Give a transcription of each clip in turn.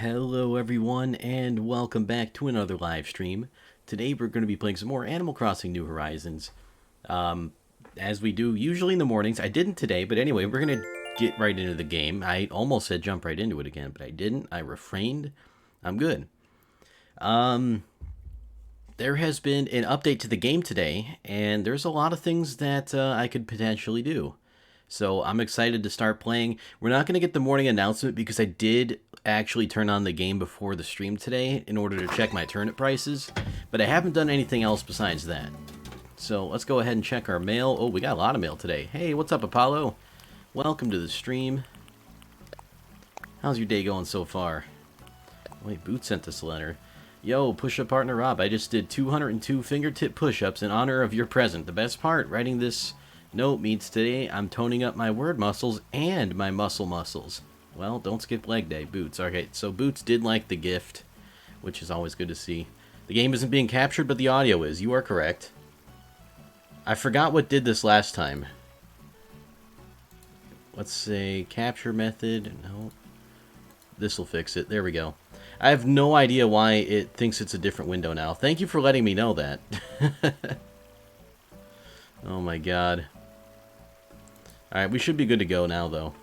Hello everyone and welcome back to another live stream. Today we're going to be playing some more Animal Crossing New Horizons. As we do usually in the mornings. I didn't today, but anyway, we're going to get right into the game. I almost said jump right into it again, but I didn't. I refrained. I'm good. There has been an update to the game today, and there's a lot of things that I could potentially do. So I'm excited to start playing. We're not going to get the morning announcement because I did actually turn on the game before the stream today in order to check my turnip prices, but I haven't done anything else besides that. So let's go ahead and check our mail. Oh, we got a lot of mail today. Hey, what's up, Apollo? Welcome to the stream. How's your day going so far? Wait, Boot sent us a letter. Yo, push-up partner Rob, I just did 202 fingertip push-ups in honor of your present. The best part, writing this note means today I'm toning up my word muscles and my muscles. Well, don't skip leg day, Boots. Okay, so Boots did like the gift, which is always good to see. The game isn't being captured, but the audio is. You are correct. I forgot what did this last time. Let's say capture method. No. This will fix it. There we go. I have no idea why it thinks it's a different window now. Thank you for letting me know that. Oh my god. Alright, we should be good to go now, though.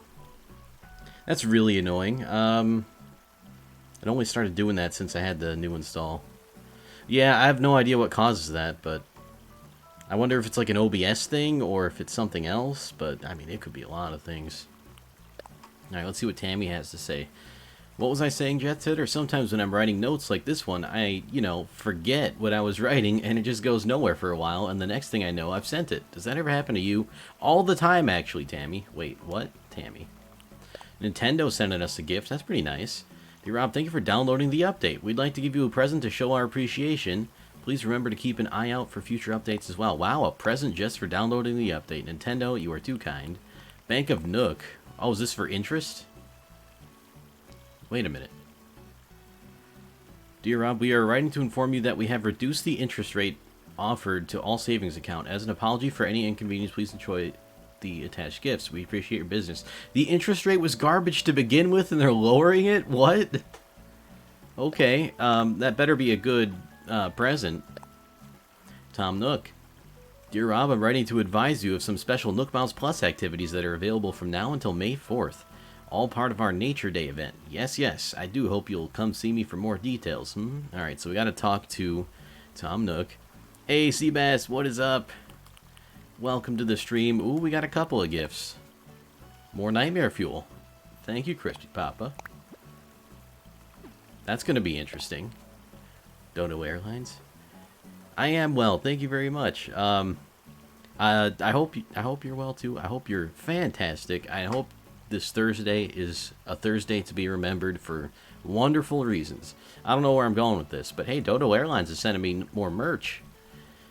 That's really annoying. It only started doing that since I had the new install. Yeah, I have no idea what causes that, but I wonder if it's like an OBS thing or if it's something else, but I mean, it could be a lot of things. Alright, let's see what Tammy has to say. What was I saying, Jet Set? Or sometimes when I'm writing notes like this one, I, forget what I was writing and it just goes nowhere for a while, and the next thing I know, I've sent it. Does that ever happen to you? All the time, actually, Tammy. Wait, what? Tammy. Nintendo sending us a gift. That's pretty nice. Dear Rob, thank you for downloading the update. We'd like to give you a present to show our appreciation. Please remember to keep an eye out for future updates as well. Wow, a present just for downloading the update. Nintendo, you are too kind. Bank of Nook. Oh, is this for interest? Wait a minute. Dear Rob, we are writing to inform you that we have reduced the interest rate offered to all savings account. As an apology for any inconvenience, please enjoy the attached gifts. We appreciate your business. The interest rate was garbage to begin with, and they're lowering it? What? Okay, that better be a good present. Tom Nook. Dear Rob, I'm writing to advise you of some special Nook Miles Plus activities that are available from now until May 4th. All part of our Nature Day event. Yes, I do hope you'll come see me for more details. Alright, so we gotta talk to Tom Nook. Hey, Seabass, what is up? Welcome to the stream. Ooh, we got a couple of gifts. More Nightmare Fuel. Thank you, Crispy Papa. That's gonna be interesting. Dodo Airlines. I am well, thank you very much. I hope you're well too. I hope you're fantastic. I hope this Thursday is a Thursday to be remembered for wonderful reasons. I don't know where I'm going with this, but hey, Dodo Airlines is sending me more merch.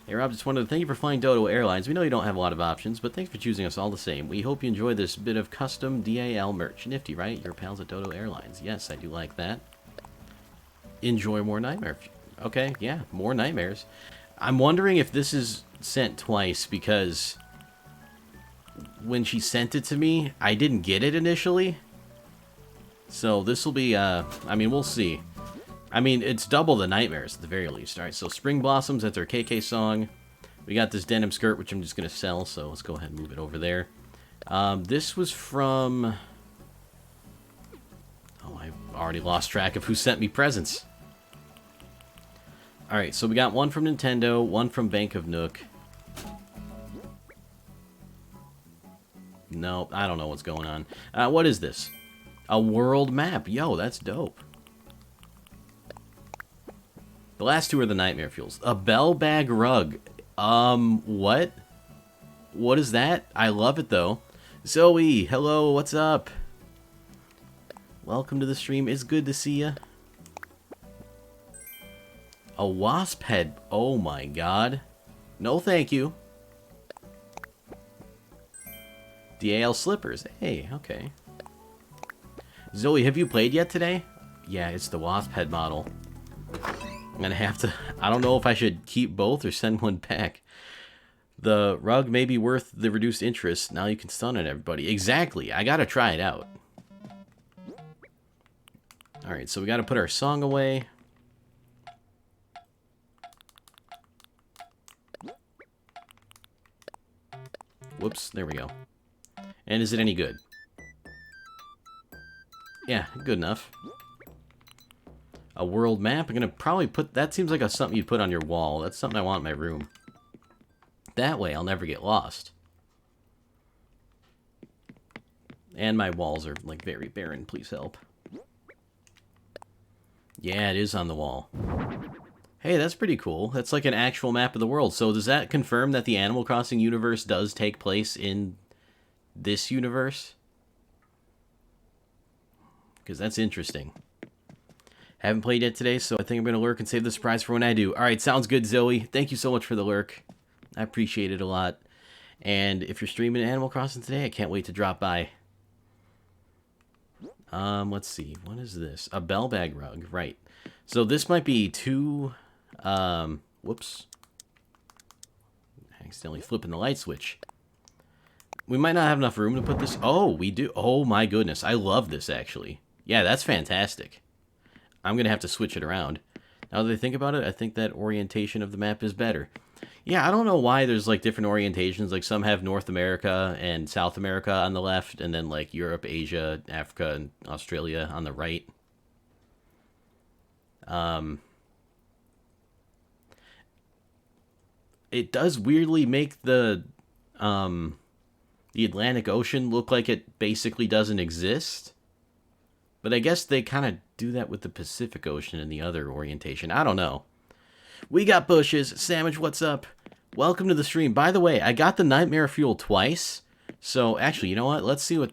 Hey Rob, just wanted to thank you for flying Dodo Airlines. We know you don't have a lot of options, but thanks for choosing us all the same. We hope you enjoy this bit of custom DAL merch. Nifty, right? Your pals at Dodo Airlines. Yes, I do like that. Enjoy more nightmare. Okay, yeah, more nightmares. I'm wondering if this is sent twice because when she sent it to me, I didn't get it initially. So this will be, I mean, we'll see. I mean, it's double the nightmares at the very least. Alright, so Spring Blossoms, that's our KK song. We got this denim skirt, which I'm just going to sell, so let's go ahead and move it over there. This was from... Oh, I've already lost track of who sent me presents. Alright, so we got one from Nintendo, one from Bank of Nook. No, I don't know what's going on. What is this? A world map. Yo, that's dope. The last two are the Nightmare Fuels. A bell bag rug. What? What is that? I love it, though. Zoe, hello, what's up? Welcome to the stream. It's good to see ya. A wasp head. Oh, my God. No, thank you. DAL slippers. Hey, okay. Zoe, have you played yet today? Yeah, it's the wasp head model. I'm gonna have to... I don't know if I should keep both or send one back. The rug may be worth the reduced interest. Now you can stun at everybody. Exactly. I gotta try it out. Alright, so we got to put our song away. Whoops, there we go. And is it any good? Yeah, good enough. A world map. I'm going to probably put... That seems like something you'd put on your wall. That's something I want in my room. That way, I'll never get lost. And my walls are, like, very barren. Please help. Yeah, it is on the wall. Hey, that's pretty cool. That's like an actual map of the world. So does that confirm that the Animal Crossing universe does take place in this universe? Because that's interesting. Haven't played yet today, so I think I'm going to lurk and save the surprise for when I do. Alright, sounds good, Zoe. Thank you so much for the lurk. I appreciate it a lot. And if you're streaming Animal Crossing today, I can't wait to drop by. Let's see. What is this? A bell bag rug. Right. So this might be two... whoops. Accidentally flipping the light switch. We might not have enough room to put this... Oh, we do. Oh my goodness. I love this, actually. Yeah, that's fantastic. I'm going to have to switch it around. Now that I think about it, I think that orientation of the map is better. Yeah, I don't know why there's, like, different orientations. Like, some have North America and South America on the left, and then, like, Europe, Asia, Africa, and Australia on the right. It does weirdly make the Atlantic Ocean look like it basically doesn't exist. But I guess they kind of do that with the Pacific Ocean and the other orientation. I don't know. We got bushes. Sandwich, what's up? Welcome to the stream. By the way, I got the Nightmare Fuel twice. So, actually, you know what? Let's see what...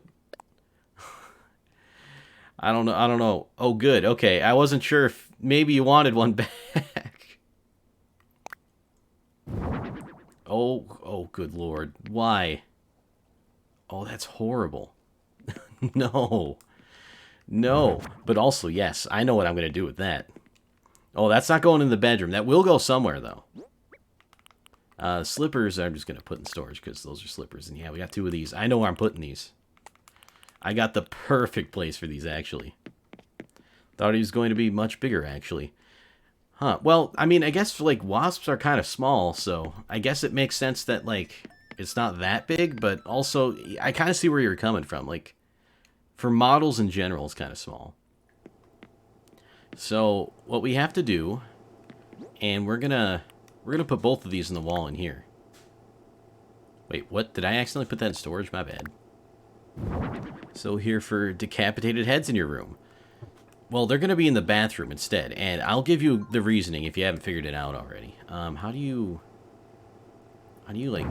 I don't know. Oh, good. Okay, I wasn't sure if maybe you wanted one back. Oh, good lord. Why? Oh, that's horrible. No. No. But also, yes, I know what I'm going to do with that. Oh, that's not going in the bedroom. That will go somewhere, though. Slippers, I'm just going to put in storage because those are slippers. And yeah, we got two of these. I know where I'm putting these. I got the perfect place for these, actually. Thought he was going to be much bigger, actually. Huh. Well, I mean, I guess, like, wasps are kind of small, so I guess it makes sense that, like, it's not that big, but also, I kind of see where you're coming from. Like, for models in general, it's kind of small. So, what we have to do, and we're gonna put both of these in the wall in here. Wait, what? Did I accidentally put that in storage? My bad. So here for decapitated heads in your room. Well, they're gonna be in the bathroom instead, and I'll give you the reasoning if you haven't figured it out already. How do you, like...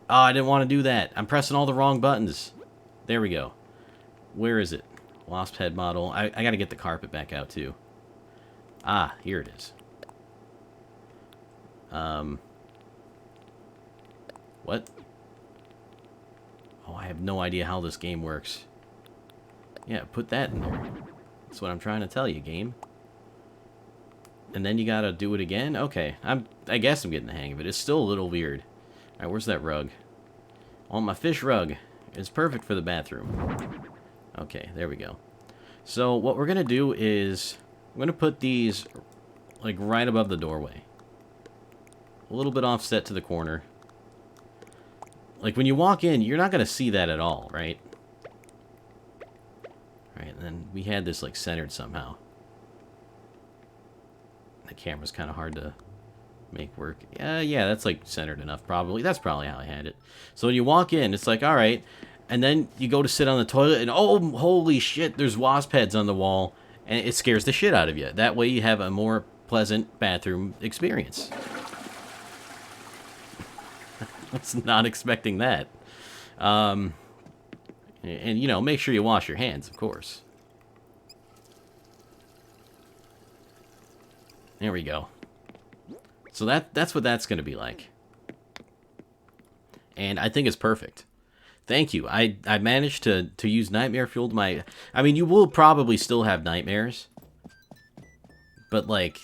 Oh, I didn't want to do that. I'm pressing all the wrong buttons. There we go. Where is it? Wasp head model. I gotta get the carpet back out, too. Ah, here it is. What? Oh, I have no idea how this game works. Yeah, put that in there. That's what I'm trying to tell you, game. And then you gotta do it again? Okay, I guess I'm getting the hang of it. It's still a little weird. Alright, where's that rug? I want my fish rug. It's perfect for the bathroom. Okay, there we go. So, what we're gonna do is... I'm gonna put these, like, right above the doorway. A little bit offset to the corner. Like, when you walk in, you're not gonna see that at all, right? Alright, and then we had this, like, centered somehow. The camera's kind of hard to make work. Yeah, that's, like, centered enough, probably. That's probably how I had it. So when you walk in, it's like, alright. And then you go to sit on the toilet, and oh, holy shit, there's wasp heads on the wall. And it scares the shit out of you. That way you have a more pleasant bathroom experience. I was not expecting that. And, you know, make sure you wash your hands, of course. There we go. So that's what that's going to be like. And I think it's perfect. Thank you. I managed to use Nightmare Fuel to my... I mean, you will probably still have nightmares. But, like,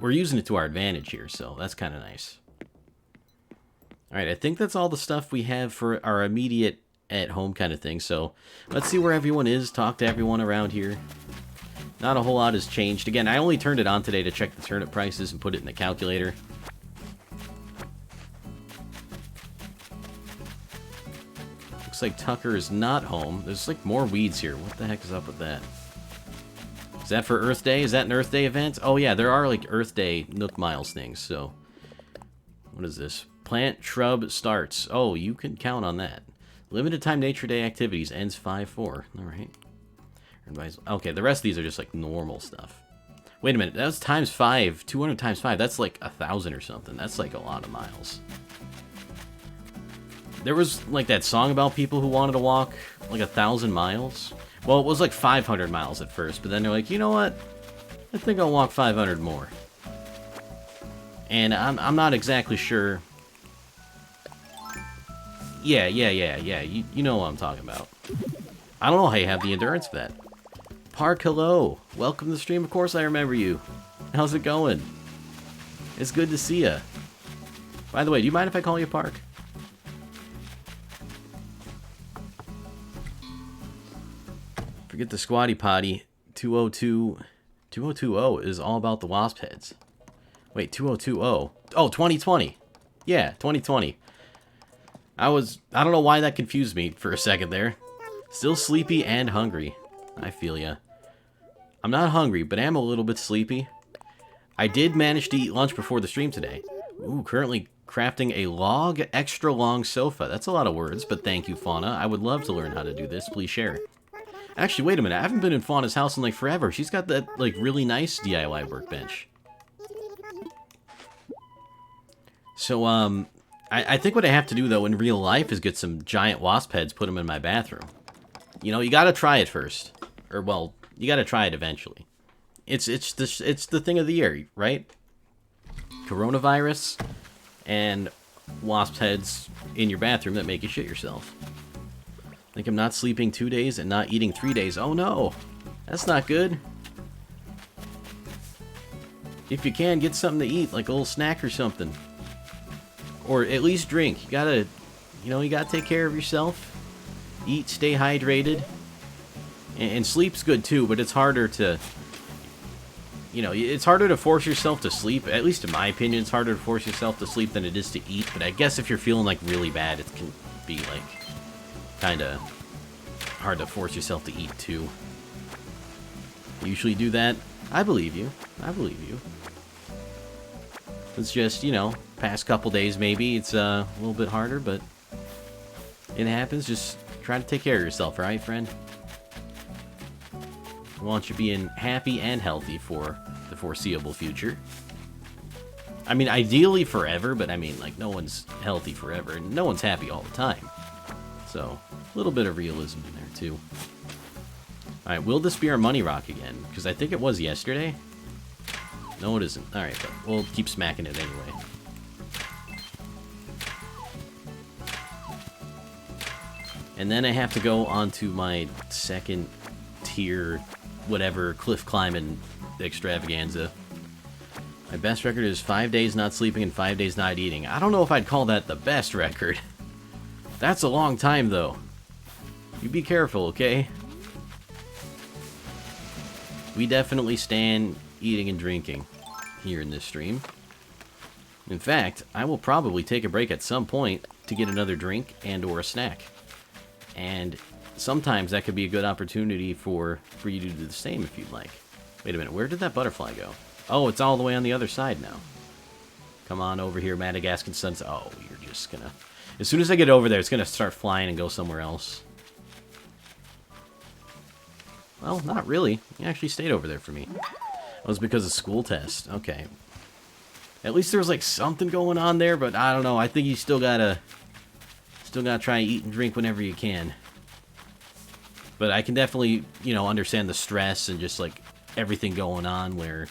we're using it to our advantage here, so that's kind of nice. Alright, I think that's all the stuff we have for our immediate at-home kind of thing. So, let's see where everyone is. Talk to everyone around here. Not a whole lot has changed. Again, I only turned it on today to check the turnip prices and put it in the calculator. Looks like Tucker is not home. There's like more weeds here. What the heck is up with that? Is that for Earth Day? Is that an Earth Day event? Oh yeah, there are like Earth Day Nook Miles things, so... What is this? Plant shrub starts. Oh, you can count on that. Limited time Nature Day activities ends 5/4. Alright. Okay, the rest of these are just like normal stuff. Wait a minute, that was times 5. 200 times 5. That's like 1,000 or something. That's like a lot of miles. There was like that song about people who wanted to walk like 1,000 miles. Well, it was like 500 miles at first, but then they're like, you know what? I think I'll walk 500 more. And I'm not exactly sure. Yeah. You know what I'm talking about. I don't know how you have the endurance for that. Park, hello. Welcome to the stream. Of course I remember you. How's it going? It's good to see ya. By the way, do you mind if I call you Park? Forget the squatty potty. 2020 is all about the wasp heads. Wait, 2020. Oh, 2020. Yeah, 2020. I don't know why that confused me for a second there. Still sleepy and hungry. I feel ya. I'm not hungry, but I am a little bit sleepy. I did manage to eat lunch before the stream today. Ooh, currently crafting a log extra long sofa. That's a lot of words, but thank you, Fauna. I would love to learn how to do this. Please share. Actually, wait a minute. I haven't been in Fauna's house in like forever. She's got that like really nice DIY workbench. So, I think what I have to do, though, in real life is get some giant wasp heads, put them in my bathroom. You know, you gotta try it first. Or, well, you gotta try it eventually. It's the thing of the year, right? Coronavirus and wasp heads in your bathroom that make you shit yourself. I think I'm not sleeping 2 days and not eating 3 days. Oh, no. That's not good. If you can, get something to eat, like a little snack or something. Or at least drink. You gotta take care of yourself. Eat, stay hydrated. And sleep's good too, but it's harder to... it's harder to force yourself to sleep. At least in my opinion, it's harder to force yourself to sleep than it is to eat. But I guess if you're feeling like really bad, it can be like kind of hard to force yourself to eat too. You usually do that. I believe you. I believe you. It's just, past couple days maybe it's a little bit harder, but it happens. Just try to take care of yourself, right, friend? I want you being happy and healthy for the foreseeable future. I mean, ideally forever, but I mean, like, no one's healthy forever, and no one's happy all the time. So, a little bit of realism in there, too. Alright, will this be our money rock again? Because I think it was yesterday. No, it isn't. Alright, but we'll keep smacking it anyway. And then I have to go on to my second tier, whatever, cliff climbing extravaganza. My best record is 5 days not sleeping and 5 days not eating. I don't know if I'd call that the best record. That's a long time, though. You be careful, okay? We definitely stand eating and drinking here in this stream. In fact, I will probably take a break at some point to get another drink and or a snack. And sometimes that could be a good opportunity for you to do the same if you'd like. Wait a minute, where did that butterfly go? Oh, it's all the way on the other side now. Come on over here, Madagascan Suns. Oh, you're just gonna... As soon as I get over there, it's gonna start flying and go somewhere else. Well, not really. He actually stayed over there for me. It was because of school test. Okay. At least there was like something going on there, but I don't know. I think you still gotta try and eat and drink whenever you can. But I can definitely, understand the stress and just like everything going on where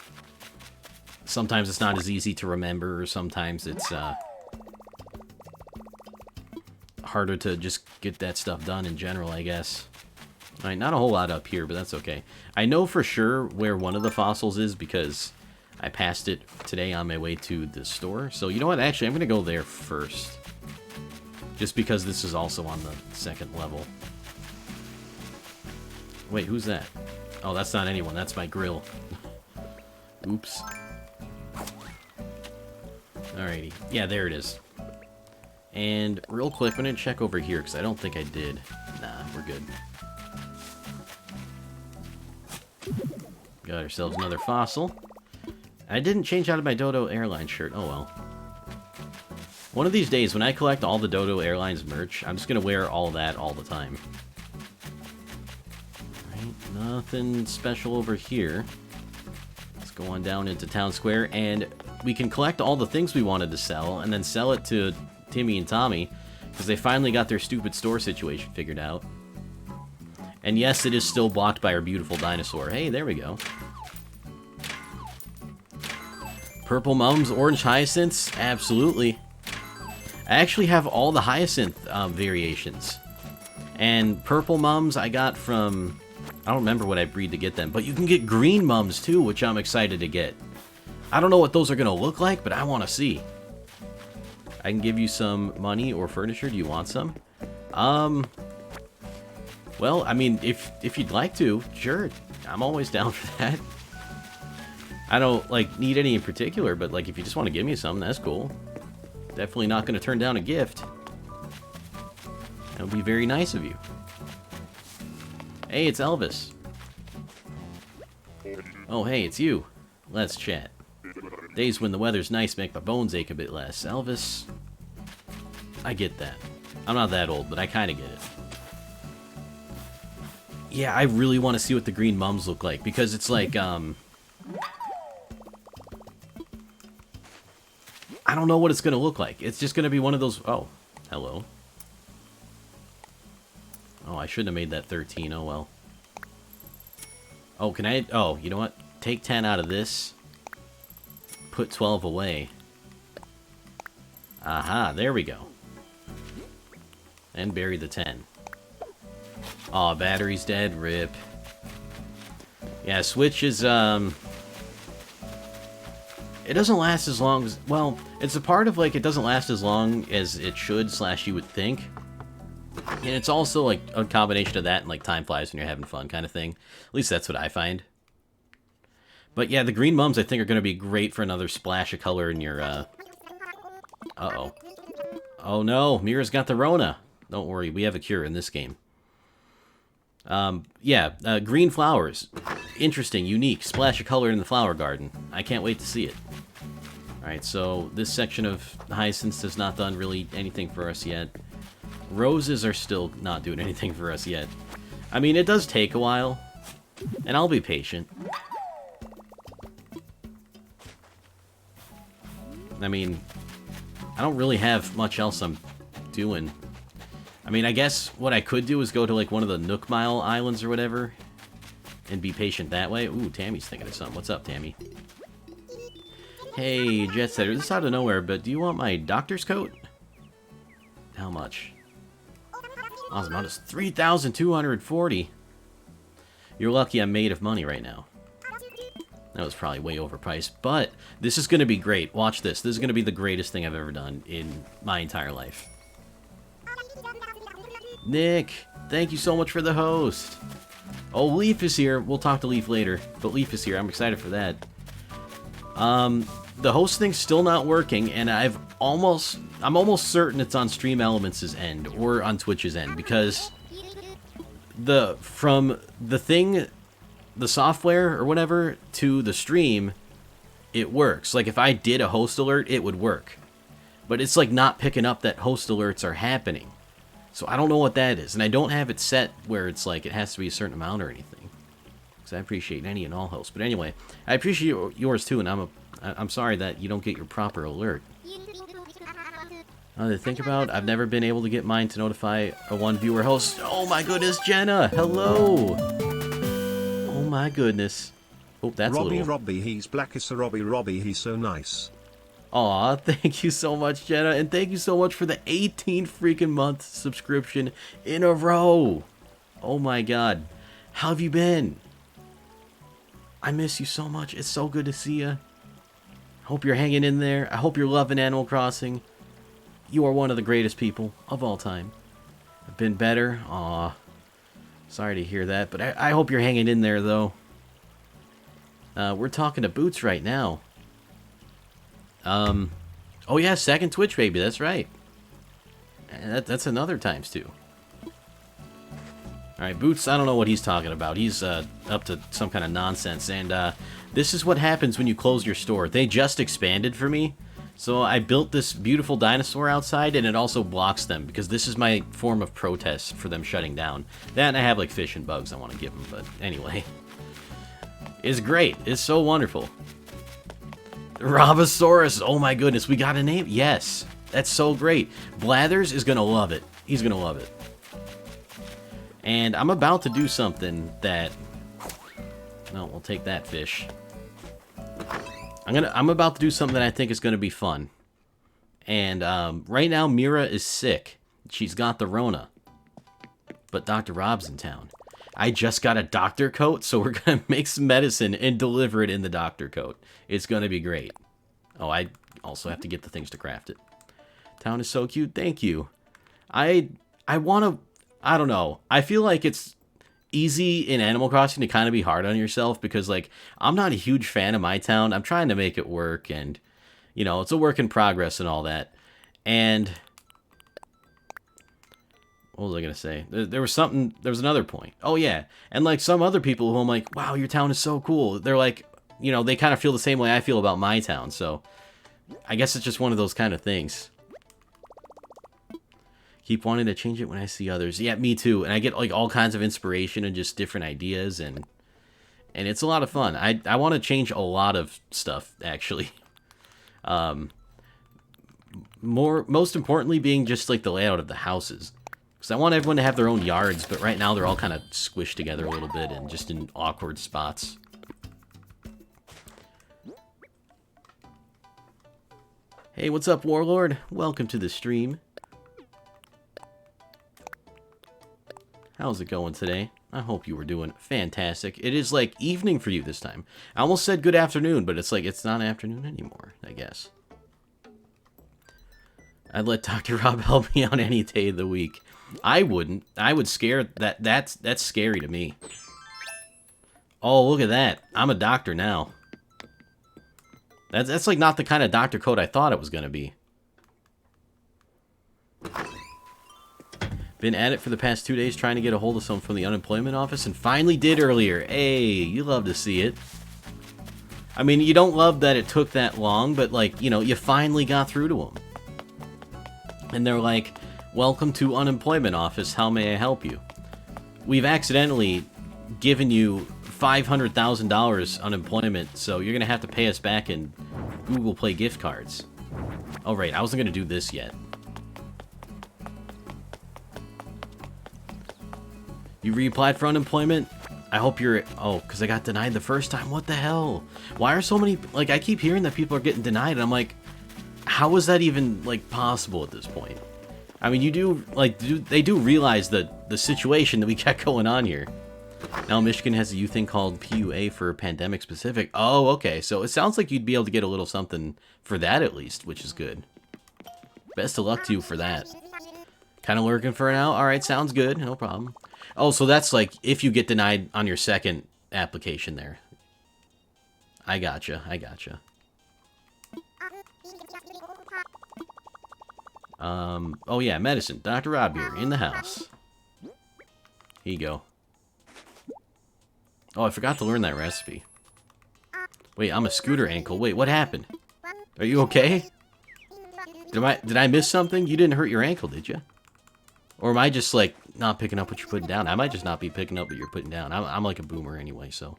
sometimes it's not as easy to remember, or sometimes it's harder to just get that stuff done in general, I guess. Alright, not a whole lot up here, but that's okay. I know for sure where one of the fossils is because I passed it today on my way to the store. So, you know what? Actually, I'm going to go there first. Just because this is also on the second level. Wait, who's that? Oh, that's not anyone. That's my grill. Oops. Alrighty. Yeah, there it is. And real quick, I'm going to check over here, because I don't think I did. Nah, we're good. Got ourselves another fossil. I didn't change out of my Dodo Airlines shirt. Oh, well. One of these days, when I collect all the Dodo Airlines merch, I'm just going to wear all that all the time. Alright, nothing special over here. Let's go on down into Town Square, and we can collect all the things we wanted to sell, and then sell it to Timmy and Tommy, because they finally got their stupid store situation figured out. And yes, it is still blocked by our beautiful dinosaur. Hey, there we go. Purple mums, orange hyacinths? Absolutely. I actually have all the hyacinth variations. And purple mums I got from... I don't remember what I breed to get them, but you can get green mums too, which I'm excited to get. I don't know what those are going to look like, but I want to see. I can give you some money or furniture. Do you want some? Well, I mean, if you'd like to, sure. I'm always down for that. I don't, like, need any in particular, but, like, if you just want to give me some, that's cool. Definitely not going to turn down a gift. That would be very nice of you. Hey, it's Elvis. Oh, hey, it's you. Let's chat. Days when the weather's nice make my bones ache a bit less. Elvis, I get that. I'm not that old, but I kind of get it. Yeah, I really want to see what the green mums look like, because it's like, I don't know what it's going to look like. It's just going to be one of those... Oh, hello. Oh, I shouldn't have made that 13. Oh, well. Oh, can I... Oh, you know what? Take 10 out of this. Put 12 away. Aha, there we go. And bury the 10. Aw, battery's dead. Rip. Yeah, Switch is, it doesn't last as long as... Well, it's a part of, like, it doesn't last as long as it should, / you would think. And it's also, like, a combination of that and, like, time flies when you're having fun kind of thing. At least that's what I find. But, yeah, the green mums, I think, are going to be great for another splash of color in your, Uh-oh. Oh, no. Mira's got the Rona. Don't worry. We have a cure in this game. Yeah, green flowers. Interesting, unique, splash of color in the flower garden. I can't wait to see it. Alright, so this section of hyacinths has not done really anything for us yet. Roses are still not doing anything for us yet. I mean, it does take a while, and I'll be patient. I mean, I don't really have much else I'm doing. I mean, I guess what I could do is go to, like, one of the Nook Mile Islands or whatever, and be patient that way. Ooh, Tammy's thinking of something. What's up, Tammy? Hey, Jet Setter, this is out of nowhere, but do you want my doctor's coat? How much? Osmodeus, 3,240. You're lucky I'm made of money right now. That was probably way overpriced, but this is going to be great. Watch this. This is going to be the greatest thing I've ever done in my entire life. Nick, thank you so much for the host. Oh, Leaf is here. We'll talk to Leaf later, but Leaf is here. I'm excited for that. The host thing's still not working, and I'm almost certain it's on Stream Elements' end or on Twitch's end, because from the thing, the software or whatever, to the stream, it works. Like, if I did a host alert, it would work. But it's, like, not picking up that host alerts are happening. So I don't know what that is. And I don't have it set where it's, like, it has to be a certain amount or anything. Because I appreciate any and all hosts. But anyway, I appreciate yours, too, and I'm sorry that you don't get your proper alert. To think about, I've never been able to get mine to notify a one-viewer host. Oh, my goodness, Jenna! Hello! Oh my goodness. Oh, that's Robbie, he's black as a Robbie, he's so nice. Aw, thank you so much, Jenna, and thank you so much for the 18 freaking month subscription in a row. Oh my god. How have you been? I miss you so much. It's so good to see you. Hope you're hanging in there. I hope you're loving Animal Crossing. You are one of the greatest people of all time. I've been better. Aw. Sorry to hear that, but I hope you're hanging in there, though. We're talking to Boots right now. Oh yeah, second Twitch baby, that's right. And that's another times 2. Alright, Boots, I don't know what he's talking about. He's up to some kind of nonsense. And this is what happens when you close your store. They just expanded for me. So I built this beautiful dinosaur outside, and it also blocks them, because this is my form of protest for them shutting down. That, and I have like fish and bugs I want to give them, but anyway. It's great. It's so wonderful. Robosaurus, oh my goodness, we got a name? Yes, that's so great. Blathers is gonna love it. He's gonna love it. And I'm about to do something that... No, we'll take that fish. I'm about to do something that I think is gonna be fun. And right now, Mira is sick. She's got the Rona. But Dr. Rob's in town. I just got a doctor coat, so we're gonna make some medicine and deliver it in the doctor coat. It's gonna be great. Oh, I also have to get the things to craft it. Town is so cute. Thank you. I want to... I don't know. I feel like it's easy in Animal Crossing to kind of be hard on yourself because, like, I'm not a huge fan of my town. I'm trying to make it work, and, you know, it's a work in progress and all that. And... what was I going to say? There was something... there was another point. Oh, yeah. And, like, some other people who I'm like, wow, your town is so cool. They're like, you know, they kind of feel the same way I feel about my town. So, I guess it's just one of those kind of things. Keep wanting to change it when I see others. Yeah, me too. And I get, like, all kinds of inspiration and just different ideas. And it's a lot of fun. I want to change a lot of stuff, actually. Most importantly being just, like, the layout of the houses. Because I want everyone to have their own yards, but right now they're all kind of squished together a little bit and just in awkward spots. Hey, what's up, Warlord? Welcome to the stream. How's it going today? I hope you were doing fantastic. It is like evening for you this time. I almost said good afternoon, but it's like it's not afternoon anymore, I guess. I'd let Dr. Rob help me out any day of the week. I wouldn't. I would scare that's scary to me. Oh, look at that. I'm a doctor now. That's like not the kind of doctor coat I thought it was going to be. Been at it for the past 2 days trying to get a hold of someone from the unemployment office and finally did earlier. Hey, you love to see it. I mean, you don't love that it took that long, but like, you know, you finally got through to them. And they're like, welcome to unemployment office, how may I help you? We've accidentally given you $500,000 unemployment, so you're going to have to pay us back in Google Play gift cards. Oh, right, I wasn't going to do this yet. You reapplied for unemployment? I hope you're... oh, because I got denied the first time. What the hell? Why are so many... like, I keep hearing that people are getting denied, and I'm like, how is that even, like, possible at this point? I mean, you do... like, they do realize the situation that we got going on here. Now Michigan has a new thing called PUA for pandemic specific. Oh, okay. So it sounds like you'd be able to get a little something for that at least, which is good. Best of luck to you for that. Kind of lurking for now? Alright, sounds good. No problem. Oh, so that's like if you get denied on your second application there. I gotcha. I gotcha. Oh yeah, medicine. Dr. Rob here, in the house. Here you go. Oh, I forgot to learn that recipe. Wait, I'm a scooter ankle. Wait, what happened? Are you okay? Did I miss something? You didn't hurt your ankle, did you? Or am I just, like, not picking up what you're putting down? I might just not be picking up what you're putting down. I'm like a boomer anyway, so...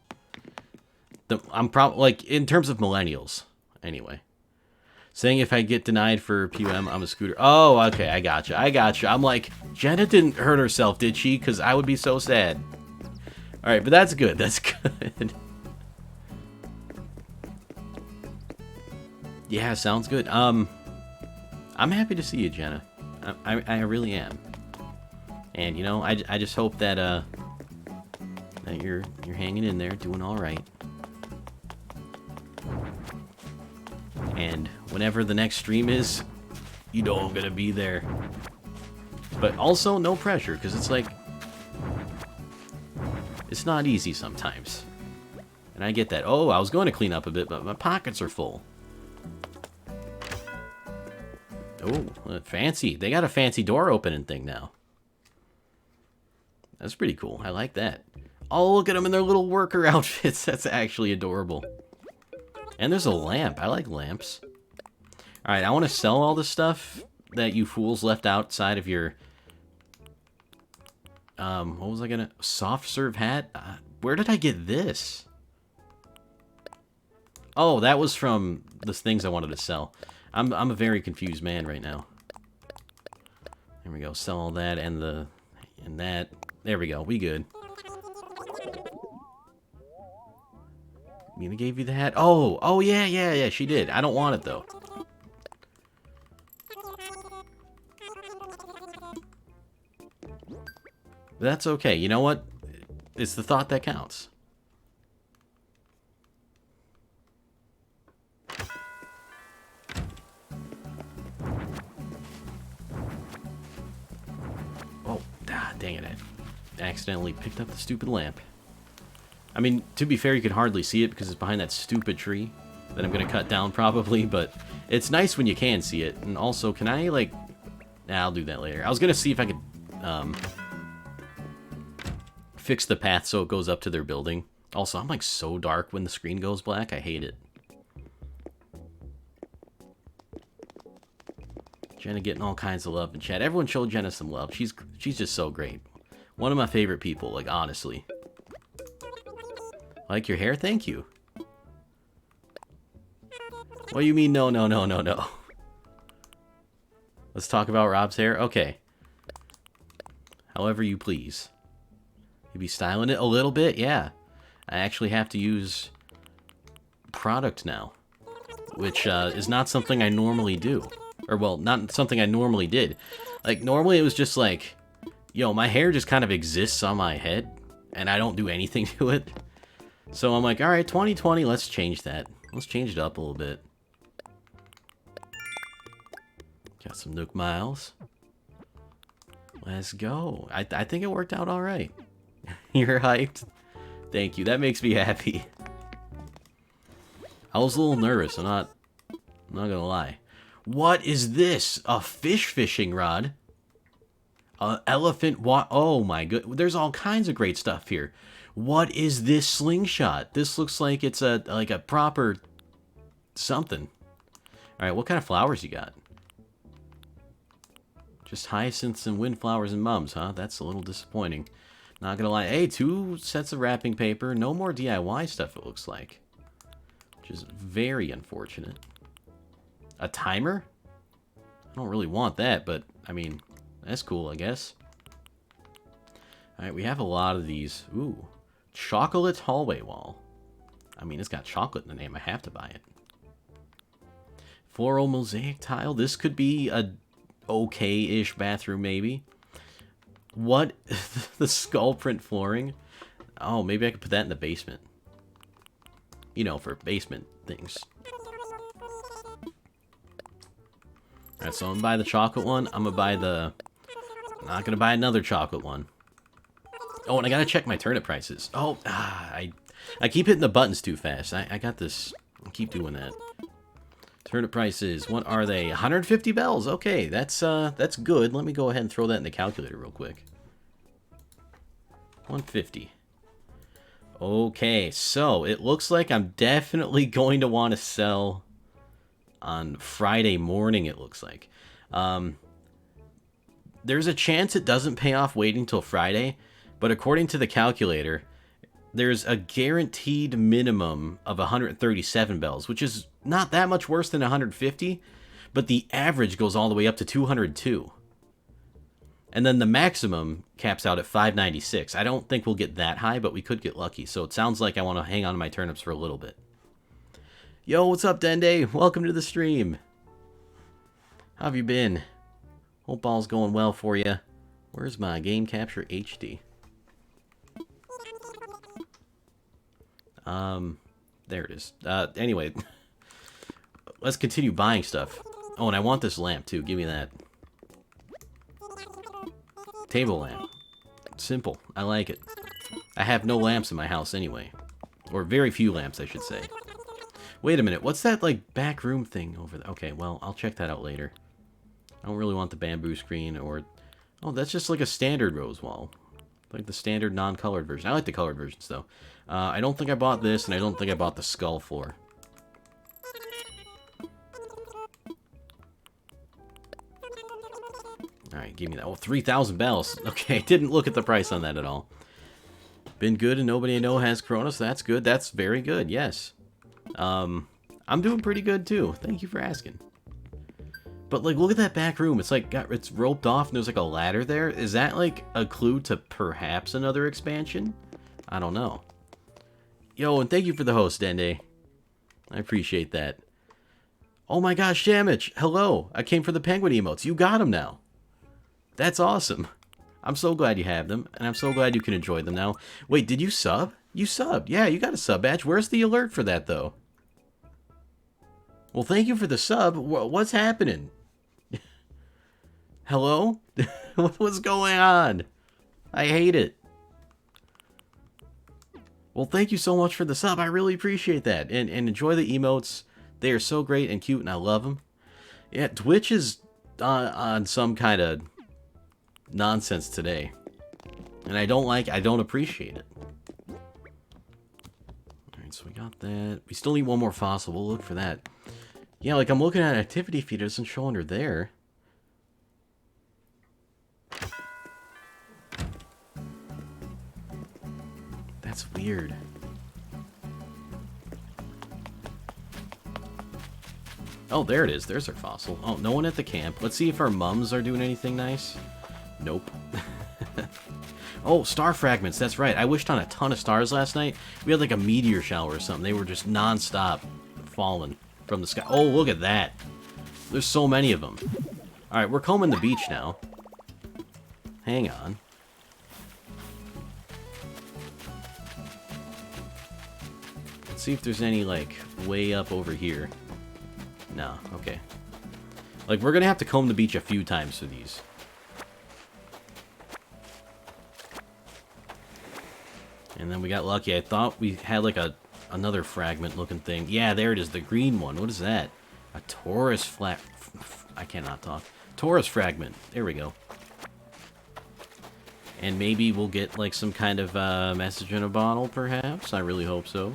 I'm probably, like, in terms of millennials, anyway. Saying if I get denied for PUM, I'm a scooter. Oh, okay, I gotcha. I gotcha. I'm like, Jenna didn't hurt herself, did she? Because I would be so sad. Alright, but that's good. That's good. Yeah, sounds good. I'm happy to see you, Jenna. I really am. And, you know, I just hope that, that you're hanging in there, doing alright. And whenever the next stream is, you know I'm gonna be there. But also, no pressure, because it's like... It's not easy sometimes. And I get that. Oh, I was going to clean up a bit, but my pockets are full. Oh, fancy. They got a fancy door opening thing now. That's pretty cool. I like that. Oh, look at them in their little worker outfits. That's actually adorable. And there's a lamp. I like lamps. Alright, I want to sell all the stuff that you fools left outside of your... what was I gonna... Soft serve hat? Where did I get this? Oh, that was from the things I wanted to sell. I'm a very confused man right now. There we go. Sell all that and that. There we go. We good. Mina gave you the hat? Oh yeah, she did. I don't want it though. But that's okay. You know what? It's the thought that counts. Oh, dang it. I accidentally picked up the stupid lamp. I mean, to be fair, you can hardly see it because it's behind that stupid tree that I'm going to cut down probably, but it's nice when you can see it. And also, can I, like... Nah, I'll do that later. I was going to see if I could fix the path so it goes up to their building. Also, I'm, like, so dark when the screen goes black. I hate it. Jenna getting all kinds of love in chat. Everyone show Jenna some love. She's just so great. One of my favorite people, like, honestly. Like your hair? Thank you. What do you mean no? Let's talk about Rob's hair? Okay. However you please. You be styling it a little bit? Yeah. I actually have to use product now. Which is not something I normally do. Or, well, not something I normally did. Like, normally it was just like... Yo, my hair just kind of exists on my head. And I don't do anything to it. So I'm like, alright, 2020, let's change that. Let's change it up a little bit. Got some Nook Miles. Let's go. I think it worked out alright. You're hyped? Thank you, that makes me happy. I was a little nervous, I'm not gonna lie. What is this? A fish fishing rod? Elephant oh my good, there's all kinds of great stuff here. What is this slingshot? This looks like it's like a proper something. Alright, what kind of flowers you got? Just hyacinths and windflowers and mums, huh? That's a little disappointing. Not gonna lie. Hey, 2 sets of wrapping paper. No more DIY stuff, it looks like. Which is very unfortunate. A timer? I don't really want that, but, I mean, that's cool, I guess. Alright, we have a lot of these. Ooh. Chocolate hallway wall. I mean, it's got chocolate in the name. I have to buy it. Floral mosaic tile. This could be a okay-ish bathroom, maybe. What? The skull print flooring? Oh, maybe I could put that in the basement. You know, for basement things. Alright, so I'm gonna buy the chocolate one. I'm gonna buy the... I'm not gonna buy another chocolate one. Oh, and I gotta check my turnip prices. Oh, I keep hitting the buttons too fast. I got this. I keep doing that. Turnip prices. What are they? 150 bells. Okay, that's good. Let me go ahead and throw that in the calculator real quick. 150. Okay, so it looks like I'm definitely going to want to sell on Friday morning, it looks like. There's a chance it doesn't pay off waiting till Friday. But according to the calculator, there's a guaranteed minimum of 137 bells, which is not that much worse than 150, but the average goes all the way up to 202. And then the maximum caps out at 596. I don't think we'll get that high, but we could get lucky. So it sounds like I want to hang on to my turnips for a little bit. Yo, what's up, Dende? Welcome to the stream. How have you been? Hope all's going well for you. Where's my Game Capture HD? There it is. Anyway, let's continue buying stuff. Oh, and I want this lamp too. Give me that. Table lamp. Simple. I like it. I have no lamps in my house anyway. Or very few lamps, I should say. Wait a minute, what's that, like, back room thing over there? Okay, well, I'll check that out later. I don't really want the bamboo screen or... Oh, that's just like a standard rose wall. Like the standard non-colored version. I like the colored versions, though. I don't think I bought this, and I don't think I bought the skull floor. Alright, give me that. Oh, 3,000 bells. Okay, didn't look at the price on that at all. Been good and nobody I know has Corona, so that's good. That's very good, yes. I'm doing pretty good, too. Thank you for asking. But, like, look at that back room. It's, like, it's roped off and there's, like, a ladder there. Is that, like, a clue to perhaps another expansion? I don't know. Yo, and thank you for the host, Dende. I appreciate that. Oh my gosh, Damage! Hello! I came for the penguin emotes. You got them now. That's awesome. I'm so glad you have them, and I'm so glad you can enjoy them now. Wait, did you sub? You subbed. Yeah, you got a sub badge. Where's the alert for that, though? Well, thank you for the sub. What's happening? Hello? What's going on? I hate it. Well, thank you so much for the sub. I really appreciate that. And enjoy the emotes. They are so great and cute, and I love them. Yeah, Twitch is on some kind of nonsense today. And I don't appreciate it. Alright, so we got that. We still need one more fossil. We'll look for that. Yeah, like I'm looking at activity feed. It doesn't show under there. That's weird. Oh, there it is. There's our fossil. Oh, no one at the camp. Let's see if our mums are doing anything nice. Nope. Oh, star fragments. That's right. I wished on a ton of stars last night. We had like a meteor shower or something. They were just non-stop falling from the sky. Oh, look at that. There's so many of them. All right, we're combing the beach now. Hang on. Let's see if there's any, like, way up over here. No, okay. Like, we're gonna have to comb the beach a few times for these. And then we got lucky. I thought we had, like, another fragment-looking thing. Yeah, there it is, the green one. What is that? A Taurus flat... I cannot talk. Taurus fragment. There we go. And maybe we'll get, like, some kind of message in a bottle, perhaps. I really hope so.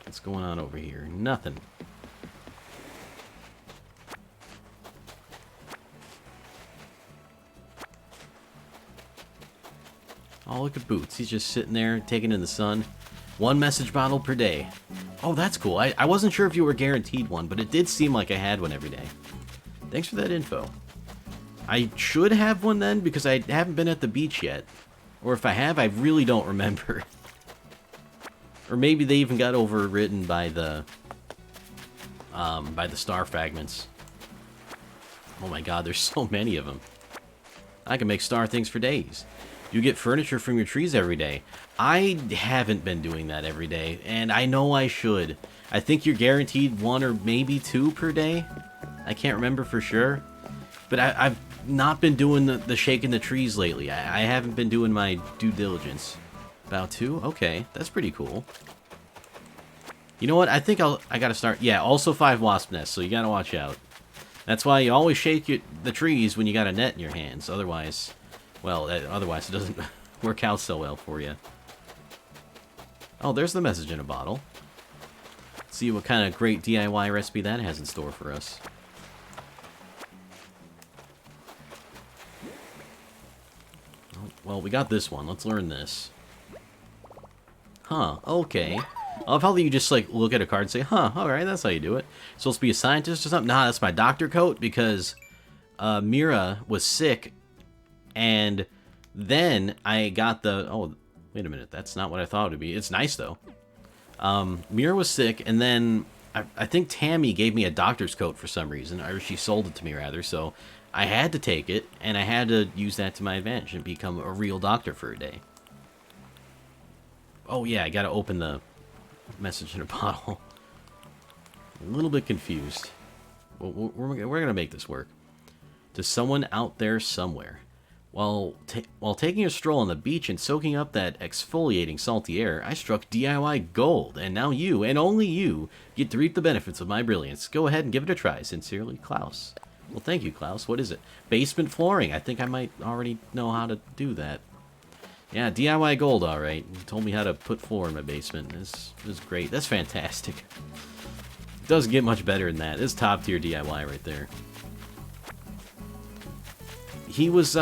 What's going on over here? Nothing. Oh, look at Boots. He's just sitting there, taking in the sun. One message bottle per day. Oh, that's cool. I wasn't sure if you were guaranteed one, but it did seem like I had one every day. Thanks for that info. I should have one then, because I haven't been at the beach yet. Or if I have, I really don't remember. Or maybe they even got overwritten by the star fragments. Oh my god, there's so many of them. I can make star things for days. You get furniture from your trees every day. I haven't been doing that every day, and I know I should. I think you're guaranteed one or maybe two per day. I can't remember for sure. But I've not been doing the shaking the trees lately. I haven't been doing my due diligence. About two? Okay, that's pretty cool. You know what? I think I gotta start. Yeah, also 5 wasp nests, so you gotta watch out. That's why you always shake the trees when you got a net in your hands. Otherwise, well, otherwise it doesn't work out so well for you. Oh, there's the message in a bottle. Let's see what kind of great DIY recipe that has in store for us. Well, we got this one. Let's learn this. Huh, okay. I love how you just, like, look at a card and say, huh, alright, that's how you do it. Supposed to be a scientist or something? Nah, that's my doctor coat, because Mira was sick, and then I got the... Oh, wait a minute, that's not what I thought it would be. It's nice, though. Mira was sick, and then I think Tammy gave me a doctor's coat for some reason, or she sold it to me, rather, so I had to take it, and I had to use that to my advantage and become a real doctor for a day. Oh, yeah, I gotta open the message in a bottle. A little bit confused. Well, we're gonna make this work. to someone out there somewhere. While taking a stroll on the beach and soaking up that exfoliating salty air, I struck DIY gold, and now you, and only you, get to reap the benefits of my brilliance. Go ahead and give it a try. Sincerely, Klaus. Well, thank you, Klaus. What is it? Basement flooring. I think I might already know how to do that. Yeah, DIY gold, alright. You told me how to put floor in my basement. This is great. That's fantastic. It doesn't get much better than that. This is top tier DIY right there. He was,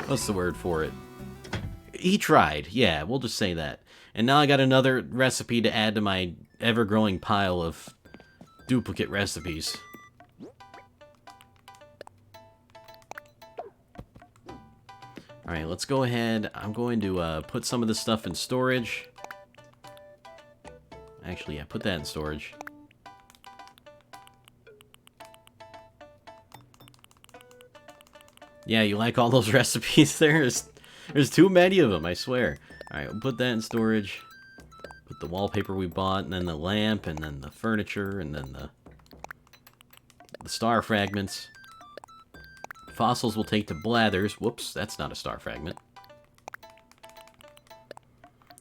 what's the word for it? He tried, yeah, we'll just say that. And now I got another recipe to add to my ever-growing pile of duplicate recipes. Alright, let's go ahead. I'm going to put some of this stuff in storage. Actually, yeah, put that in storage. Yeah, you like all those recipes there? There's too many of them, I swear. Alright, we'll put that in storage. Put the wallpaper we bought, and then the lamp, and then the furniture, and then the star fragments. Fossils will take to Blathers. Whoops, that's not a star fragment.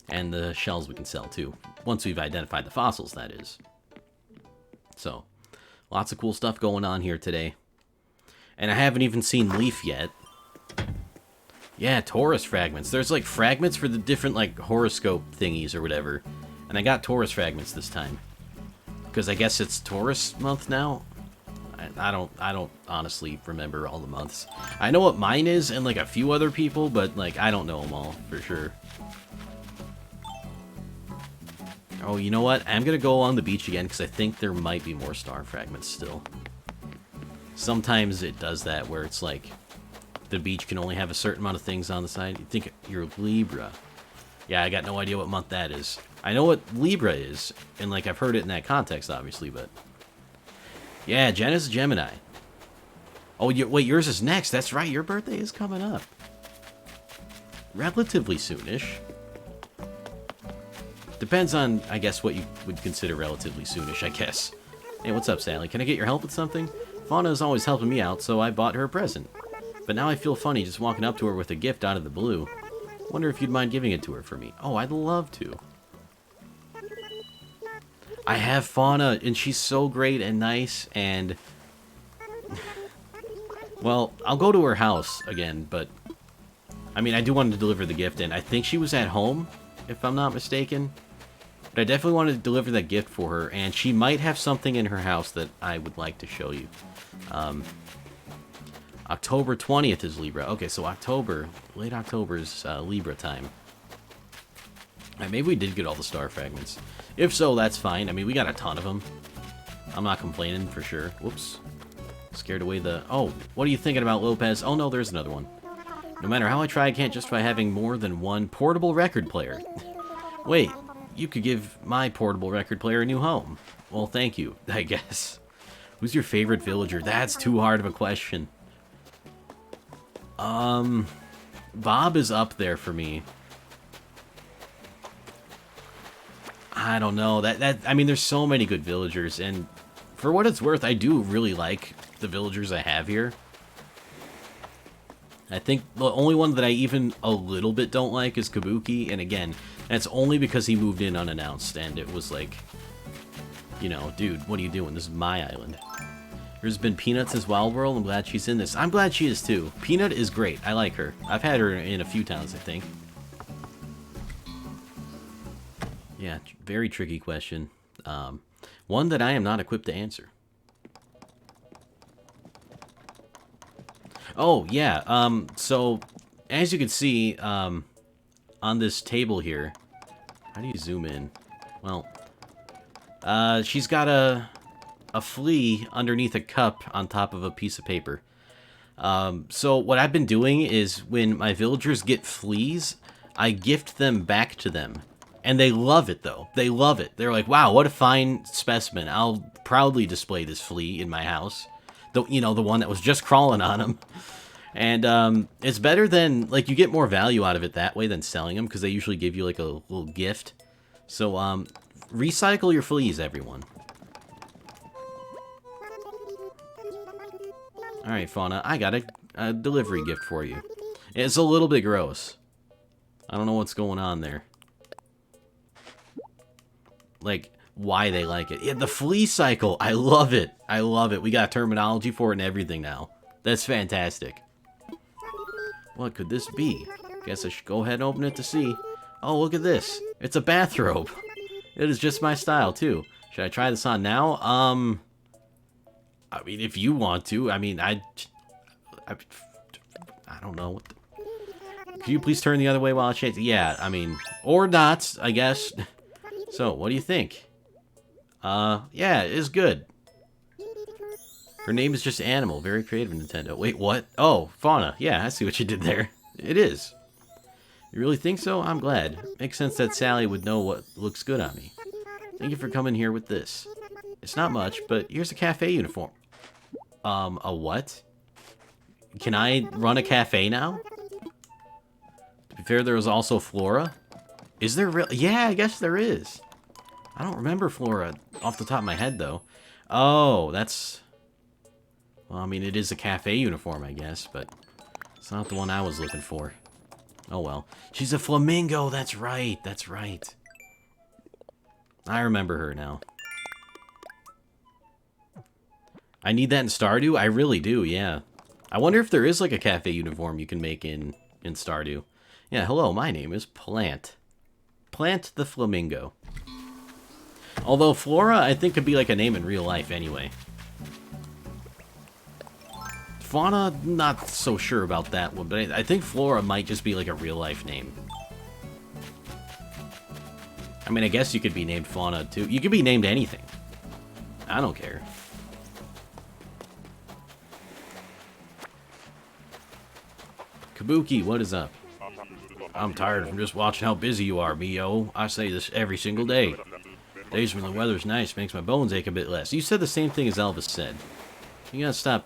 And the shells we can sell, too. Once we've identified the fossils, that is. So, lots of cool stuff going on here today. And I haven't even seen Leaf yet. Yeah, Taurus fragments. There's like fragments for the different like horoscope thingies or whatever. And I got Taurus fragments this time. Because I guess it's Taurus month now. I don't honestly remember all the months. I know what mine is and like a few other people, but like I don't know them all for sure. Oh, you know what? I'm gonna go on the beach again because I think there might be more star fragments still. Sometimes it does that where it's like the beach can only have a certain amount of things on the side. You think you're Libra. Yeah, I got no idea what month that is. I know what Libra is, and like I've heard it in that context, obviously, but yeah, Jen is a Gemini. Oh, wait, yours is next. That's right, your birthday is coming up. Relatively soonish. Depends on, I guess, what you would consider relatively soonish, I guess. Hey, what's up, Sally? Can I get your help with something? Fauna is always helping me out, so I bought her a present. But now I feel funny just walking up to her with a gift out of the blue. Wonder if you'd mind giving it to her for me. Oh, I'd love to. I have Fauna, and she's so great and nice, and... well, I'll go to her house again, but... I mean, I do want to deliver the gift, and I think she was at home, if I'm not mistaken. But I definitely wanted to deliver that gift for her, and she might have something in her house that I would like to show you. October 20th is Libra. Okay, so October, late October is Libra time. Maybe we did get all the star fragments. If so, that's fine. I mean, we got a ton of them. I'm not complaining for sure. Whoops. Scared away the... oh, what are you thinking about, Lopez? Oh no, there's another one. No matter how I try, I can't justify having more than one portable record player. Wait, you could give my portable record player a new home. Well, thank you, I guess. Who's your favorite villager? That's too hard of a question. Bob is up there for me. I don't know. I mean, there's so many good villagers, and for what it's worth, I do really like the villagers I have here. I think the only one that I even a little bit don't like is Kabuki, and again, that's only because he moved in unannounced, and it was like, you know, dude, what are you doing? This is my island. There's been Peanuts as Wild World. I'm glad she's in this. I'm glad she is too. Peanut is great. I like her. I've had her in a few towns, I think. Yeah, very tricky question. One that I am not equipped to answer. Oh, yeah. So, as you can see, on this table here... how do you zoom in? Well, she's got a flea underneath a cup on top of a piece of paper. So what I've been doing is when my villagers get fleas, I gift them back to them. And they love it, though. They love it. They're like, wow, what a fine specimen. I'll proudly display this flea in my house. You know, the one that was just crawling on them. And it's better than, like, you get more value out of it that way than selling them, because they usually give you, like, a little gift. So, recycle your fleas, everyone. Alright, Fauna, I got a delivery gift for you. It's a little bit gross. I don't know what's going on there. Like, why they like it. Yeah, the flea cycle. I love it. I love it. We got terminology for it and everything now. That's fantastic. What could this be? Guess I should go ahead and open it to see. Oh, look at this. It's a bathrobe. It is just my style, too. Should I try this on now? I mean, if you want to. I mean, I don't know. Could you please turn the other way while I change? Yeah, I mean, or not, I guess. So, what do you think? Yeah, it is good. Her name is just Animal. Very creative, Nintendo. Wait, what? Oh, Fauna. Yeah, I see what you did there. It is. You really think so? I'm glad. Makes sense that Sally would know what looks good on me. Thank you for coming here with this. It's not much, but here's a cafe uniform. A what? Can I run a cafe now? To be fair, there was also Flora. Is there really? Yeah, I guess there is. I don't remember Flora off the top of my head, though. Oh, that's... Well, I mean, it is a cafe uniform, I guess, but it's not the one I was looking for. Oh, well. She's a flamingo, that's right, that's right. I remember her now. I need that in Stardew? I really do, yeah. I wonder if there is, like, a cafe uniform you can make in Stardew. Yeah, hello, my name is Plant. Plant the Flamingo. Although Flora, I think, could be like a name in real life anyway. Fauna, not so sure about that one, but I think Flora might just be like a real life name. I mean, I guess you could be named Fauna too. You could be named anything. I don't care. Kabuki, what is up? I'm tired from just watching how busy you are, Mio. I say this every single day. Days when the weather's nice makes my bones ache a bit less. You said the same thing as Elvis said. You gotta stop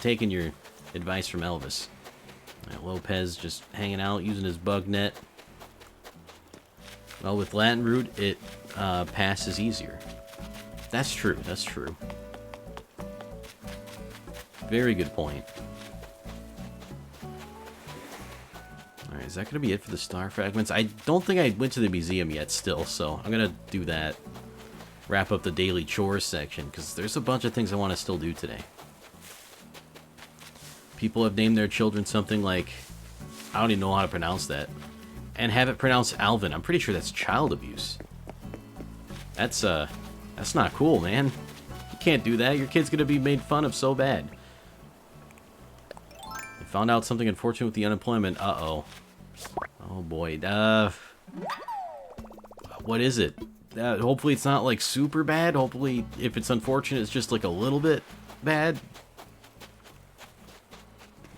taking your advice from Elvis. Right, Lopez just hanging out, using his bug net. Well, with Latin root, it passes easier. That's true, that's true. Very good point. Alright, is that going to be it for the star fragments? I don't think I went to the museum yet still, so I'm going to do that. Wrap up the daily chores section, because there's a bunch of things I want to still do today. People have named their children something like... I don't even know how to pronounce that. And have it pronounced Alvin. I'm pretty sure that's child abuse. That's not cool, man. You can't do that. Your kid's going to be made fun of so bad. I found out something unfortunate with the unemployment. Uh-oh. Oh, boy. What is it? Hopefully it's not, like, super bad. Hopefully, if it's unfortunate, it's just, like, a little bit bad.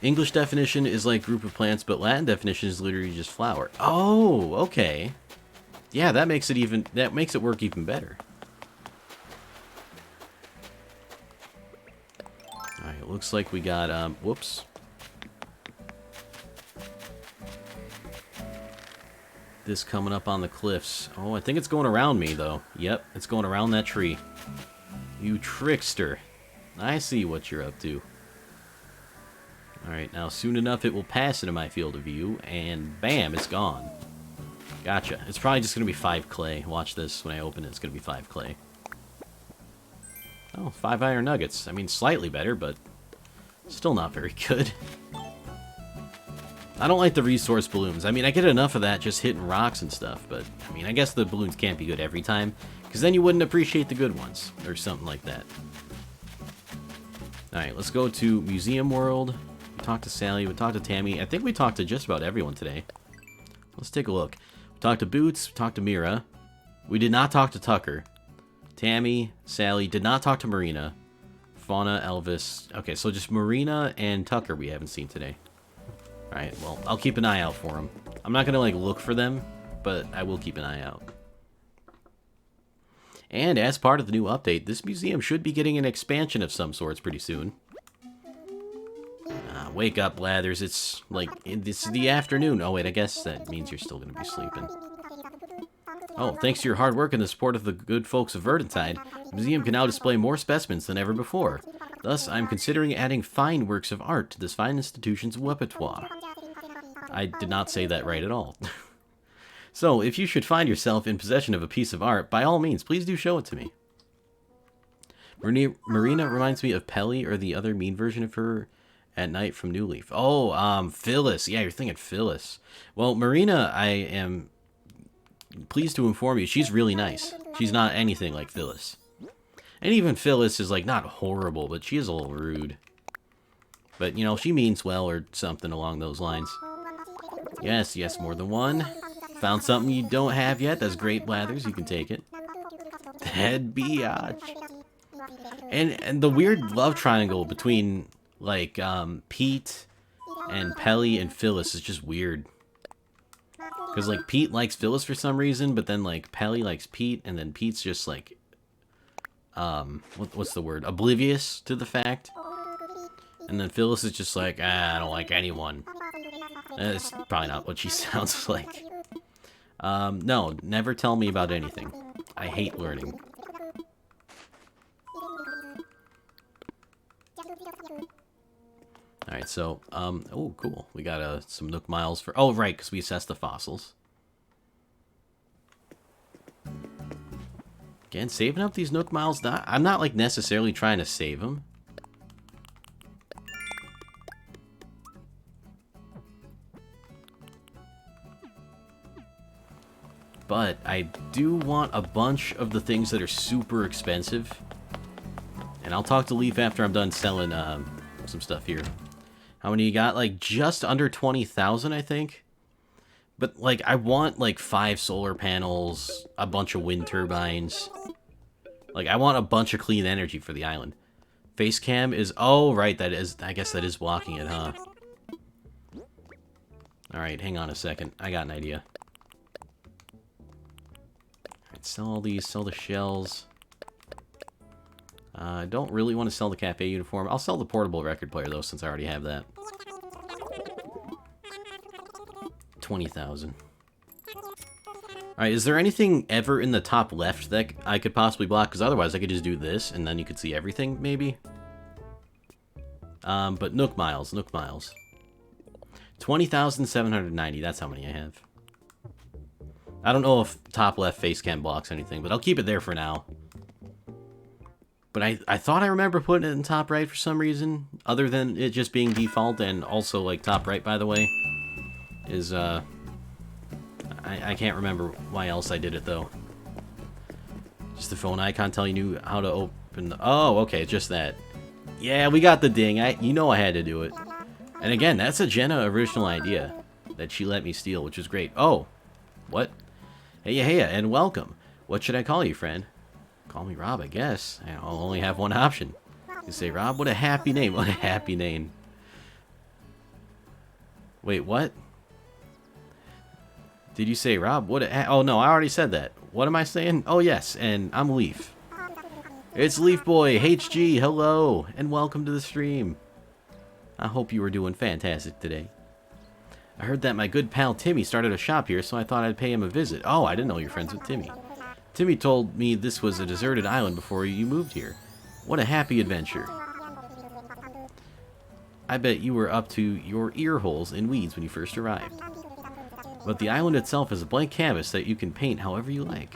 English definition is, like, group of plants, but Latin definition is literally just flower. Oh, okay. Yeah, that makes it work even better. Alright, it looks like we got, whoops. This coming up on the cliffs. Oh, I think it's going around me, though. Yep, it's going around that tree. You trickster. I see what you're up to. Alright, now soon enough it will pass into my field of view, and bam, it's gone. Gotcha. It's probably just going to be 5 clay. Watch this. When I open it, it's going to be 5 clay. Oh, 5 iron nuggets. I mean, slightly better, but still not very good. I don't like the resource balloons. I mean, I get enough of that just hitting rocks and stuff, but, I mean, I guess the balloons can't be good every time, because then you wouldn't appreciate the good ones, or something like that. Alright, let's go to Museum World. We talked to Sally, we talked to Tammy. I think we talked to just about everyone today. Let's take a look. We talked to Boots, we talked to Mira. We did not talk to Tucker. Tammy, Sally, did not talk to Marina. Fauna, Elvis. Okay, so just Marina and Tucker we haven't seen today. Alright, well, I'll keep an eye out for them. I'm not going to, like, look for them, but I will keep an eye out. And as part of the new update, this museum should be getting an expansion of some sorts pretty soon. Wake up, Blathers. It's, like, it's the afternoon. Oh, wait, I guess that means you're still going to be sleeping. Oh, thanks to your hard work and the support of the good folks of Verdantide, the museum can now display more specimens than ever before. Thus, I'm considering adding fine works of art to this fine institution's repertoire. I did not say that right at all. So, if you should find yourself in possession of a piece of art, by all means, please do show it to me. Marina reminds me of Pelly, or the other mean version of her at night from New Leaf. Oh, Phyllis. Yeah, you're thinking Phyllis. Well, Marina, I am pleased to inform you, she's really nice. She's not anything like Phyllis. And even Phyllis is, like, not horrible, but she is a little rude. But, you know, she means well or something along those lines. Yes, yes, more than one. Found something you don't have yet? That's great, Blathers. You can take it. Head biatch. And the weird love triangle between, like, Pete and Pelly and Phyllis is just weird. Because, like, Pete likes Phyllis for some reason, but then, like, Pelly likes Pete, and then Pete's just, like, what's the word? Oblivious to the fact. And then Phyllis is just like, I don't like anyone. That's probably not what she sounds like. No, never tell me about anything. I hate learning. Alright, so, oh, cool. We got some Nook Miles for... Oh, right, because we assessed the fossils. Again, saving up these Nook Miles, I'm not, like, necessarily trying to save them. But I do want a bunch of the things that are super expensive. And I'll talk to Leaf after I'm done selling some stuff here. How many you got? Like, just under 20,000, I think. But, like, I want, like, 5 solar panels, a bunch of wind turbines. Like, I want a bunch of clean energy for the island. Face cam is... Oh, right, that is... I guess that is blocking it, huh? Alright, hang on a second. I got an idea. Alright, sell all these. Sell the shells. I don't really want to sell the cafe uniform. I'll sell the portable record player, though, since I already have that. 20,000. Alright, is there anything ever in the top left that I could possibly block? Because otherwise I could just do this, and then you could see everything, maybe? But Nook Miles, Nook Miles. 20,790, that's how many I have. I don't know if top left face cam blocks anything, but I'll keep it there for now. But I thought I remember putting it in top right for some reason, other than it just being default, and also, like, top right, by the way, is, I can't remember why else I did it, though. Just the phone icon telling you how to open the... Oh, okay, just that. Yeah, we got the ding. You know I had to do it. And again, that's a Jenna original idea that she let me steal, which is great. Oh, what? Hey, and welcome. What should I call you, friend? Call me Rob, I guess. I'll only have one option. You say, Rob, what a happy name. What a happy name. Wait, what? Did you say, Rob? What a... Oh, no, I already said that. What am I saying? Oh, yes, and I'm Leaf. It's Leaf Boy, HG, hello, and welcome to the stream. I hope you are doing fantastic today. I heard that my good pal Timmy started a shop here, so I thought I'd pay him a visit. Oh, I didn't know you're friends with Timmy. Timmy told me this was a deserted island before you moved here. What a happy adventure. I bet you were up to your ear holes in weeds when you first arrived. But the island itself is a blank canvas that you can paint however you like.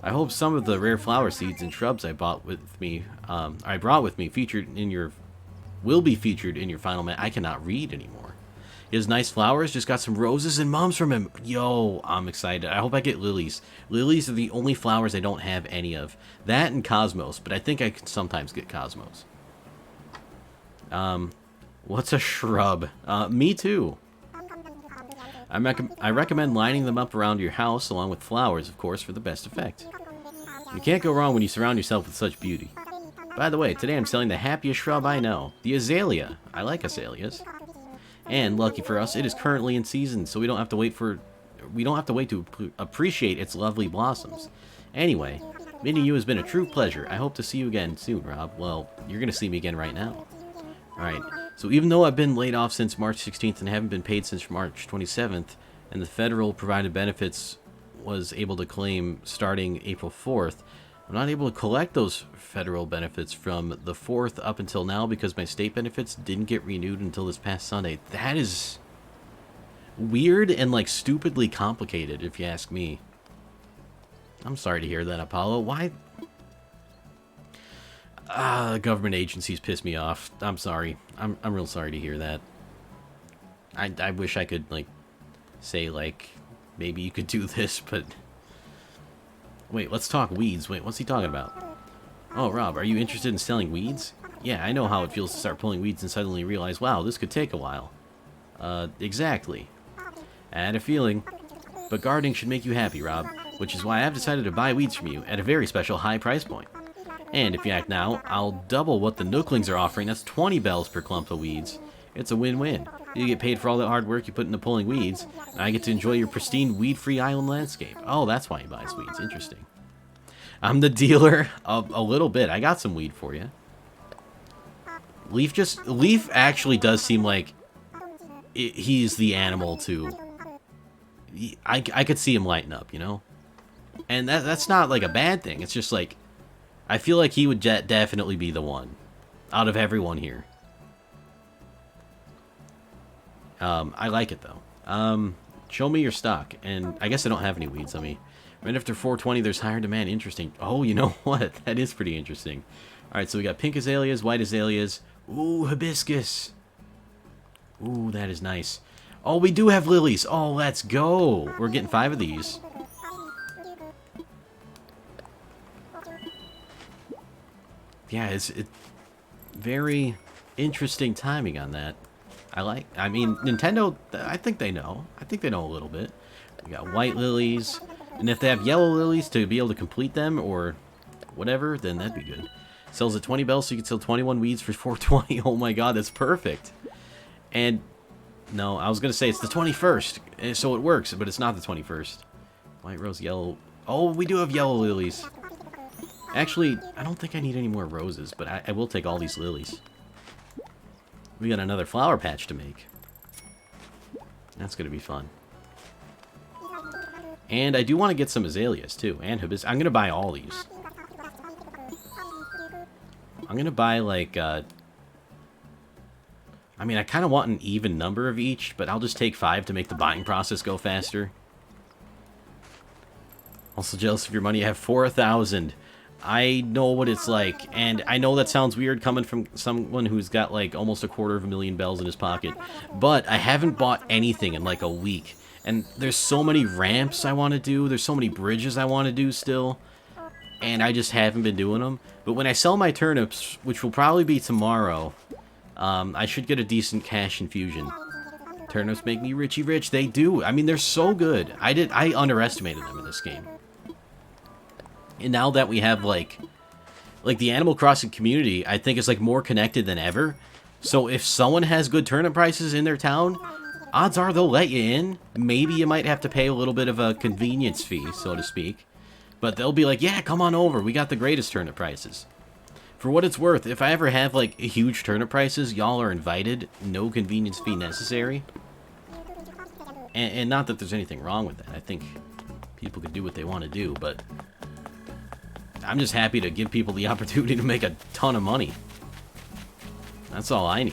I hope some of the rare flower seeds and shrubs I brought with me will be featured in your final I cannot read anymore. He has nice flowers, just got some roses and mums from him. Yo, I'm excited. I hope I get lilies. Lilies are the only flowers I don't have any of. That and cosmos, but I think I can sometimes get cosmos. What's a shrub? Me too. I recommend lining them up around your house, along with flowers, of course, for the best effect. You can't go wrong when you surround yourself with such beauty. By the way, today I'm selling the happiest shrub I know, the azalea. I like azaleas. And lucky for us, it is currently in season, so we don't have to wait to appreciate its lovely blossoms. Anyway, meeting you has been a true pleasure. I hope to see you again soon, Rob. Well, you're gonna see me again right now. Alright, so even though I've been laid off since March 16th and haven't been paid since March 27th, and the federal provided benefits was able to claim starting April 4th, I'm not able to collect those federal benefits from the 4th up until now because my state benefits didn't get renewed until this past Sunday. That is weird and, like, stupidly complicated, if you ask me. I'm sorry to hear that, Apollo. Why? Government agencies piss me off. I'm sorry. I'm real sorry to hear that. I wish I could, like, say, like, maybe you could do this, but... Wait, let's talk weeds. Wait, what's he talking about? Oh, Rob, are you interested in selling weeds? Yeah, I know how it feels to start pulling weeds and suddenly realize, wow, this could take a while. Exactly. I had a feeling. But gardening should make you happy, Rob, which is why I've decided to buy weeds from you at a very special high price point. And if you act now, I'll double what the Nooklings are offering. That's 20 bells per clump of weeds. It's a win-win. You get paid for all that hard work you put into pulling weeds, and I get to enjoy your pristine, weed-free island landscape. Oh, that's why he buys weeds. Interesting. I'm the dealer of a little bit. I got some weed for you. Leaf actually does seem like he's the animal to... I could see him lighten up, you know? And that's not like a bad thing. It's just like, I feel like he would definitely be the one out of everyone here. I like it, though. Show me your stock. And I guess I don't have any weeds on me. Right after 420, there's higher demand. Interesting. Oh, you know what? That is pretty interesting. Alright, so we got pink azaleas, white azaleas. Ooh, hibiscus. Ooh, that is nice. Oh, we do have lilies. Oh, let's go. We're getting 5 of these. Yeah, it's very interesting timing on that. I mean, Nintendo, I think they know. I think they know a little bit. We got white lilies. And if they have yellow lilies to be able to complete them or whatever, then that'd be good. Sells at 20 bells, so you can sell 21 weeds for 420. Oh my god, that's perfect. And, no, I was going to say it's the 21st, so it works, but it's not the 21st. White rose, yellow. Oh, we do have yellow lilies. Actually, I don't think I need any more roses, but I will take all these lilies. We got another flower patch to make. That's going to be fun. And I do want to get some azaleas, too, and hibiscus. I'm going to buy all these. I'm going to buy, like, I mean, I kind of want an even number of each, but I'll just take 5 to make the buying process go faster. Also jealous of your money. I have 4,000. I know what it's like, and I know that sounds weird coming from someone who's got, like, almost 250,000 bells in his pocket, but I haven't bought anything in, like, a week. And there's so many ramps I want to do, there's so many bridges I want to do still, and I just haven't been doing them. But when I sell my turnips, which will probably be tomorrow, I should get a decent cash infusion. Turnips make me richy rich. They do. I mean, they're so good. I underestimated them in this game. And now that we have, like the Animal Crossing community, I think is, like, more connected than ever. So if someone has good turnip prices in their town, odds are they'll let you in. Maybe you might have to pay a little bit of a convenience fee, so to speak. But they'll be like, yeah, come on over. We got the greatest turnip prices. For what it's worth, if I ever have, like, huge turnip prices, y'all are invited. No convenience fee necessary. And not that there's anything wrong with that. I think people can do what they want to do, but I'm just happy to give people the opportunity to make a ton of money. That's all I need.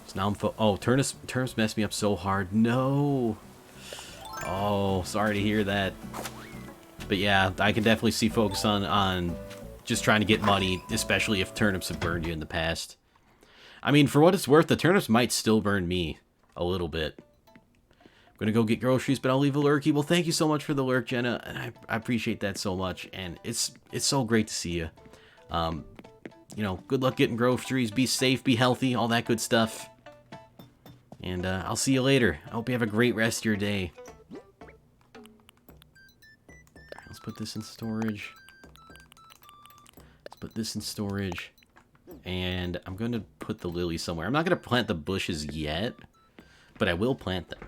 So now I'm turnips messed me up so hard. No. Oh, sorry to hear that. But yeah, I can definitely see focus on just trying to get money, especially if turnips have burned you in the past. I mean, for what it's worth, the turnips might still burn me a little bit. I'm gonna go get groceries, but I'll leave a lurky. Well, thank you so much for the lurk, Jenna, and I appreciate that so much. And it's so great to see you. You know, good luck getting groceries. Be safe, be healthy, all that good stuff. And I'll see you later. I hope you have a great rest of your day. Let's put this in storage. Let's put this in storage. And I'm going to put the lilies somewhere. I'm not going to plant the bushes yet, but I will plant them.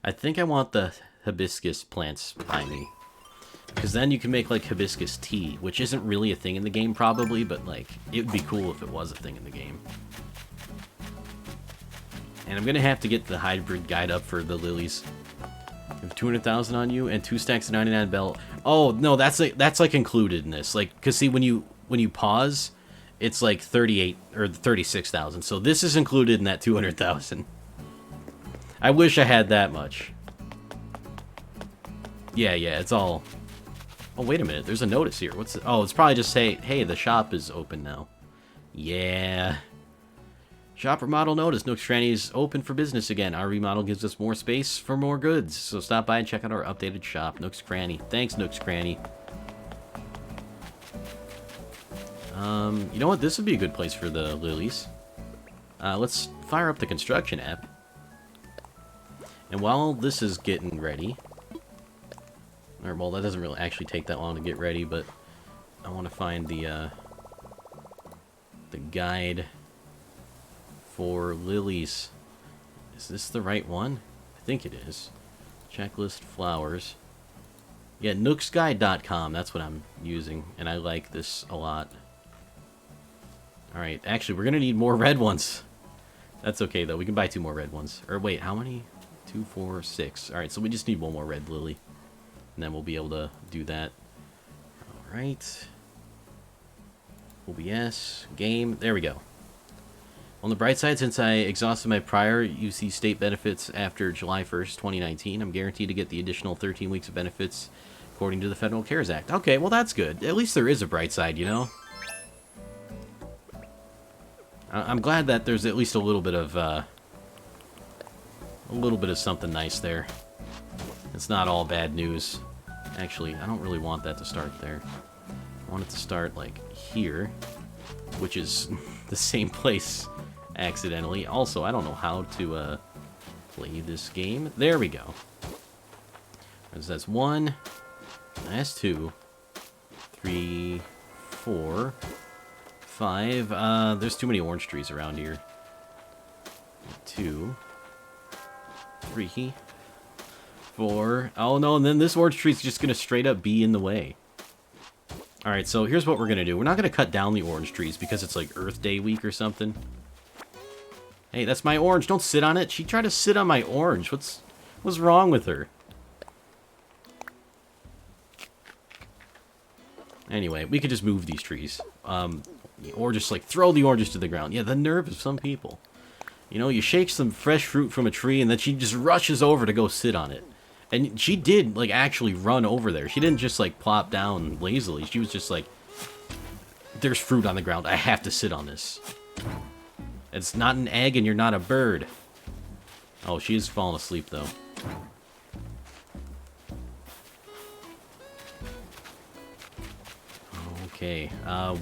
I think I want the hibiscus plants by me. Because then you can make, like, hibiscus tea, which isn't really a thing in the game, probably, but, like, it would be cool if it was a thing in the game. And I'm going to have to get the hybrid guide up for the lilies. I have 200,000 on you and 2 stacks of 99 bell. Oh no, that's like included in this. Like, cause see when you pause, it's like 38 or 36,000. So this is included in that 200,000. I wish I had that much. Yeah, it's all. Oh wait a minute, there's a notice here. What's it? Oh, it's probably just say, hey, the shop is open now. Yeah. Shop remodel notice. Nook's Cranny is open for business again. Our remodel gives us more space for more goods. So stop by and check out our updated shop. Nook's Cranny. Thanks, Nook's Cranny. You know what? This would be a good place for the lilies. Let's fire up the construction app. And while this is getting ready... Or, well, that doesn't really actually take that long to get ready, but I want to find the guide for lilies. Is this the right one? I think it is. Checklist flowers. Yeah, nooksguide.com. That's what I'm using, and I like this a lot. Alright, actually, we're going to need more red ones. That's okay, though. We can buy 2 more red ones. Or wait, how many? 2, 4, 6. Alright, so we just need 1 more red lily. And then we'll be able to do that. Alright. OBS. Game. There we go. On the bright side, since I exhausted my prior UC state benefits after July 1st, 2019, I'm guaranteed to get the additional 13 weeks of benefits according to the Federal CARES Act. Okay, well that's good. At least there is a bright side, you know? I'm glad that there's at least a little bit of something nice there. It's not all bad news. Actually, I don't really want that to start there. I want it to start, like, here, which is the same place, accidentally. Also, I don't know how to play this game. There we go. That's 1. That's 2. 3, 4, 5. There's too many orange trees around here. 2, 3, 4. Oh no, and then this orange tree's just gonna straight up be in the way. Alright, so here's what we're gonna do. We're not gonna cut down the orange trees because it's like Earth Day week or something. Hey, that's my orange. Don't sit on it. She tried to sit on my orange. What's wrong with her? Anyway, we could just move these trees. Or just like throw the oranges to the ground. Yeah, the nerve of some people. You know, you shake some fresh fruit from a tree and then she just rushes over to go sit on it. And she did, like, actually run over there. She didn't just, like, plop down lazily. She was just like, there's fruit on the ground. I have to sit on this. It's not an egg and you're not a bird. Oh, she is falling asleep, though. Okay,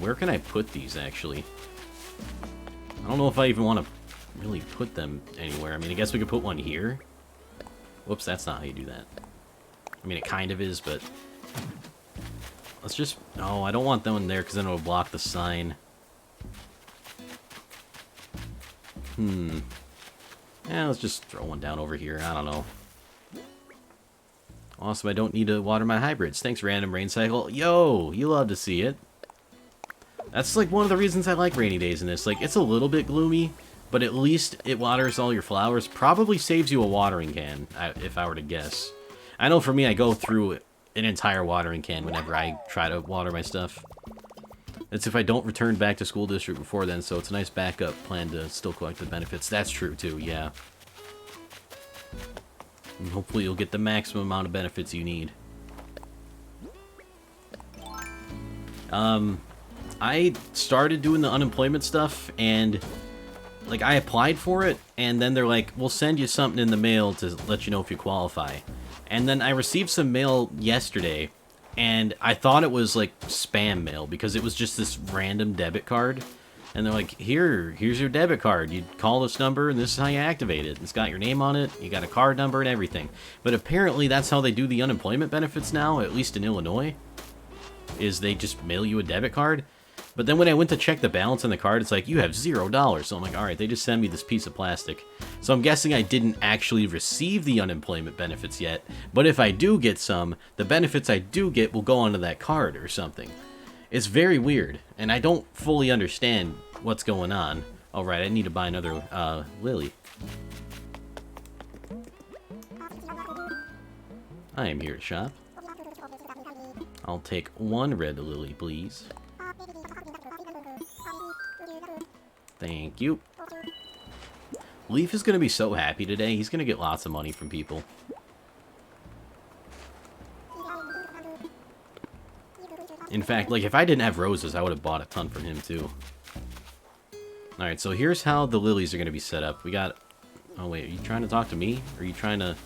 where can I put these, actually? I don't know if I even want to really put them anywhere. I mean, I guess we could put one here. Whoops, that's not how you do that. I mean, it kind of is, but... Let's just... No, I don't want that one there, because then it'll block the sign. Yeah, let's just throw one down over here. I don't know. Awesome, I don't need to water my hybrids. Thanks, Random Rain Cycle. Yo, you love to see it. That's, like, one of the reasons I like rainy days in this. Like, it's a little bit gloomy, but at least it waters all your flowers. Probably saves you a watering can, if I were to guess. I know for me, I go through an entire watering can whenever I try to water my stuff. It's if I don't return back to school district before then, so it's a nice backup plan to still collect the benefits. That's true, too, yeah. And hopefully you'll get the maximum amount of benefits you need. I started doing the unemployment stuff, and... like, I applied for it, and then they're like, we'll send you something in the mail to let you know if you qualify. And then I received some mail yesterday, and I thought it was, like, spam mail, because it was just this random debit card. And they're like, here's your debit card. You call this number, and this is how you activate it. It's got your name on it, you got a card number and everything. But apparently that's how they do the unemployment benefits now, at least in Illinois, is they just mail you a debit card. But then when I went to check the balance on the card, it's like, you have $0. So I'm like, alright, they just sent me this piece of plastic. So I'm guessing I didn't actually receive the unemployment benefits yet. But if I do get some, the benefits I do get will go onto that card or something. It's very weird, and I don't fully understand what's going on. Alright, I need to buy another, lily. I am here to shop. I'll take 1 red lily, please. Thank you. Leaf is going to be so happy today. He's going to get lots of money from people. In fact, like, if I didn't have roses, I would have bought a ton from him, too. Alright, so here's how the lilies are going to be set up. We got... Oh, wait, are you trying to talk to me? Or are you trying to...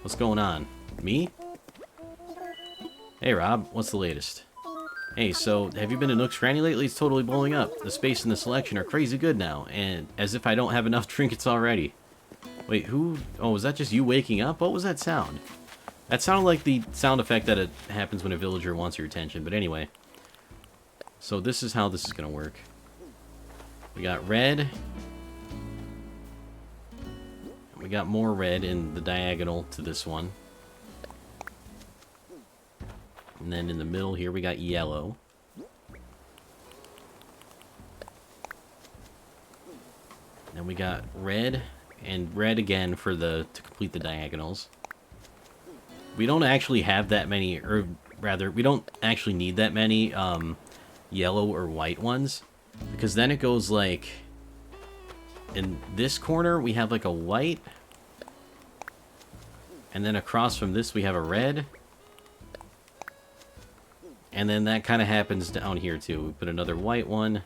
What's going on? Me? Hey, Rob, what's the latest? Hey, so, have you been to Nook's Cranny lately? It's totally blowing up. The space and the selection are crazy good now, and as if I don't have enough trinkets already. Wait, who... Oh, was that just you waking up? What was that sound? That sounded like the sound effect that it happens when a villager wants your attention, but anyway. So this is how this is going to work. We got red. We got more red in the diagonal to this one. And then in the middle here we got yellow. Then we got red and red again for to complete the diagonals. We don't actually have that many, or rather, we don't actually need that many yellow or white ones, because then it goes like, in this corner we have like a white, and then across from this we have a red, and then that kind of happens down here too. We put another white one,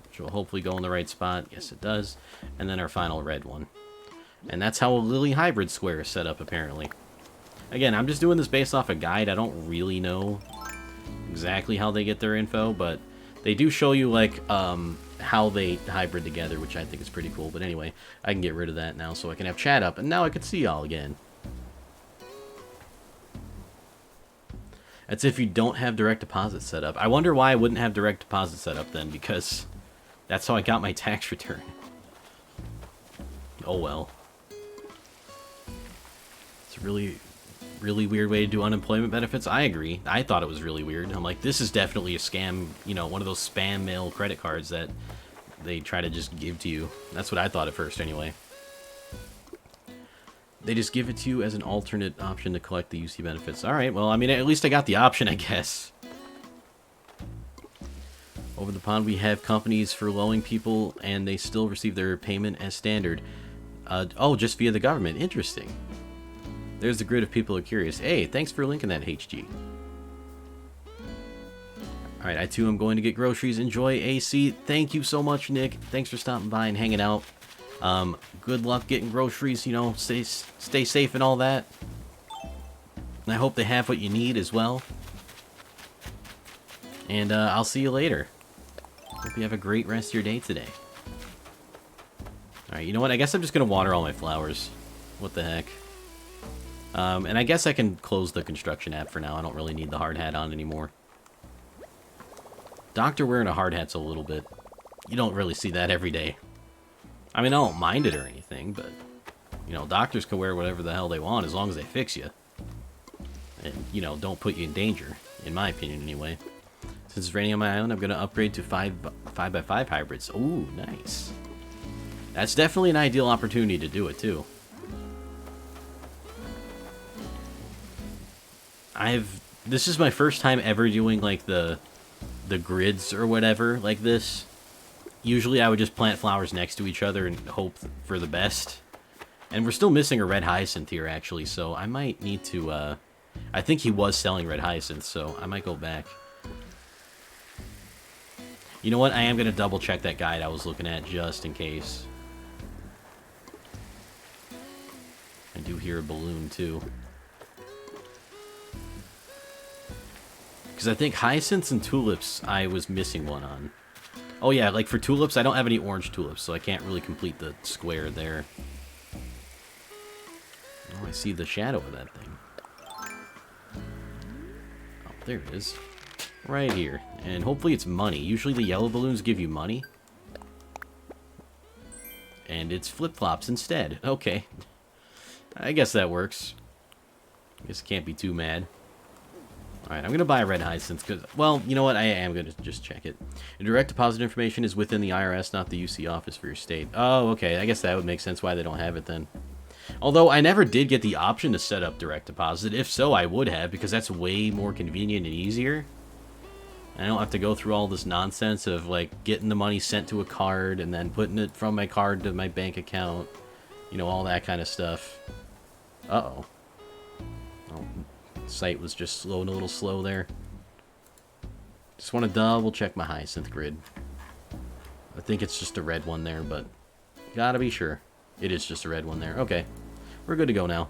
which will hopefully go in the right spot. Yes, it does. And then our final red one. And that's how a Lily hybrid square is set up, apparently. Again, I'm just doing this based off a guide. I don't really know exactly how they get their info, but they do show you, like, how they hybrid together, which I think is pretty cool. But anyway, I can get rid of that now so I can have chat up, and now I can see y'all again. That's if you don't have direct deposit set up. I wonder why I wouldn't have direct deposit set up then, because that's how I got my tax return. Oh well. It's a really, really weird way to do unemployment benefits. I agree. I thought it was really weird. I'm like, this is definitely a scam, you know, one of those spam mail credit cards that they try to just give to you. That's what I thought at first anyway. They just give it to you as an alternate option to collect the UC benefits. Alright, well, I mean, at least I got the option, I guess. Over the pond, we have companies furloughing people, and they still receive their payment as standard. Oh, just via the government. Interesting. There's the grid if people are curious. Hey, thanks for linking that, HG. Alright, I too am going to get groceries. Enjoy, AC. Thank you so much, Nick. Thanks for stopping by and hanging out. Good luck getting groceries, you know, stay safe and all that. And I hope they have what you need as well. And, I'll see you later. Hope you have a great rest of your day today. Alright, you know what? I guess I'm just gonna water all my flowers. What the heck. And I guess I can close the construction app for now. I don't really need the hard hat on anymore. Doctor wearing a hard hat's a little bit... You don't really see that every day. I mean, I don't mind it or anything, but... You know, doctors can wear whatever the hell they want as long as they fix you. And, you know, don't put you in danger. In my opinion, anyway. Since it's raining on my island, I'm going to upgrade to 5x5 hybrids. Ooh, nice. That's definitely an ideal opportunity to do it, too. This is my first time ever doing, like, the grids or whatever like this. Usually I would just plant flowers next to each other and hope for the best. And we're still missing a red hyacinth here, actually, so I might need to, I think he was selling red hyacinths, so I might go back. You know what? I am going to double check that guide I was looking at just in case. I do hear a balloon, too. Because I think hyacinths and tulips, I was missing one on. Oh yeah, like for tulips, I don't have any orange tulips, so I can't really complete the square there. Oh, I see the shadow of that thing. Oh, there it is. Right here. And hopefully it's money. Usually the yellow balloons give you money. And it's flip-flops instead. Okay. I guess that works. I guess can't be too mad. Alright, I'm going to buy a red hyacinth because, well, you know what? I am going to just check it. Your direct deposit information is within the IRS, not the UC office for your state. Oh, okay. I guess that would make sense why they don't have it then. Although I never did get the option to set up direct deposit. If so, I would have, because that's way more convenient and easier. I don't have to go through all this nonsense of like getting the money sent to a card and then putting it from my card to my bank account. You know, all that kind of stuff. Uh-oh. Oh, the site was just loading a little slow there. Just want to double check my Hyacinth grid. I think it's just a red one there, but gotta be sure. It is just a red one there. Okay. We're good to go now.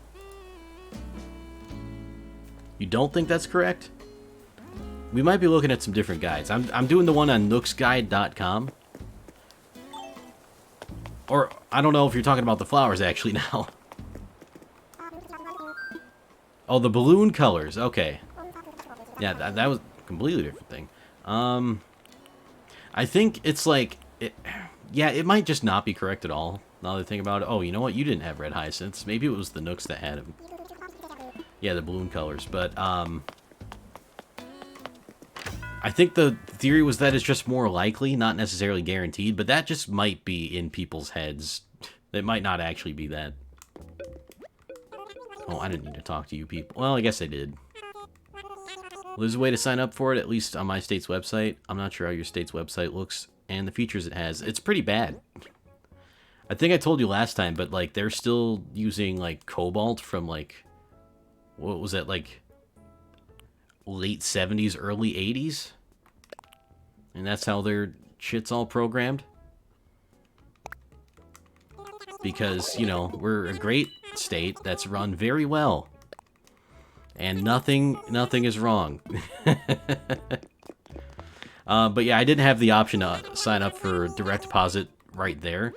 You don't think that's correct? We might be looking at some different guides. I'm doing the one on nooksguide.com. Or, I don't know if you're talking about the flowers actually now. Oh, the balloon colors. Okay. Yeah, that was a completely different thing. I think it's like... yeah, it might just not be correct at all. Now that I think about it. Oh, you know what? You didn't have red hyacinths. Maybe it was the Nooks that had them. Yeah, the balloon colors. But, I think the theory was that it's just more likely, not necessarily guaranteed, but that just might be in people's heads. It might not actually be that. Oh, I didn't need to talk to you people. Well, I guess I did. Well, there's a way to sign up for it, at least on my state's website. I'm not sure how your state's website looks and the features it has. It's pretty bad. I think I told you last time, but, like, they're still using, like, Cobalt from, like, what was that, like, late 70s, early 80s? And that's how their shit's all programmed. Because, you know, we're a great state that's run very well. And nothing is wrong. But yeah, I didn't have the option to sign up for direct deposit right there.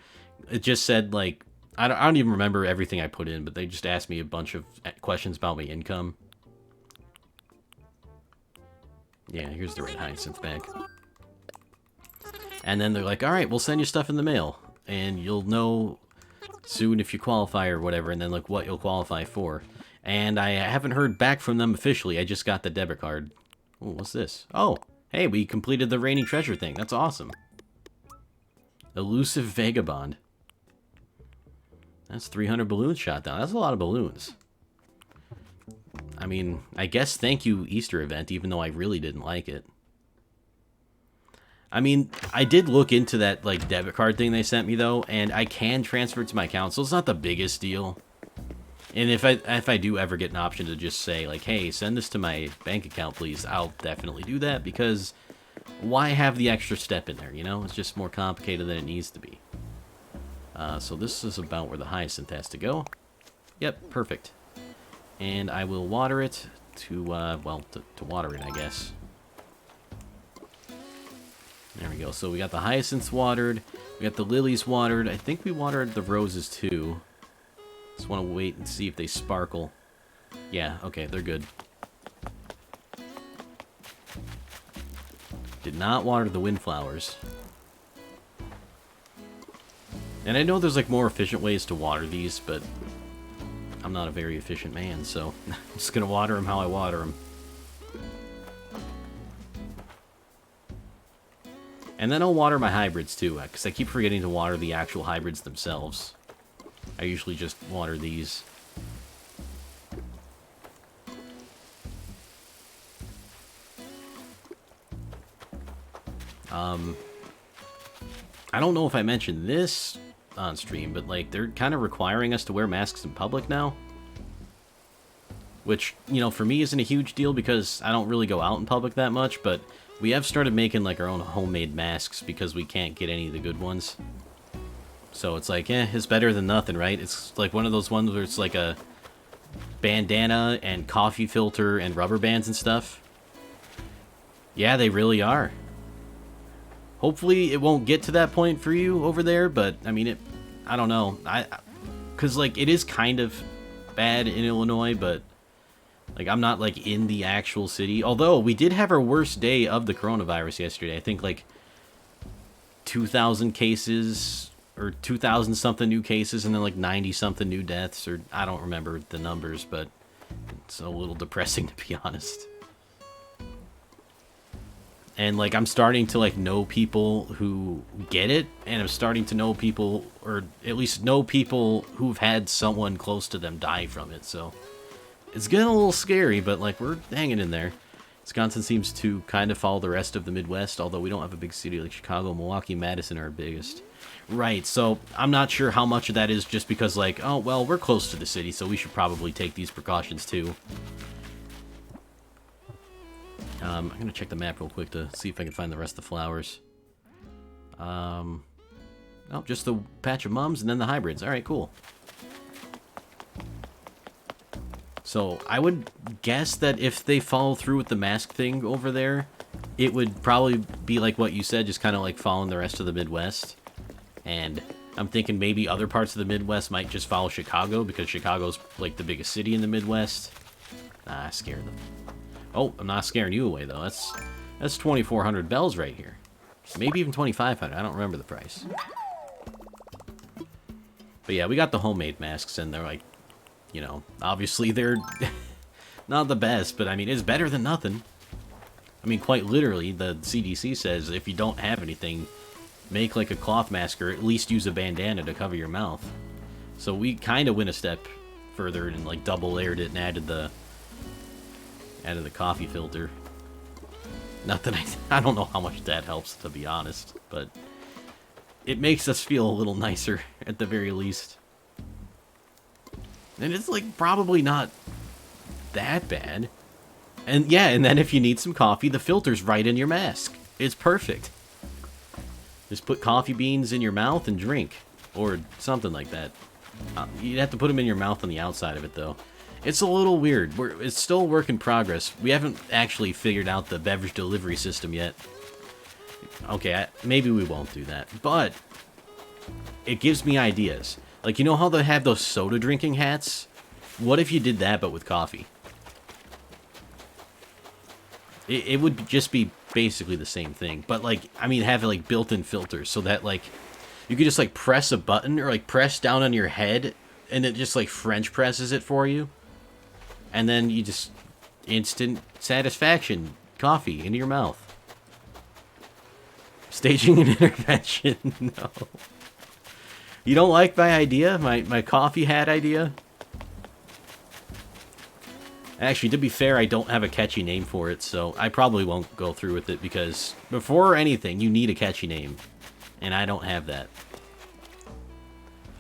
It just said, like, I don't even remember everything I put in, but they just asked me a bunch of questions about my income. Yeah, here's the red hyacinth bag. And then they're like, alright, we'll send you stuff in the mail. And you'll know soon if you qualify or whatever, and then, like, what you'll qualify for. And I haven't heard back from them officially. I just got the debit card. Oh, what's this? Oh, hey, we completed the Raining Treasure thing. That's awesome. Elusive Vagabond. That's 300 balloons shot down. That's a lot of balloons. I mean, I guess thank you Easter event, even though I really didn't like it. I mean, I did look into that, like, debit card thing they sent me, though, and I can transfer it to my account, so it's not the biggest deal. And if I do ever get an option to just say, like, hey, send this to my bank account, please, I'll definitely do that, because why have the extra step in there, you know? It's just more complicated than it needs to be. So this is about where the hyacinth has to go. Yep, perfect. And I will water it to, well, to water it, I guess. There we go. So we got the hyacinths watered. We got the lilies watered. I think we watered the roses, too. Just want to wait and see if they sparkle. Yeah, okay, they're good. Did not water the windflowers. And I know there's, like, more efficient ways to water these, but I'm not a very efficient man, so I'm just going to water them how I water them. And then I'll water my hybrids, too, because I keep forgetting to water the actual hybrids themselves. I usually just water these. I don't know if I mentioned this on stream, but, like, they're kind of requiring us to wear masks in public now. Which, you know, for me isn't a huge deal because I don't really go out in public that much, but we have started making, like, our own homemade masks because we can't get any of the good ones. So it's like, it's better than nothing, right? It's like one of those ones where it's like a bandana and coffee filter and rubber bands and stuff. Yeah, they really are. Hopefully it won't get to that point for you over there, but, I mean, I don't know. Because, like, it is kind of bad in Illinois, but, like, I'm not, like, in the actual city. Although, we did have our worst day of the coronavirus yesterday. I think, like, 2,000 cases, or 2,000-something new cases, and then, like, 90-something new deaths, or I don't remember the numbers, but it's a little depressing, to be honest. And, like, I'm starting to, like, know people who get it, and I'm starting to know people, or at least know people who've had someone close to them die from it, so it's getting a little scary, but, like, we're hanging in there. Wisconsin seems to kind of follow the rest of the Midwest, although we don't have a big city like Chicago. Milwaukee, Madison are our biggest. Right, so I'm not sure how much of that is just because, like, oh, well, we're close to the city, so we should probably take these precautions, too. I'm going to check the map real quick to see if I can find the rest of the flowers. Oh, just the patch of mums and then the hybrids. All right, cool. So I would guess that if they follow through with the mask thing over there, it would probably be like what you said, just kind of like following the rest of the Midwest. And I'm thinking maybe other parts of the Midwest might just follow Chicago, because Chicago's like the biggest city in the Midwest. Nah, I scared them. Oh, I'm not scaring you away, though. That's 2,400 bells right here. Maybe even 2,500. I don't remember the price. But yeah, we got the homemade masks, and they're like, you know, obviously they're not the best, but I mean, it's better than nothing. I mean, quite literally, the CDC says if you don't have anything, make like a cloth mask, or at least use a bandana to cover your mouth. So we kind of went a step further and like double layered it and added the coffee filter. Not that I don't know how much that helps, to be honest, but it makes us feel a little nicer at the very least. And it's like probably not that bad. And yeah, and then if you need some coffee, the filter's right in your mask. It's perfect. Just put coffee beans in your mouth and drink, or something like that. You'd have to put them in your mouth on the outside of it, though. It's a little weird. It's still a work in progress. We haven't actually figured out the beverage delivery system yet. Okay, maybe we won't do that. But it gives me ideas. Like, you know how they have those soda drinking hats? What if you did that, but with coffee? It would just be basically the same thing. But, like, I mean, have, like, built-in filters so that, like, you could just, like, press a button or, like, press down on your head, and it just, like, French presses it for you. And then you just instant satisfaction, coffee into your mouth. Staging an intervention. No. You don't like my idea? My coffee hat idea? Actually, to be fair, I don't have a catchy name for it, so I probably won't go through with it, because before anything, you need a catchy name. And I don't have that.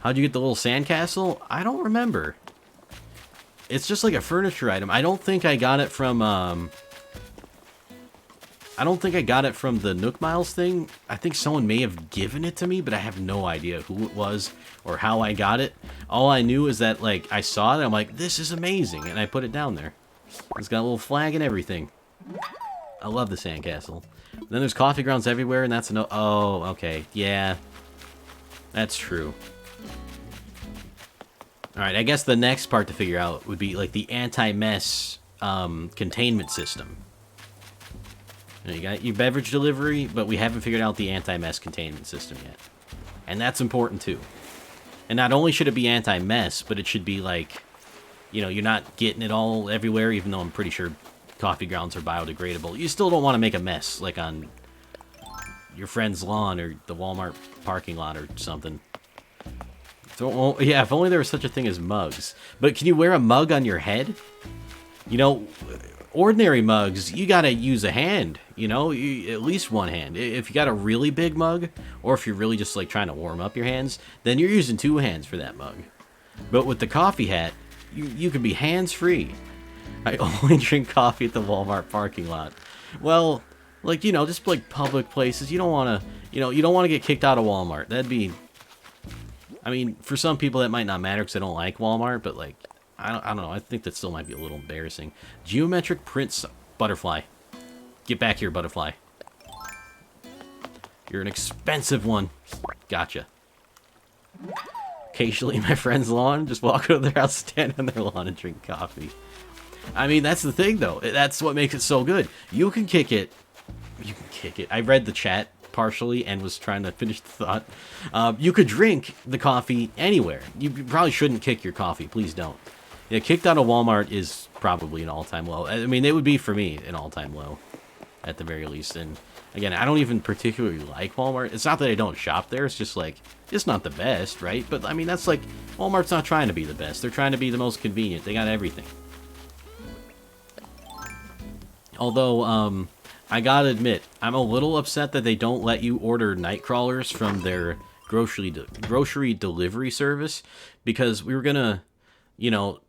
How'd you get the little sandcastle? I don't remember. It's just like a furniture item. I don't think I got it from, I don't think I got it from the Nook Miles thing. I think someone may have given it to me, but I have no idea who it was or how I got it. All I knew is that, like, I saw it, I'm like, this is amazing, and I put it down there. It's got a little flag and everything. I love the sandcastle. Then there's coffee grounds everywhere, and that's no. Oh, okay. Yeah. That's true. Alright, I guess the next part to figure out would be, like, the anti-mess containment system. You got your beverage delivery, but we haven't figured out the anti-mess containment system yet. And that's important, too. And not only should it be anti-mess, but it should be, like, you know, you're not getting it all everywhere, even though I'm pretty sure coffee grounds are biodegradable. You still don't want to make a mess, like on your friend's lawn or the Walmart parking lot or something. So, yeah, if only there was such a thing as mugs. But can you wear a mug on your head? You know, ordinary mugs, you gotta use a hand, you know? At least one hand. If you got a really big mug, or if you're really just, like, trying to warm up your hands, then you're using two hands for that mug. But with the coffee hat, you can be hands-free. I only drink coffee at the Walmart parking lot. Well, like, you know, just, like, public places. You don't want to, you know, you don't want to get kicked out of Walmart. That'd be... I mean, for some people that might not matter because they don't like Walmart, but, like, I don't know. I think that still might be a little embarrassing. Geometric prints butterfly. Get back here, butterfly. You're an expensive one. Gotcha. Occasionally, my friend's lawn, just walk over their house, stand on their lawn, and drink coffee. I mean, that's the thing, though. That's what makes it so good. You can kick it. You can kick it. I read the chat partially and was trying to finish the thought. You could drink the coffee anywhere. You probably shouldn't kick your coffee. Please don't. Yeah, kicked out of Walmart is probably an all-time low. I mean, it would be for me an all-time low. at the very least. And again, I don't even particularly like Walmart. It's not that I don't shop there. It's just like, it's not the best, right? But I mean, that's like, Walmart's not trying to be the best. They're trying to be the most convenient. They got everything. Although, I gotta admit, I'm a little upset that they don't let you order night crawlers from their grocery delivery service, because we were gonna, you know,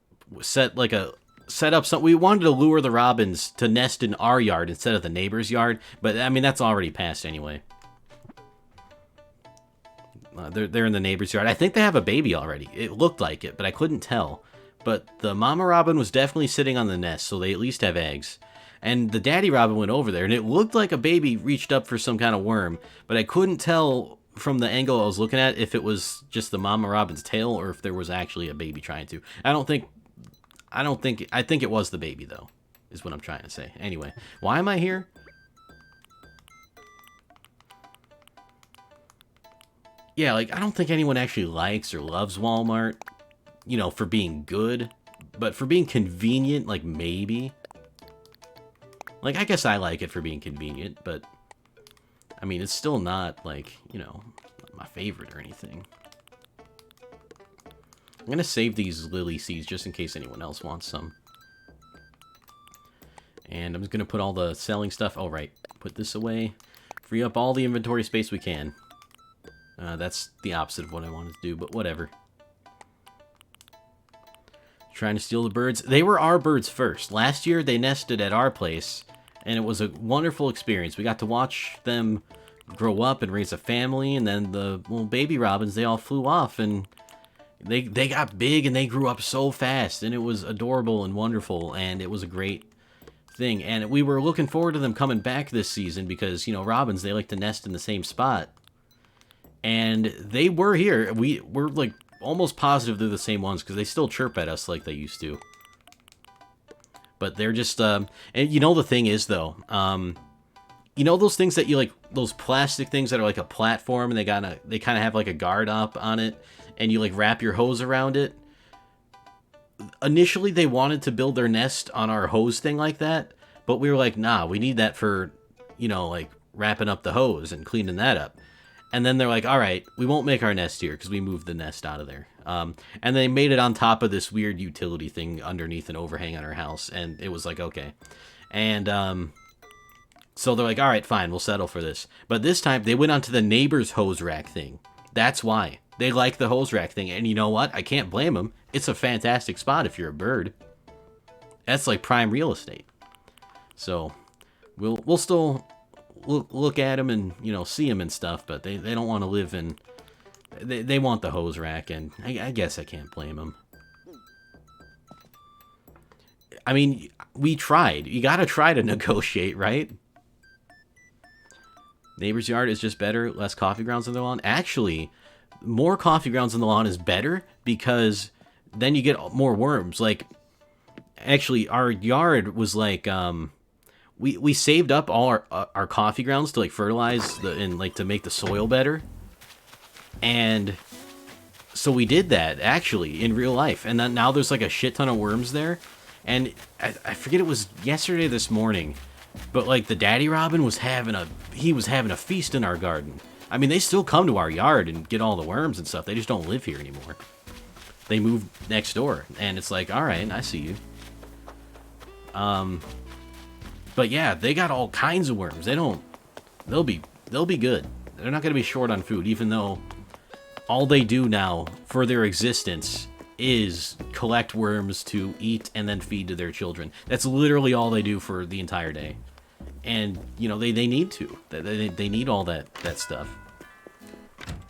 set up something. We wanted to lure the robins to nest in our yard instead of the neighbor's yard, but I mean, that's already passed anyway. They're in the neighbor's yard. I think they have a baby already. It looked like it, but I couldn't tell. But the mama robin was definitely sitting on the nest, so they at least have eggs. And the daddy robin went over there, and it looked like a baby reached up for some kind of worm, but I couldn't tell from the angle I was looking at if it was just the mama robin's tail or if there was actually a baby trying to. I think it was the baby, though, is what I'm trying to say. Anyway, why am I here? Yeah, like, I don't think anyone actually likes or loves Walmart, you know, for being good, but for being convenient, like, maybe. Like, I guess I like it for being convenient, but, I mean, it's still not, like, you know, my favorite or anything. I'm going to save these lily seeds just in case anyone else wants some. And I'm just going to put all the selling stuff... Oh, right. Put this away. Free up all the inventory space we can. That's the opposite of what I wanted to do, but whatever. Trying to steal the birds. They were our birds first. Last year, they nested at our place, and it was a wonderful experience. We got to watch them grow up and raise a family, and then the little baby robins, they all flew off, and they got big, and they grew up so fast, and it was adorable and wonderful, and it was a great thing. And we were looking forward to them coming back this season because, you know, robins, they like to nest in the same spot. And they were here. We're like almost positive they're the same ones because they still chirp at us like they used to. But they're just and you know the thing is though, you know those things that you like, those plastic things that are like a platform and they kind of have like a guard up on it, and you like wrap your hose around it. Initially they wanted to build their nest on our hose thing like that, but we were like, nah, we need that for, you know, like wrapping up the hose and cleaning that up. And then they're like, all right, we won't make our nest here because we moved the nest out of there. And they made it on top of this weird utility thing underneath an overhang on our house. And it was like, okay. And so they're like, all right, fine, we'll settle for this. But this time they went onto the neighbor's hose rack thing. That's why. They like the hose rack thing. And you know what? I can't blame them. It's a fantastic spot if you're a bird. That's like prime real estate. So we'll still... look at them and, you know, see them and stuff, but they don't want to live in... They want the hose rack, and I guess I can't blame them. I mean, we tried. You gotta try to negotiate, right? Neighbor's yard is just better, less coffee grounds on the lawn. Actually, more coffee grounds on the lawn is better because then you get more worms. Like, actually, our yard was like... We saved up all our coffee grounds to like fertilize and like to make the soil better, and so we did that actually in real life. And then now there's like a shit ton of worms there, and I forget, it was yesterday, this morning, but like the daddy robin was having a feast in our garden. I mean, they still come to our yard and get all the worms and stuff. They just don't live here anymore. They moved next door, and it's like, all right, I see you. But yeah, they got all kinds of worms. They'll be good. They're not going to be short on food, even though all they do now for their existence is collect worms to eat and then feed to their children. That's literally all they do for the entire day. And, you know, they need to. They need all that stuff.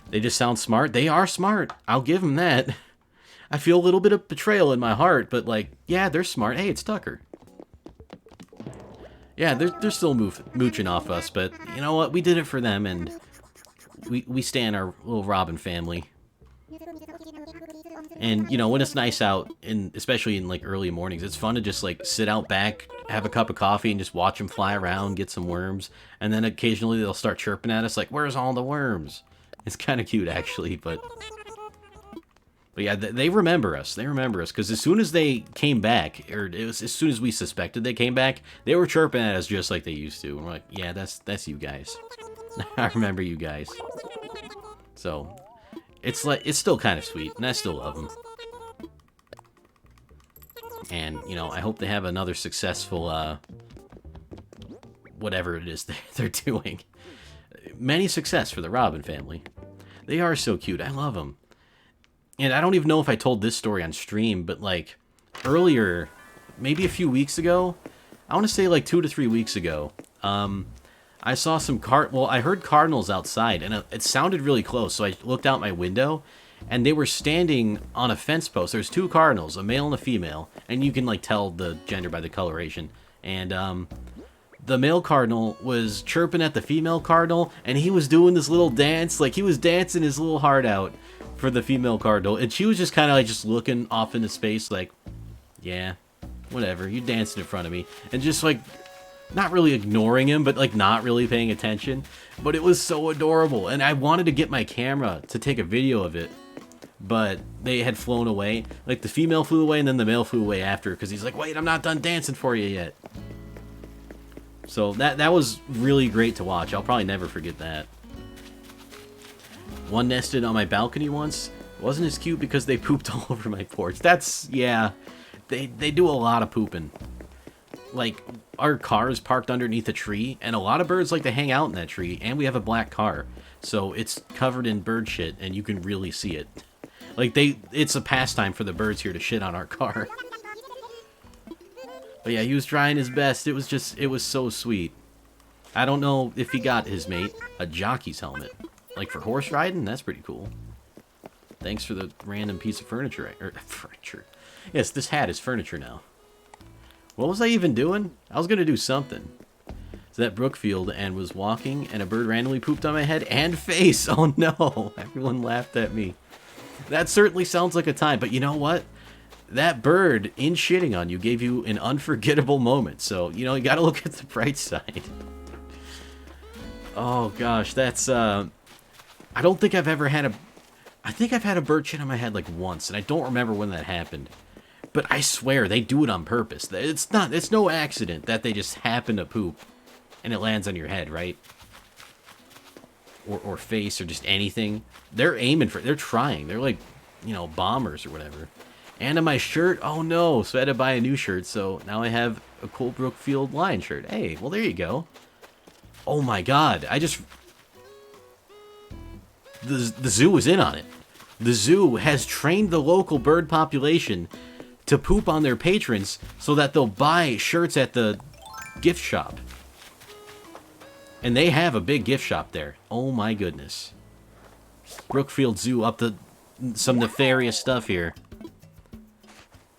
They just sound smart. They are smart. I'll give them that. I feel a little bit of betrayal in my heart, but like, yeah, they're smart. Hey, it's Tucker. Yeah, they're still mooching off us, but you know what? We did it for them, and we stand our little robin family. And, you know, when it's nice out, especially in, like, early mornings, it's fun to just, like, sit out back, have a cup of coffee, and just watch them fly around, get some worms. And then occasionally they'll start chirping at us, like, where's all the worms? It's kind of cute, actually, but But yeah, they remember us. They remember us because as soon as they came back, or it was as soon as we suspected they came back, they were chirping at us just like they used to. And we're like, yeah, that's you guys. I remember you guys. So it's still kind of sweet, and I still love them. And you know, I hope they have another successful whatever it is they're doing. Many success for the Robin family. They are so cute. I love them. And I don't even know if I told this story on stream, but like earlier, maybe a few weeks ago, I want to say like 2 to 3 weeks ago, I saw some I heard cardinals outside, and it sounded really close. So I looked out my window, and they were standing on a fence post. There's 2 cardinals, a male and a female, and you can like tell the gender by the coloration. And the male cardinal was chirping at the female cardinal, and he was doing this little dance, like he was dancing his little heart out for the female cardinal, and she was just kind of like just looking off into space like, yeah, whatever, you dancing in front of me, and just like not really ignoring him, but like not really paying attention. But it was so adorable, and I wanted to get my camera to take a video of it, but they had flown away. Like the female flew away, and then the male flew away after, because he's like, wait, I'm not done dancing for you yet. So that was really great to watch. I'll probably never forget that. One nested on my balcony once. It wasn't as cute because they pooped all over my porch. That's, yeah, they do a lot of pooping. Like, our car is parked underneath a tree, and a lot of birds like to hang out in that tree, and we have a black car. So it's covered in bird shit, and you can really see it. Like, it's a pastime for the birds here to shit on our car. But yeah, he was trying his best. It was so sweet. I don't know if he got his mate a jockey's helmet. Like for horse riding? That's pretty cool. Thanks for the random piece of furniture. Furniture. Yes, this hat is furniture now. What was I even doing? I was going to do something. So that Brookfield and was walking, and a bird randomly pooped on my head and face. Oh no. Everyone laughed at me. That certainly sounds like a time, but you know what? That bird, in shitting on you, gave you an unforgettable moment. So, you know, you gotta look at the bright side. Oh, gosh, that's, I don't think I've ever had I think I've had a bird shit on my head, like, once, and I don't remember when that happened. But I swear, they do it on purpose. It's no accident that they just happen to poop, and it lands on your head, right? Or face, or just anything. They're aiming for it. They're trying. They're like, you know, bombers or whatever. And on my shirt, oh no, so I had to buy a new shirt, so now I have a cool Brookfield Lion shirt. Hey, well there you go. Oh my god, the zoo is in on it. The zoo has trained the local bird population to poop on their patrons so that they'll buy shirts at the gift shop. And they have a big gift shop there. Oh my goodness. Brookfield Zoo up to some nefarious stuff here.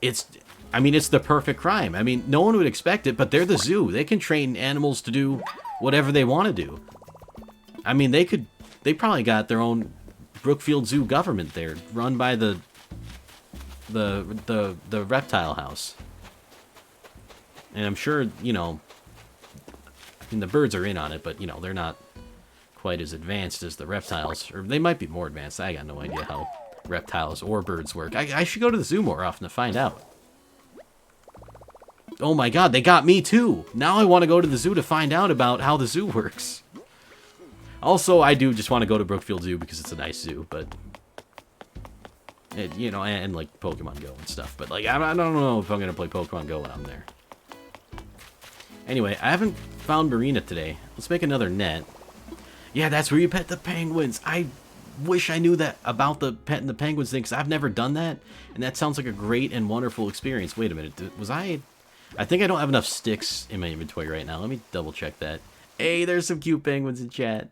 It's the perfect crime. I mean, no one would expect it, but they're the zoo. They can train animals to do whatever they want to do. I mean, they probably got their own Brookfield Zoo government there, run by the reptile house. And I'm sure, you know, I mean, the birds are in on it, but, you know, they're not quite as advanced as the reptiles. Or they might be more advanced. I got no idea how reptiles or birds work. I should go to the zoo more often to find out. Oh my god, they got me too! Now I want to go to the zoo to find out about how the zoo works. Also, I do just want to go to Brookfield Zoo because it's a nice zoo, but... you know, and like Pokemon Go and stuff. But like, I don't know if I'm going to play Pokemon Go when I'm there. Anyway, I haven't found Marina today. Let's make another net. Yeah, that's where you pet the penguins. I wish I knew that about the petting the penguins thing, because I've never done that, and that sounds like a great and wonderful experience. Wait a minute, I think I don't have enough sticks in my inventory right now. Let me double check that. Hey, there's some cute penguins in chat.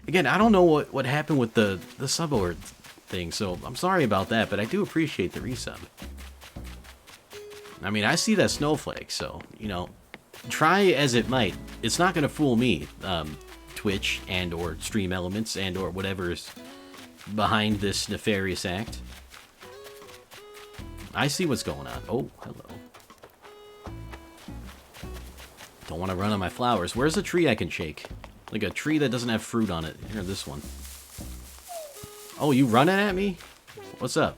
Again, I don't know what happened with the sub alert thing, so I'm sorry about that, but I do appreciate the resub. I mean, I see that snowflake, so, you know, try as it might, it's not going to fool me. Twitch and or Stream Elements and or whatever's behind this nefarious act. I see what's going on. Oh, hello. Don't want to run on my flowers. Where's a tree I can shake? Like a tree that doesn't have fruit on it. Here, this one. Oh, you running at me? What's up?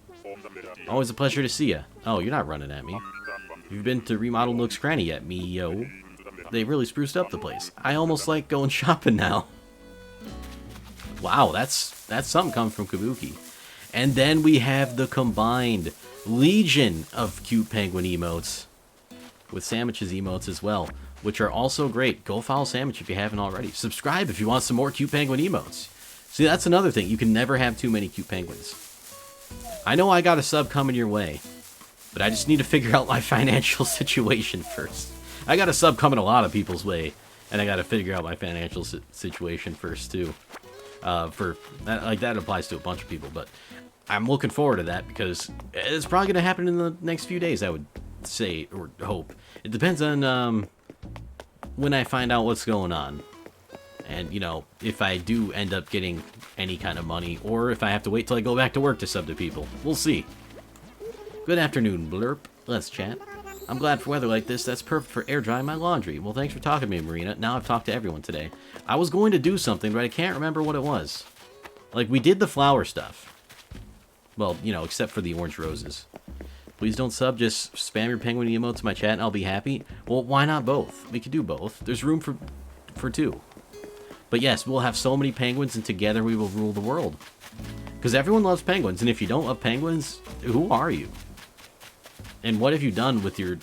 Always a pleasure to see you. Oh, you're not running at me. Have you been to Remodel Nook's Cranny yet, me yo? They really spruced up the place. I almost like going shopping now. Wow, that's something coming from Kabuki. And then we have the combined legion of cute penguin emotes with Sandwich's emotes as well, which are also great. Go follow Sandwich if you haven't already. Subscribe if you want some more cute penguin emotes. See, that's another thing. You can never have too many cute penguins. I know I got a sub coming your way, but I just need to figure out my financial situation first. I got a sub coming a lot of people's way, and I got to figure out my financial situation first too. For that, like that applies to a bunch of people, but I'm looking forward to that because it's probably going to happen in the next few days, I would say, or hope. It depends on when I find out what's going on. And, you know, if I do end up getting any kind of money, or if I have to wait till I go back to work to sub to people. We'll see. Good afternoon, Blurp. Let's chat. I'm glad for weather like this. That's perfect for air drying my laundry. Well, thanks for talking to me, Marina. Now I've talked to everyone today. I was going to do something, but I can't remember what it was. Like, we did the flower stuff. Well, you know, except for the orange roses. Please don't sub, just spam your penguin emotes to my chat and I'll be happy. Well, why not both? We could do both. There's room for two. But yes, we'll have so many penguins and together we will rule the world. Because everyone loves penguins, and if you don't love penguins, who are you? And what have you done with your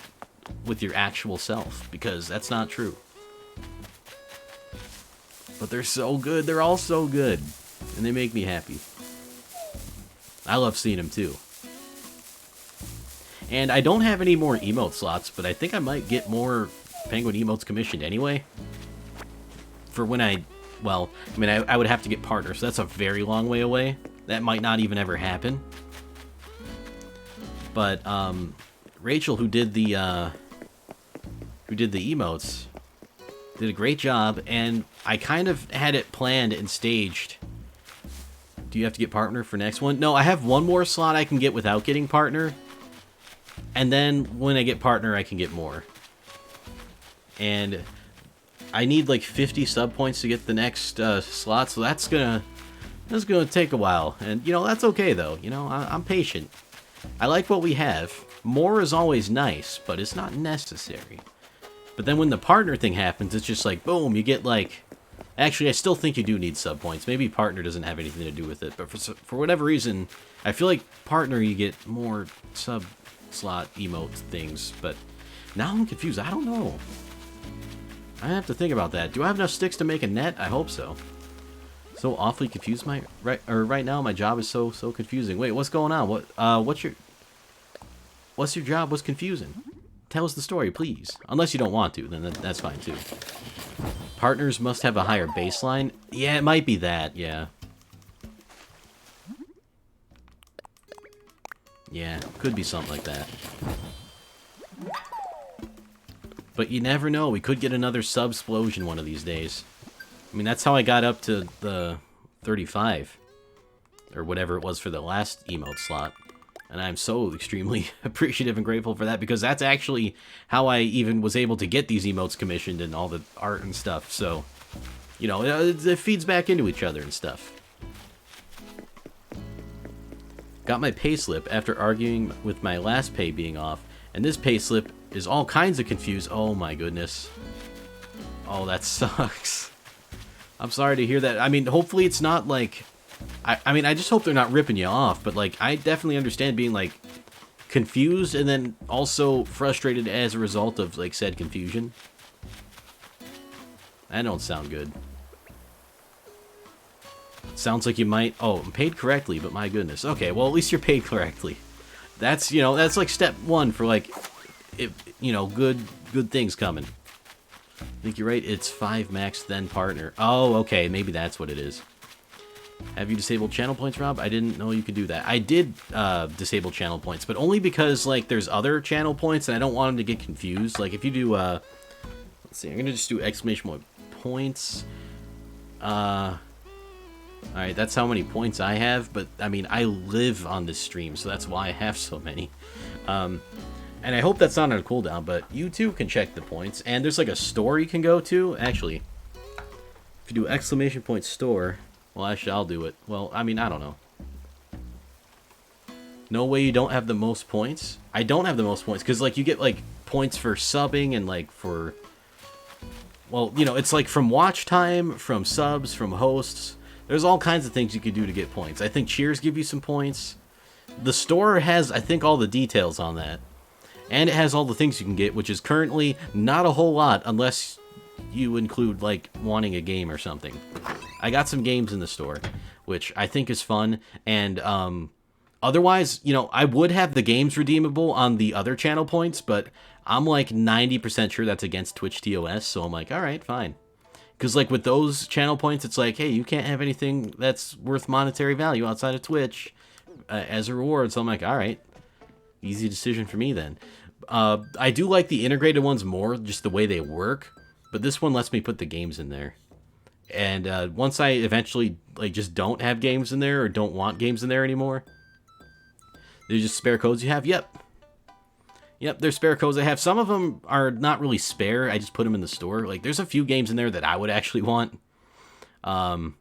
actual self? Because that's not true. But they're so good. They're all so good. And they make me happy. I love seeing them too. And I don't have any more emote slots, but I think I might get more penguin emotes commissioned anyway. For when well, I mean, I would have to get partners, so that's a very long way away. That might not even ever happen. But, Rachel, who did the emotes, did a great job, and I kind of had it planned and staged. Do you have to get partner for next one? No, I have one more slot I can get without getting partner. And then when I get partner, I can get more. And I need like 50 sub points to get the next slot, so that's gonna take a while. And you know, that's okay though. You know, I'm patient. I like what we have. More is always nice, but it's not necessary. But then when the partner thing happens, it's just like boom, you get like. Actually, I still think you do need sub points. Maybe partner doesn't have anything to do with it, but for whatever reason, I feel like partner you get more sub slot emote things. But now I'm confused. I don't know. I have to think about that. Do I have enough sticks to make a net? I hope so. So awfully confused. Right now my job is so confusing. Wait, what's going on? What's your job? What's confusing? Tell us the story, please. Unless you don't want to, then that's fine too. Partners must have a higher baseline. Yeah, it might be that. Yeah. Yeah, could be something like that. But you never know. We could get another Subsplosion one of these days. I mean, that's how I got up to the 35. Or whatever it was for the last emote slot. And I'm so extremely appreciative and grateful for that, because that's actually how I even was able to get these emotes commissioned and all the art and stuff. So, you know, it feeds back into each other and stuff. Got my payslip after arguing with my last pay being off, and this payslip is all kinds of confused. Oh my goodness. Oh, that sucks. I'm sorry to hear that. I mean, hopefully it's not like... I mean, I just hope they're not ripping you off, but, like, I definitely understand being, like, confused and then also frustrated as a result of, like, said confusion. That don't sound good. Sounds like you might... Oh, I'm paid correctly, but my goodness. Okay, well, at least you're paid correctly. That's, you know, that's, like, step one for, like, you know, good things coming. I think you're right. It's 5 max, then partner. Oh, okay, maybe that's what it is. Have you disabled channel points, Rob? I didn't know you could do that. I did disable channel points, but only because, like, there's other channel points, and I don't want them to get confused. Like, if you do, let's see, I'm going to just do exclamation point points. Alright, that's how many points I have, but, I mean, I live on this stream, so that's why I have so many. And I hope that's not on a cooldown, but you too can check the points, and there's, like, a store you can go to. Actually, if you do exclamation point store... Well, actually, I'll do it. Well, I mean, I don't know. No way you don't have the most points. I don't have the most points because like you get like points for subbing and like for, well, you know, it's like from watch time, from subs, from hosts. There's all kinds of things you could do to get points. I think Cheers give you some points. The store has, I think, all the details on that. And it has all the things you can get, which is currently not a whole lot unless you include, like, wanting a game or something. I got some games in the store, which I think is fun. And otherwise, you know, I would have the games redeemable on the other channel points, but I'm like 90% sure that's against Twitch TOS, so I'm like, all right, fine. Because, like, with those channel points, it's like, hey, you can't have anything that's worth monetary value outside of Twitch as a reward. So I'm like, all right, easy decision for me then. I do like the integrated ones more, just the way they work. But this one lets me put the games in there. And once I eventually, like, just don't have games in there or don't want games in there anymore, there's just spare codes you have. Yep, there's spare codes I have. Some of them are not really spare. I just put them in the store. Like, there's a few games in there that I would actually want. And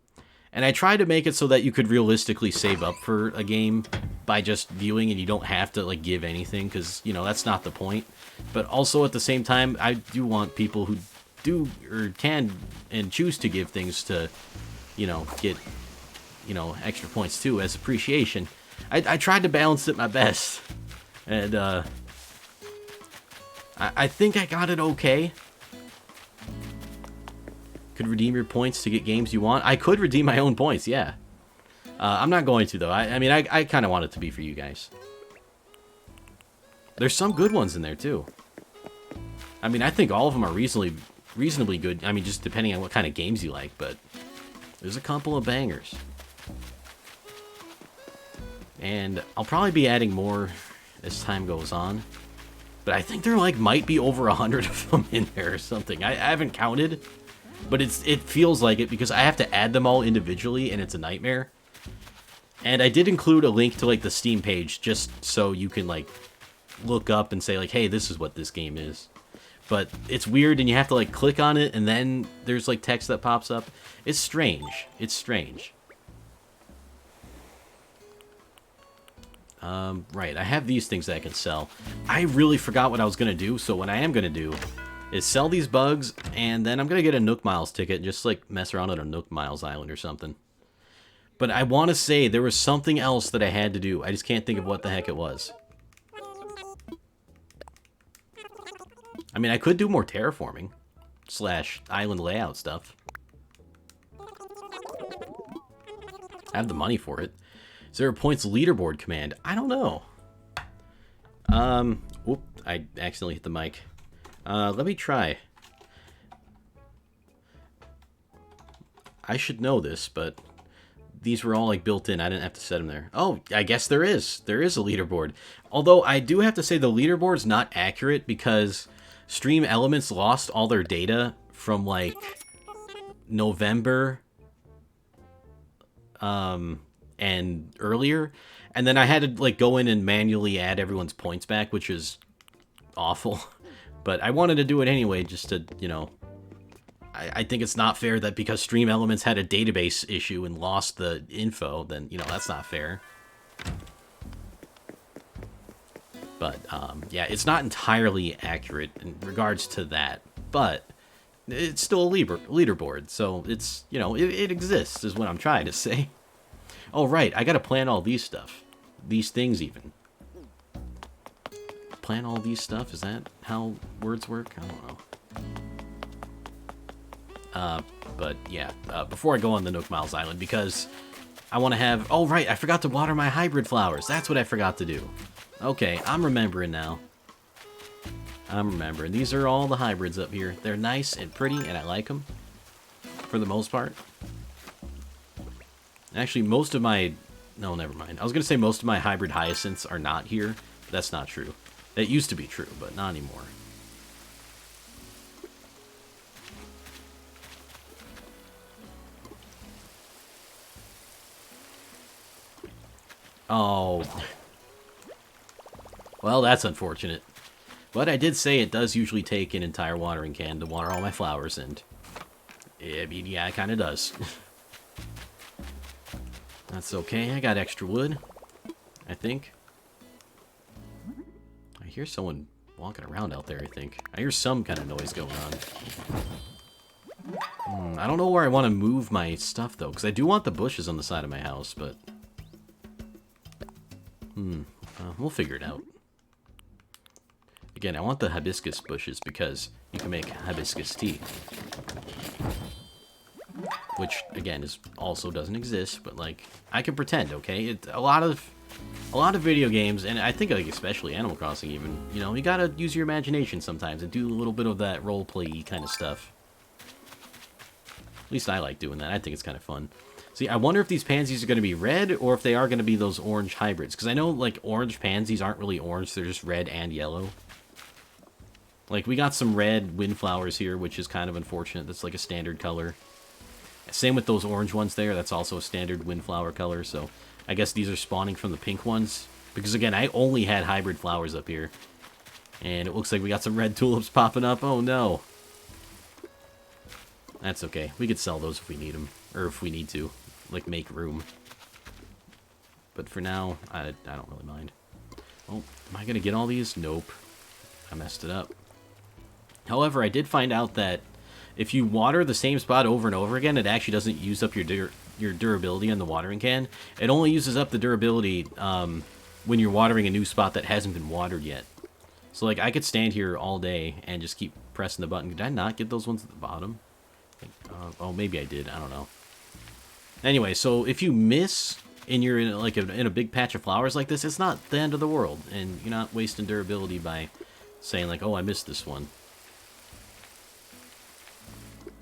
I tried to make it so that you could realistically save up for a game by just viewing, and you don't have to, like, give anything, because, you know, that's not the point. But also, at the same time, I do want people who do or can and choose to give things to, you know, get, you know, extra points, too, as appreciation. I tried to balance it my best. And, I think I got it okay. Could redeem your points to get games you want. I could redeem my own points, yeah. I'm not going to, though. I mean, I kind of want it to be for you guys. There's some good ones in there, too. I mean, I think all of them are reasonably good. I mean, just depending on what kind of games you like, but there's a couple of bangers. And I'll probably be adding more as time goes on. But I think there, like, might be over 100 of them in there or something. I haven't counted. But it feels like it because I have to add them all individually, and it's a nightmare. And I did include a link to, like, the Steam page just so you can, like, look up and say, like, hey, this is what this game is. But it's weird, and you have to, like, click on it, and then there's, like, text that pops up. It's strange. It's strange. Right, I have these things that I can sell. I really forgot what I was going to do, so what I am going to do is sell these bugs, and then I'm going to get a Nook Miles ticket and just, like, mess around on a Nook Miles island or something. But I want to say there was something else that I had to do. I just can't think of what the heck it was. I mean, I could do more terraforming / island layout stuff. I have the money for it. Is there a points leaderboard command? I don't know. Whoop, I accidentally hit the mic. Let me try. I should know this, but these were all, like, built in. I didn't have to set them there. Oh, I guess there is. There is a leaderboard. Although, I do have to say the leaderboard's not accurate because Stream Elements lost all their data from, like, November, and earlier. And then I had to, like, go in and manually add everyone's points back, which is awful. But I wanted to do it anyway, just to, you know... I think it's not fair that because Stream Elements had a database issue and lost the info, then, you know, that's not fair. But, yeah, it's not entirely accurate in regards to that. But it's still a leaderboard, so it's, you know, it exists, is what I'm trying to say. Oh, right, I gotta plan all these stuff. These things, even. Plan all these stuff? Is that how words work? I don't know. But yeah, before I go on the Nook Miles Island, because I want to have... Oh, right, I forgot to water my hybrid flowers. That's what I forgot to do. Okay, I'm remembering now. I'm remembering. These are all the hybrids up here. They're nice and pretty, and I like them, for the most part. Actually, most of my... No, never mind. I was going to say most of my hybrid hyacinths are not here, but that's not true. That used to be true, but not anymore. Oh. Well, that's unfortunate. But I did say it does usually take an entire watering can to water all my flowers, and... I mean, yeah, it kind of does. That's okay, I got extra wood, I think. hear someone walking around out there, I think. I hear some kind of noise going on. I don't know where I want to move my stuff, though, because I do want the bushes on the side of my house, but... we'll figure it out. Again, I want the hibiscus bushes because you can make hibiscus tea. Which, again, also doesn't exist, but, like, I can pretend, okay? A lot of video games, and I think, like, especially Animal Crossing even, you know, you gotta use your imagination sometimes and do a little bit of that role-play kind of stuff. At least I like doing that. I think it's kind of fun. See, I wonder if these pansies are going to be red or if they are going to be those orange hybrids. Because I know, like, orange pansies aren't really orange. They're just red and yellow. Like, we got some red windflowers here, which is kind of unfortunate. That's, like, a standard color. Same with those orange ones there. That's also a standard windflower color. So, I guess these are spawning from the pink ones. Because, again, I only had hybrid flowers up here. And it looks like we got some red tulips popping up. Oh, no. That's okay. We could sell those if we need them. Or if we need to. Like, make room. But for now, I don't really mind. Oh, am I going to get all these? Nope. I messed it up. However, I did find out that if you water the same spot over and over again, it actually doesn't use up your durability on the watering can. It only uses up the durability when you're watering a new spot that hasn't been watered yet. So, like, I could stand here all day and just keep pressing the button. Did I not get those ones at the bottom? Oh, maybe I did. I don't know. Anyway, so if you miss and you're in a big patch of flowers like this, it's not the end of the world, and you're not wasting durability by saying like, "Oh, I missed this one."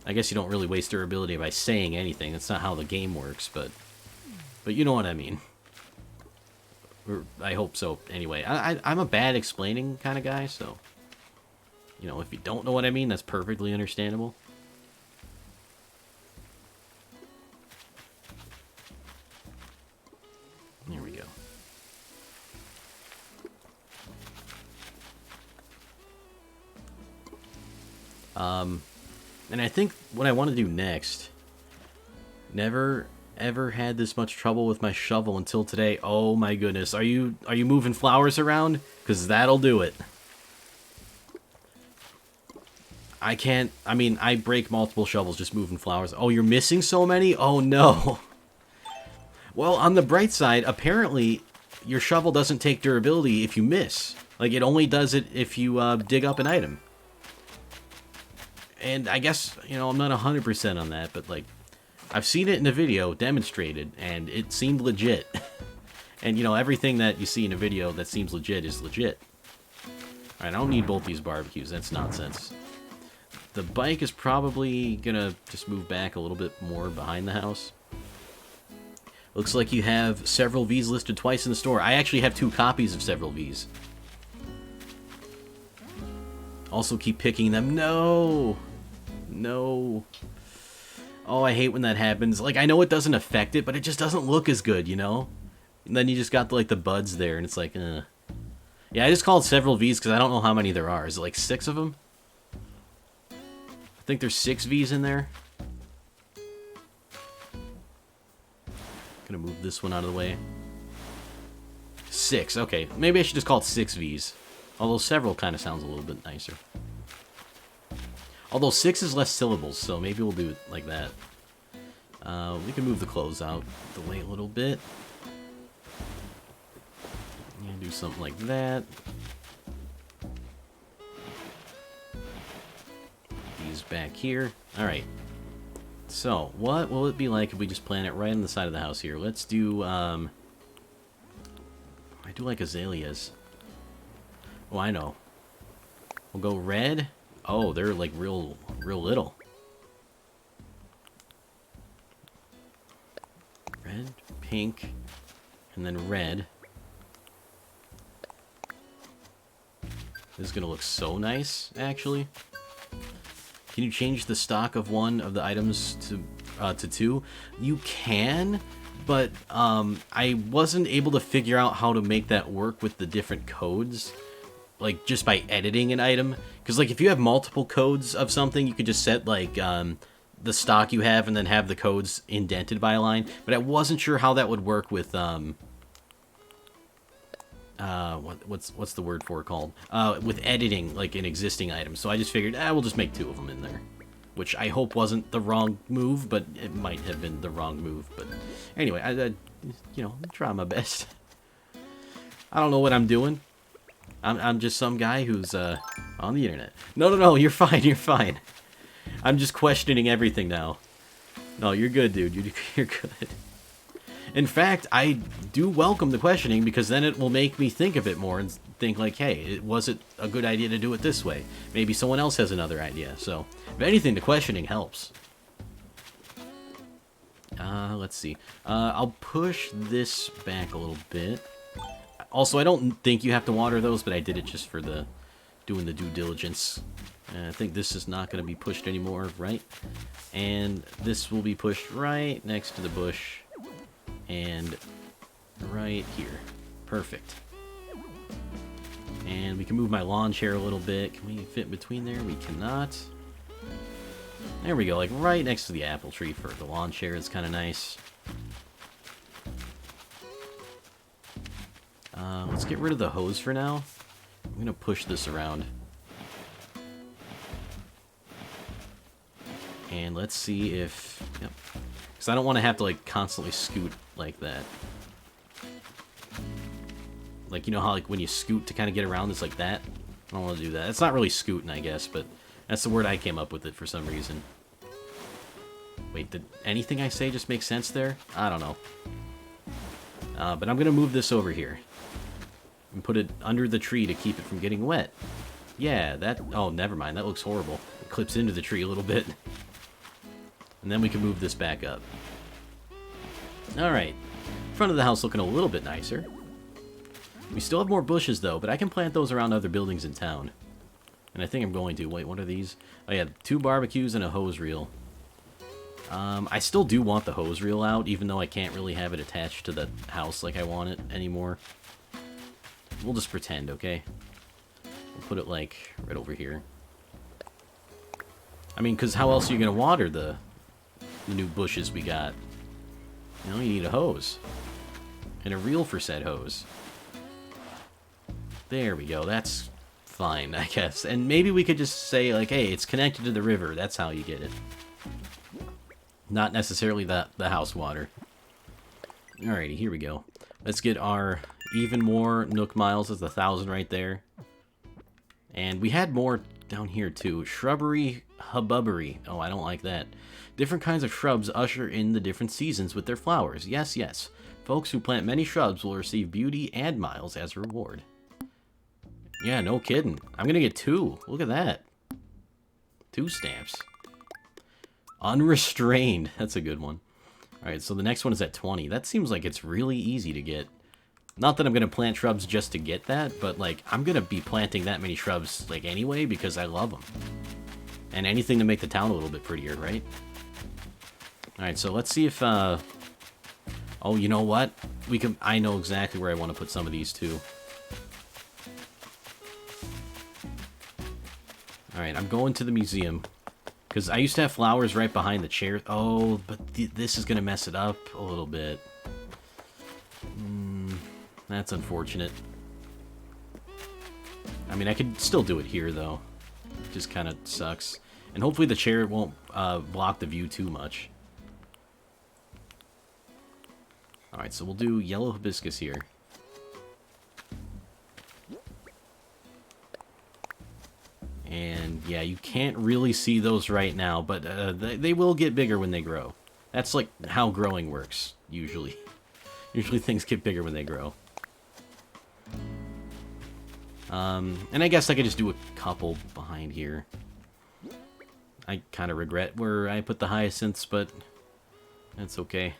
I guess you don't really waste durability by saying anything. That's not how the game works, but you know what I mean. Or I hope so. Anyway, I'm a bad explaining kind of guy, so you know, if you don't know what I mean, that's perfectly understandable. There we go. And I think what I want to do next, never ever had this much trouble with my shovel until today. Oh my goodness. Are you moving flowers around? Because that'll do it. I break multiple shovels just moving flowers. Oh, you're missing so many? Oh no. Well, on the bright side, apparently your shovel doesn't take durability if you miss. Like, it only does it if you dig up an item. And I guess, you know, I'm not 100% on that, but, like, I've seen it in a video demonstrated, and it seemed legit. And, you know, everything that you see in a video that seems legit is legit. Alright, I don't need both these barbecues. That's nonsense. The bike is probably gonna just move back a little bit more behind the house. Looks like you have several V's listed twice in the store. I actually have 2 copies of several V's. Also keep picking them. No! No. Oh, I hate when that happens. Like, I know it doesn't affect it, but it just doesn't look as good, you know? And then you just got, like, the buds there, and it's like, Yeah, I just called several V's because I don't know how many there are. Is it, like, 6 of them? I think there's 6 V's in there. Gonna move this one out of the way. 6, okay. Maybe I should just call it 6 V's. Although several kind of sounds a little bit nicer. Although 6 is less syllables, so maybe we'll do it like that. We can move the clothes out the way a little bit. Yeah, do something like that. These back here. Alright. So, what will it be like if we just plant it right on the side of the house here? Let's do, I do like azaleas. Oh, I know. We'll go red. Oh, they're like real little. Red, pink, and then red. This is gonna look so nice, actually. Can you change the stock of one of the items to 2? You can, but I wasn't able to figure out how to make that work with the different codes. Like, just by editing an item. Because, like, if you have multiple codes of something, you could just set, like, the stock you have and then have the codes indented by a line. But I wasn't sure how that would work with, what's the word for it called? With editing like an existing item. So I just figured, we'll just make 2 of them in there. Which I hope wasn't the wrong move, but it might have been the wrong move. But anyway, I you know, try my best. I don't know what I'm doing. I'm just some guy who's on the internet. No, you're fine, you're fine. I'm just questioning everything now. No, you're good, dude. You're good. In fact, I do welcome the questioning because then it will make me think of it more and think like, hey, was it a good idea to do it this way? Maybe someone else has another idea. So, if anything, the questioning helps. Let's see. I'll push this back a little bit. Also, I don't think you have to water those, but I did it just for the doing the due diligence. I think this is not going to be pushed anymore, right? And this will be pushed right next to the bush. And right here. Perfect. And we can move my lawn chair a little bit. Can we fit in between there? We cannot. There we go, like right next to the apple tree for the lawn chair. It's kind of nice. Let's get rid of the hose for now. I'm going to push this around. And let's see if... Yep. Because I don't want to have to, like, constantly scoot like that. Like, you know how, like, when you scoot to kind of get around, it's like that? I don't want to do that. It's not really scooting, I guess, but that's the word I came up with it for some reason. Wait, did anything I say just make sense there? I don't know. But I'm going to move this over here. And put it under the tree to keep it from getting wet. Yeah, that... Oh, never mind. That looks horrible. It clips into the tree a little bit. And then we can move this back up. Alright. Front of the house looking a little bit nicer. We still have more bushes, though, but I can plant those around other buildings in town. And I think I'm going to. Wait, what are these? Oh, yeah, 2 barbecues and a hose reel. I still do want the hose reel out, even though I can't really have it attached to the house like I want it anymore. We'll just pretend, okay? We'll put it, like, right over here. I mean, because how else are you going to water the new bushes we got? You know, you need a hose. And a reel for said hose. There we go. That's fine, I guess. And maybe we could just say, like, hey, it's connected to the river. That's how you get it. Not necessarily the house water. Alrighty, here we go. Let's get our even more Nook miles. That's 1,000 right there. And we had more down here, too. Shrubbery hubbubbery. Oh, I don't like that. Different kinds of shrubs usher in the different seasons with their flowers. Yes, yes. Folks who plant many shrubs will receive beauty and miles as a reward. Yeah, no kidding. I'm gonna get 2. Look at that. 2 stamps. Unrestrained. That's a good one. Alright, so the next one is at 20. That seems like it's really easy to get. Not that I'm gonna plant shrubs just to get that, but, like, I'm gonna be planting that many shrubs, like, anyway, because I love them. And anything to make the town a little bit prettier, right? Alright, so let's see if, Oh, you know what? We can... I know exactly where I want to put some of these, too. Alright, I'm going to the museum. Because I used to have flowers right behind the chair. Oh, but this is going to mess it up a little bit. That's unfortunate. I mean, I could still do it here, though. It just kind of sucks. And hopefully the chair won't block the view too much. Alright, so we'll do yellow hibiscus here. And yeah, you can't really see those right now, but they will get bigger when they grow. That's like how growing works, usually. Usually things get bigger when they grow. And I guess I could just do a couple behind here. I kind of regret where I put the hyacinths, but that's okay.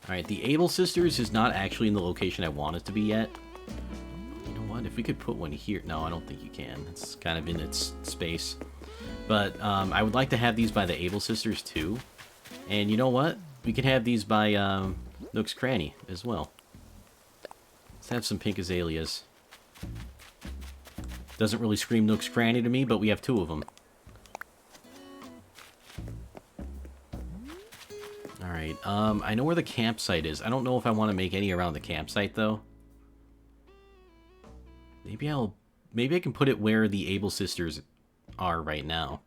Alright, the Able Sisters is not actually in the location I want it to be yet. You know what? If we could put one here... No, I don't think you can. It's kind of in its space. But I would like to have these by the Able Sisters, too. And you know what? We can have these by Nook's Cranny as well. Let's have some pink azaleas. Doesn't really scream Nook's Cranny to me, but we have 2 of them. Alright, I know where the campsite is. I don't know if I want to make any around the campsite, though. Maybe I can put it where the Able Sisters are right now.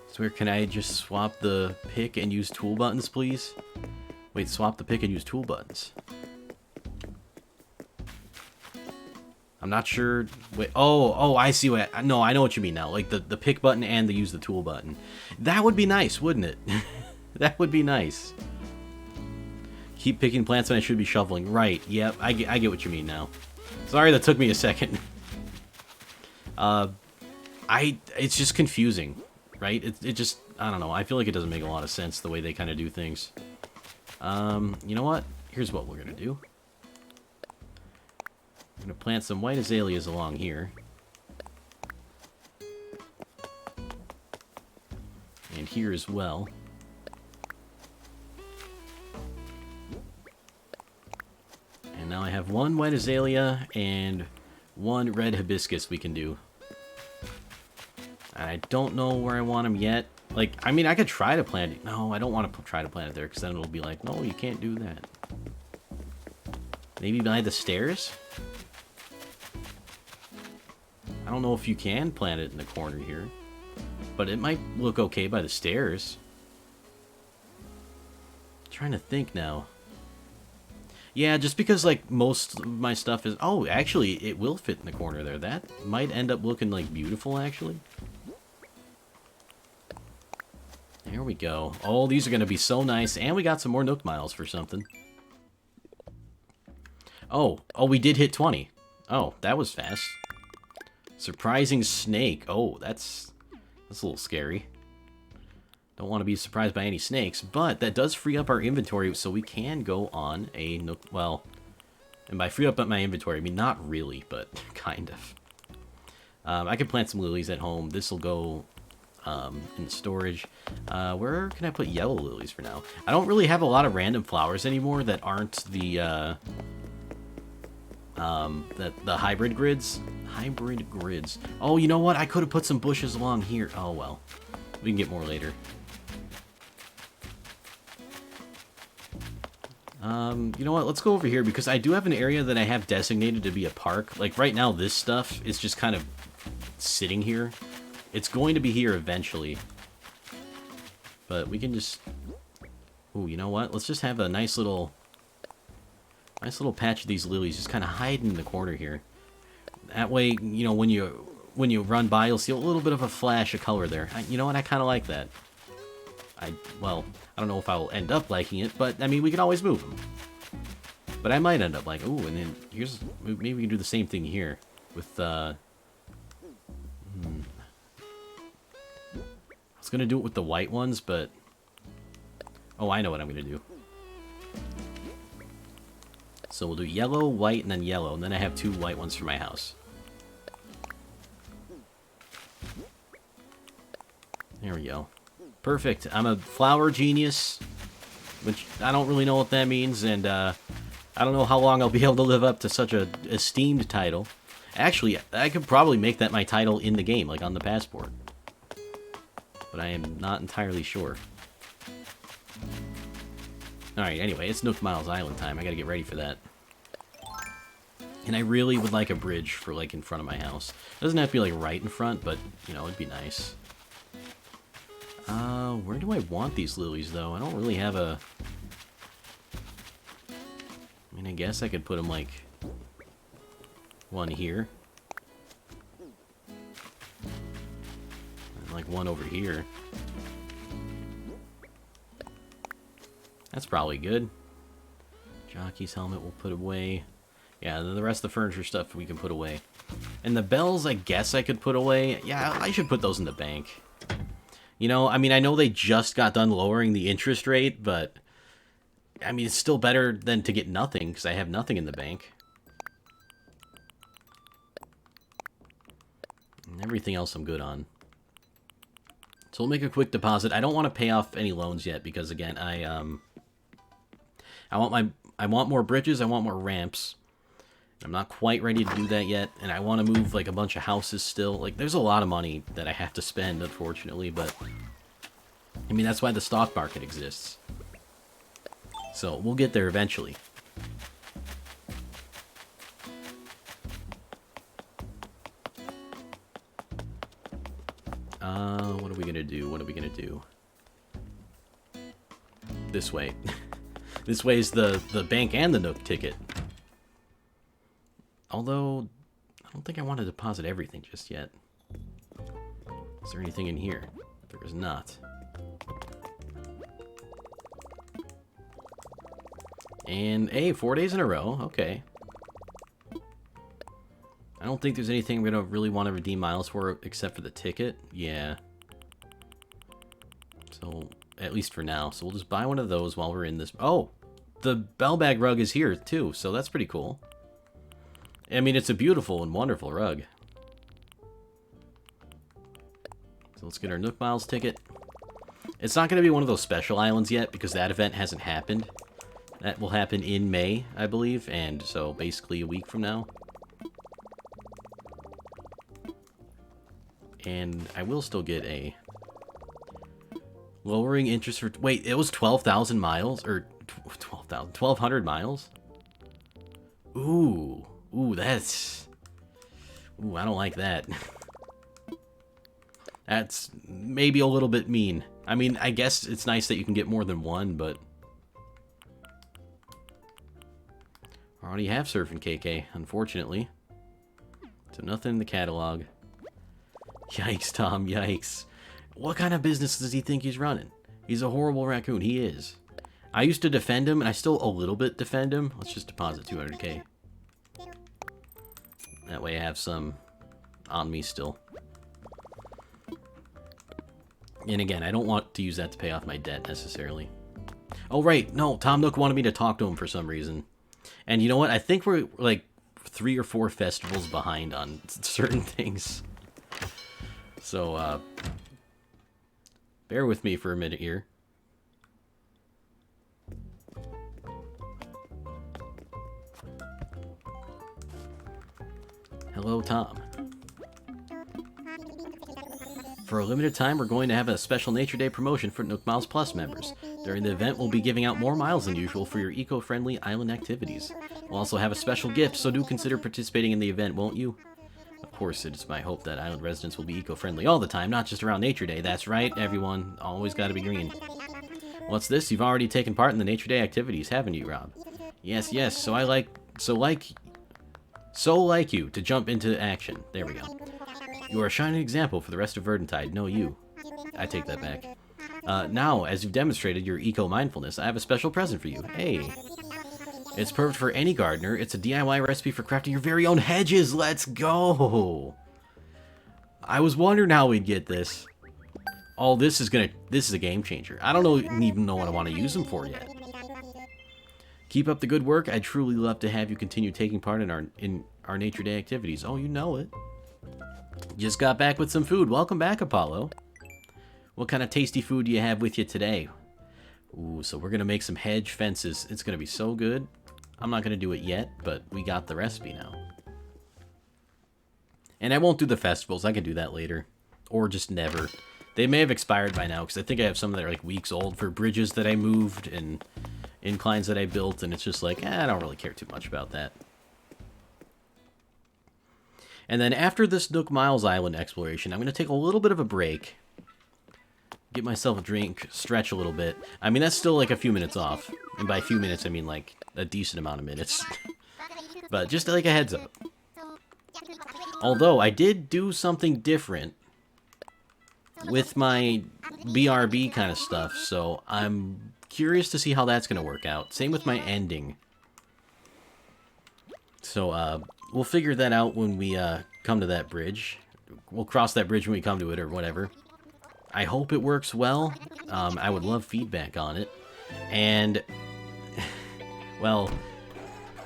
So where can I just swap the pick and use tool buttons, please? Wait, swap the pick and use tool buttons. I'm not sure. Wait, oh, I see what. No, I know what you mean now. Like the pick button and the use the tool button. That would be nice, wouldn't it? That would be nice. Keep picking plants when I should be shoveling. Right. Yep. I get what you mean now. Sorry that took me a second. It's just confusing, right? It just, I don't know. I feel like it doesn't make a lot of sense the way they kind of do things. You know what? Here's what we're gonna do. I'm gonna plant some white azaleas along here. And here as well. And now I have 1 white azalea and 1 red hibiscus we can do. And I don't know where I want them yet. Like, I mean, I could try to plant it. No, I don't want to try to plant it there, because then it'll be like, no, you can't do that. Maybe by the stairs? I don't know if you can plant it in the corner here. But it might look okay by the stairs. I'm trying to think now. Yeah, just because, like, most of my stuff is... Oh, actually, it will fit in the corner there. That might end up looking, like, beautiful, actually. There we go. Oh, these are going to be so nice. And we got some more Nook Miles for something. Oh, we did hit 20. Oh, that was fast. Surprising snake. Oh, that's a little scary. Don't want to be surprised by any snakes, but that does free up our inventory, so we can go on a Nook... Well, and by free up my inventory, I mean not really, but kind of. I can plant some lilies at home. This will go in the storage. Where can I put yellow lilies for now? I don't really have a lot of random flowers anymore that aren't the hybrid grids. Hybrid grids. Oh, you know what? I could have put some bushes along here. Oh, well. We can get more later. You know what? Let's go over here, because I do have an area that I have designated to be a park. Like, right now, this stuff is just kind of sitting here. It's going to be here eventually. But we can just... Ooh, you know what? Let's just have a nice little patch of these lilies just kind of hiding in the corner here. That way, you know, when you run by, you'll see a little bit of a flash of color there. You know what? I kind of like that. Well, I don't know if I'll end up liking it, but, I mean, we can always move them. But I might end up like, ooh, and then maybe we can do the same thing here with, I was going to do it with the white ones, but, oh, I know what I'm going to do. So we'll do yellow, white, and then yellow, and then I have 2 white ones for my house. There we go. Perfect. I'm a flower genius, which I don't really know what that means, and I don't know how long I'll be able to live up to such a esteemed title. Actually, I could probably make that my title in the game, like on the passport. But I am not entirely sure. Alright, anyway, it's Nook Miles Island time. I gotta get ready for that. And I really would like a bridge for, like, in front of my house. It doesn't have to be, like, right in front, but, you know, it'd be nice. Where do I want these lilies, though? I don't really have a... I mean, I guess I could put them, like, one here. And, like, one over here. That's probably good. Jockey's helmet we'll put away. Yeah, the rest of the furniture stuff we can put away. And the bells, I guess I could put away. Yeah, I should put those in the bank. You know, I mean, I know they just got done lowering the interest rate, but... I mean, it's still better than to get nothing, because I have nothing in the bank. And everything else I'm good on. So we'll make a quick deposit. I don't want to pay off any loans yet, because, again, I want more bridges, I want more ramps. I'm not quite ready to do that yet, and I want to move like a bunch of houses still. Like, there's a lot of money that I have to spend, unfortunately, but I mean, that's why the stock market exists. So, we'll get there eventually. What are we gonna do? What are we gonna do? This way. This way is the bank and the Nook ticket. Although, I don't think I want to deposit everything just yet. Is there anything in here? There is not. And, hey, 4 days in a row. Okay. I don't think there's anything we're going to really want to redeem miles for except for the ticket. Yeah. So, at least for now. So we'll just buy one of those while we're in this. Oh! The Bellbag rug is here, too. So that's pretty cool. I mean, it's a beautiful and wonderful rug. So let's get our Nook Miles ticket. It's not going to be one of those special islands yet because that event hasn't happened. That will happen in May, I believe, and so basically a week from now. And I will still get a lowering interest for... Wait, it was 12,000 miles? Or 12,000? 1,200 miles? Ooh. Ooh, that's... Ooh, I don't like that. That's maybe a little bit mean. I mean, I guess it's nice that you can get more than one, but... I already have Surfing KK, unfortunately. So nothing in the catalog. Yikes, Tom, yikes. What kind of business does he think he's running? He's a horrible raccoon, he is. I used to defend him, and I still a little bit defend him. Let's just deposit 200k. That way I have some on me still. And again, I don't want to use that to pay off my debt, necessarily. Oh, right, no, Tom Nook wanted me to talk to him for some reason. And you know what? I think we're, like, 3 or 4 festivals behind on certain things. So, bear with me for a minute here. Hello, Tom. For a limited time, we're going to have a special Nature Day promotion for Nook Miles Plus members. During the event, we'll be giving out more miles than usual for your eco-friendly island activities. We'll also have a special gift, so do consider participating in the event, won't you? Of course, it is my hope that island residents will be eco-friendly all the time, not just around Nature Day. That's right, everyone. Always gotta be green. What's this? You've already taken part in the Nature Day activities, haven't you, Rob? Yes, yes, so like you, to jump into action. There we go. You are a shining example for the rest of Verdantide. No, you. I take that back. Now, as you've demonstrated your eco-mindfulness, I have a special present for you. Hey. It's perfect for any gardener. It's a DIY recipe for crafting your very own hedges. Let's go! I was wondering how we'd get this. Oh, this is a game changer. I don't even know what I want to use them for yet. Keep up the good work. I'd truly love to have you continue taking part in our Nature Day activities. Oh, you know it. Just got back with some food. Welcome back, Apollo. What kind of tasty food do you have with you today? Ooh, so we're going to make some hedge fences. It's going to be so good. I'm not going to do it yet, but we got the recipe now. And I won't do the festivals. I can do that later. Or just never. They may have expired by now, because I think I have some that are like weeks old for bridges that I moved and inclines that I built, and it's just like, I don't really care too much about that. And then after this Nook Miles Island exploration, I'm going to take a little bit of a break. Get myself a drink, stretch a little bit. I mean, that's still like a few minutes off. And by a few minutes, I mean like a decent amount of minutes. But just like a heads up. Although, I did do something different with my BRB kind of stuff. So, I'm curious to see how that's going to work out. Same with my ending. So, we'll figure that out when we come to that bridge. We'll cross that bridge when we come to it or whatever. I hope it works well. I would love feedback on it. And, well,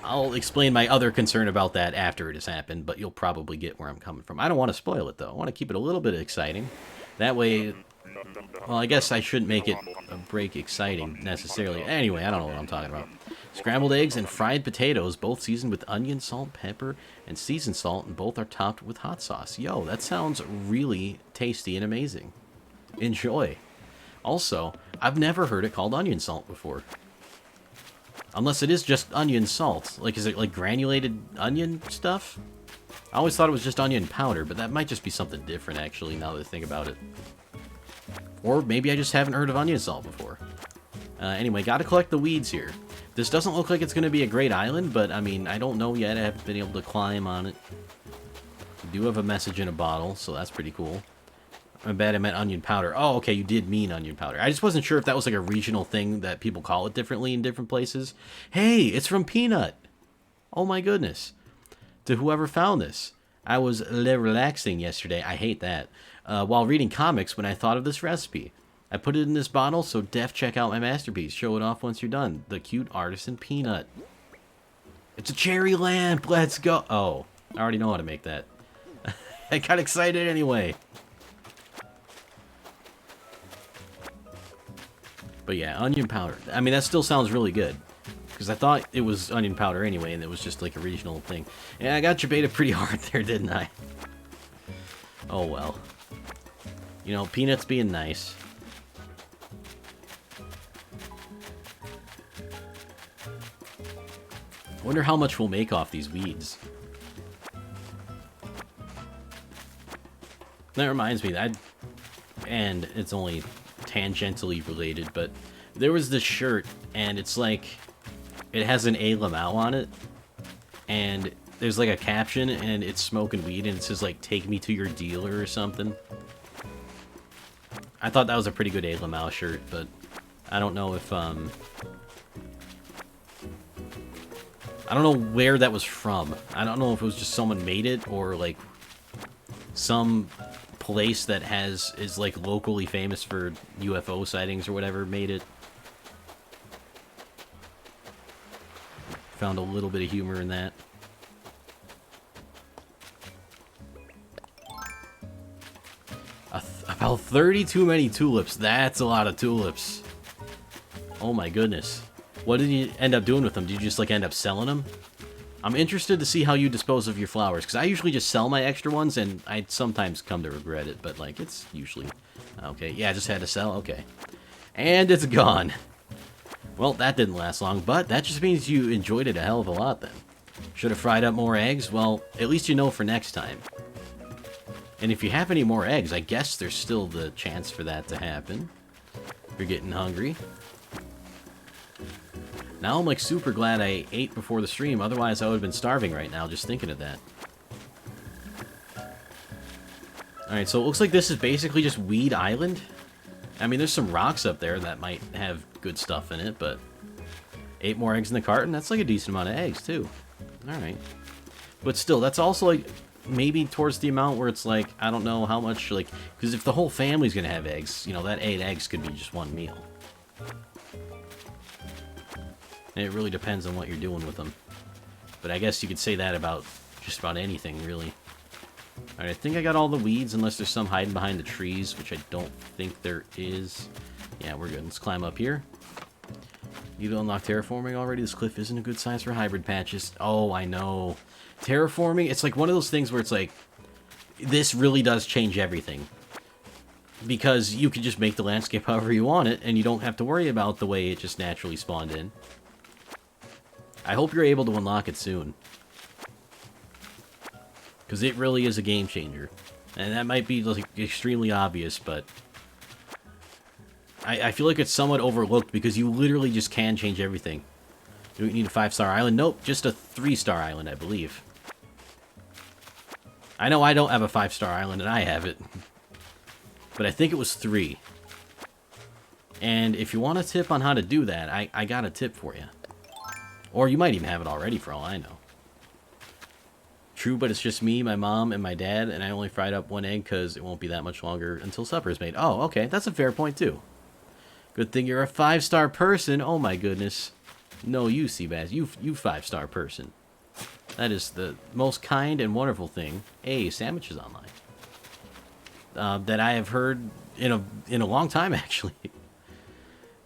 I'll explain my other concern about that after it has happened, but you'll probably get where I'm coming from. I don't want to spoil it, though. I want to keep it a little bit exciting. That way, well, I guess I shouldn't make it a break exciting, necessarily. Anyway, I don't know what I'm talking about. Scrambled eggs and fried potatoes, both seasoned with onion, salt, pepper, and seasoned salt, and both are topped with hot sauce. Yo, that sounds really tasty and amazing. Enjoy. Also, I've never heard it called onion salt before. Unless it is just onion salt. Like, is it like granulated onion stuff? I always thought it was just onion powder, but that might just be something different, actually, now that I think about it. Or maybe I just haven't heard of onion salt before. Anyway, gotta collect the weeds here. This doesn't look like it's going to be a great island, but, I mean, I don't know yet. I haven't been able to climb on it. I do have a message in a bottle, so that's pretty cool. I'm bad I meant onion powder. Oh, okay, you did mean onion powder. I just wasn't sure if that was like a regional thing that people call it differently in different places. Hey, it's from Peanut. Oh my goodness. To whoever found this. I was relaxing yesterday. I hate that. While reading comics when I thought of this recipe. I put it in this bottle, so def check out my masterpiece. Show it off once you're done. The cute artisan Peanut. It's a cherry lamp. Let's go. Oh, I already know how to make that. I got excited anyway. But yeah, onion powder. I mean, that still sounds really good. Because I thought it was onion powder anyway, and it was just like a regional thing. Yeah, I got you baited pretty hard there, didn't I? Oh well. You know, Peanut's being nice. Wonder how much we'll make off these weeds. That reminds me, and it's only tangentially related, but there was this shirt, and it's like, it has an A Lamau on it, and there's like a caption, and it's smoking weed, and it says like, take me to your dealer or something. I thought that was a pretty good A Lamau shirt, but I don't know if, I don't know where that was from. I don't know if it was just someone made it, or like some place that is like locally famous for UFO sightings or whatever made it. Found a little bit of humor in that. About 30 too many tulips. That's a lot of tulips. Oh my goodness. What did you end up doing with them? Did you just like end up selling them? I'm interested to see how you dispose of your flowers, because I usually just sell my extra ones, and I sometimes come to regret it, but, like, it's usually... Okay, yeah, I just had to sell, okay. And it's gone. Well, that didn't last long, but that just means you enjoyed it a hell of a lot, then. Should have fried up more eggs? Well, at least you know for next time. And if you have any more eggs, I guess there's still the chance for that to happen. If you're getting hungry. Now I'm like super glad I ate before the stream, otherwise I would have been starving right now just thinking of that. Alright, so it looks like this is basically just Weed Island. I mean, there's some rocks up there that might have good stuff in it, but 8 more eggs in the carton, that's like a decent amount of eggs too. Alright. But still, that's also like maybe towards the amount where it's like, I don't know how much, like, because if the whole family's gonna have eggs, you know, that 8 eggs could be just one meal. And it really depends on what you're doing with them. But I guess you could say that about just about anything, really. Alright, I think I got all the weeds, unless there's some hiding behind the trees, which I don't think there is. Yeah, we're good. Let's climb up here. You to unlock terraforming already? This cliff isn't a good size for hybrid patches. Oh, I know. Terraforming, it's like one of those things where it's like, this really does change everything. Because you can just make the landscape however you want it, and you don't have to worry about the way it just naturally spawned in. I hope you're able to unlock it soon. Because it really is a game changer. And that might be like extremely obvious, but I feel like it's somewhat overlooked because you literally just can change everything. Do we need a 5-star island? Nope, just a 3-star island, I believe. I know I don't have a 5-star island, and I have it. But I think it was 3. And if you want a tip on how to do that, I got a tip for you. Or you might even have it already, for all I know. True, but it's just me, my mom, and my dad, and I only fried up 1 egg because it won't be that much longer until supper is made. Oh, okay, that's a fair point, too. Good thing you're a 5-star person. Oh, my goodness. No, you, Seabass. You 5-star person. That is the most kind and wonderful thing. Hey, sandwiches online. That I have heard in a long time, actually.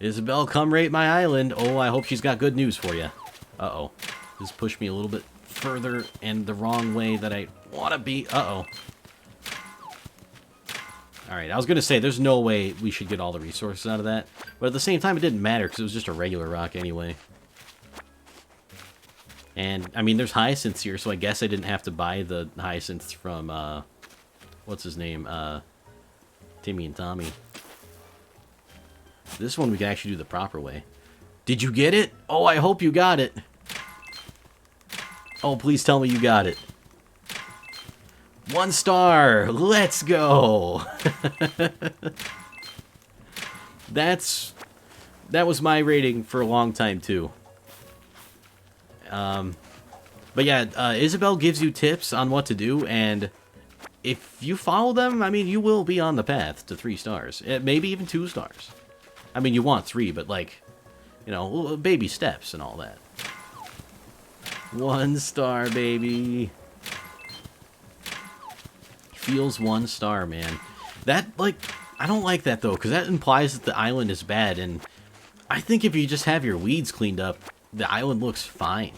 Isabel, come rate my island. Oh, I hope she's got good news for you. Uh-oh. This pushed me a little bit further and the wrong way that I want to be. Uh-oh. Alright, I was going to say, there's no way we should get all the resources out of that. But at the same time, it didn't matter, because it was just a regular rock anyway. And, I mean, there's hyacinths here, so I guess I didn't have to buy the hyacinths from, what's his name? Timmy and Tommy. This one we can actually do the proper way. Did you get it? Oh, I hope you got it. Oh, please tell me you got it. 1 star! Let's go! That was my rating for a long time, too. But yeah, Isabelle gives you tips on what to do, and if you follow them, I mean, you will be on the path to 3 stars. Maybe even 2 stars. I mean, you want 3, but like, you know, baby steps and all that. 1 star, baby. Feels 1 star, man. That, like, I don't like that, though, because that implies that the island is bad, and I think if you just have your weeds cleaned up, the island looks fine.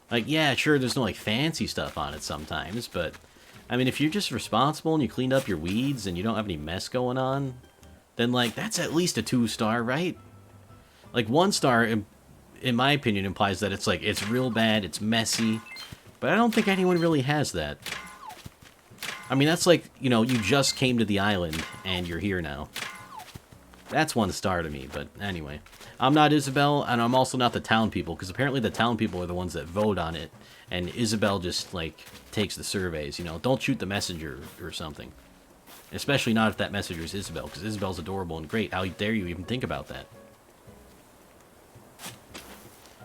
Like, yeah, sure, there's no, like, fancy stuff on it sometimes, but, I mean, if you're just responsible and you cleaned up your weeds and you don't have any mess going on, then, like, that's at least a 2 star, right? Like, 1 star, in my opinion, implies that it's, like, it's real bad, it's messy, but I don't think anyone really has that. I mean, that's like, you know, you just came to the island, and you're here now. That's 1 star to me, but anyway. I'm not Isabelle, and I'm also not the town people, because apparently the town people are the ones that vote on it, and Isabelle just, like, takes the surveys, you know. Don't shoot the messenger or something. Especially not if that messenger is Isabelle, because Isabelle's adorable and great. How dare you even think about that?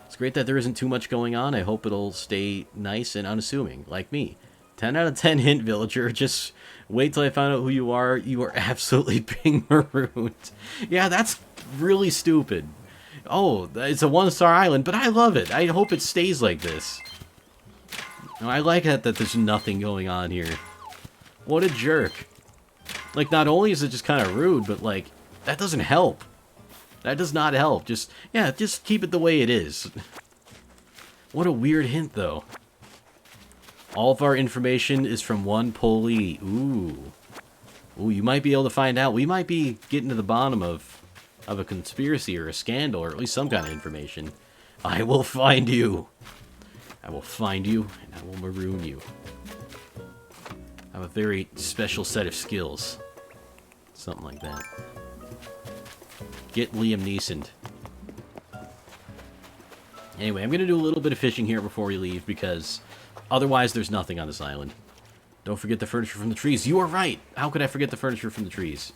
It's great that there isn't too much going on. I hope it'll stay nice and unassuming, like me. 10 out of 10 hint, villager. Just wait till I find out who you are. You are absolutely being marooned. Yeah, that's really stupid. Oh, it's a 1-star island, but I love it. I hope it stays like this. I like that there's nothing going on here. What a jerk. Like, not only is it just kind of rude, but, like, that doesn't help. That does not help. Just, yeah, just keep it the way it is. What a weird hint, though. All of our information is from one pulley. Ooh. Ooh, you might be able to find out. We might be getting to the bottom of a conspiracy or a scandal, or at least some kind of information. I will find you. I will find you, and I will maroon you. I have a very special set of skills. Something like that. Get Liam Neeson. Anyway, I'm going to do a little bit of fishing here before we leave, because otherwise there's nothing on this island. Don't forget the furniture from the trees. You are right! How could I forget the furniture from the trees?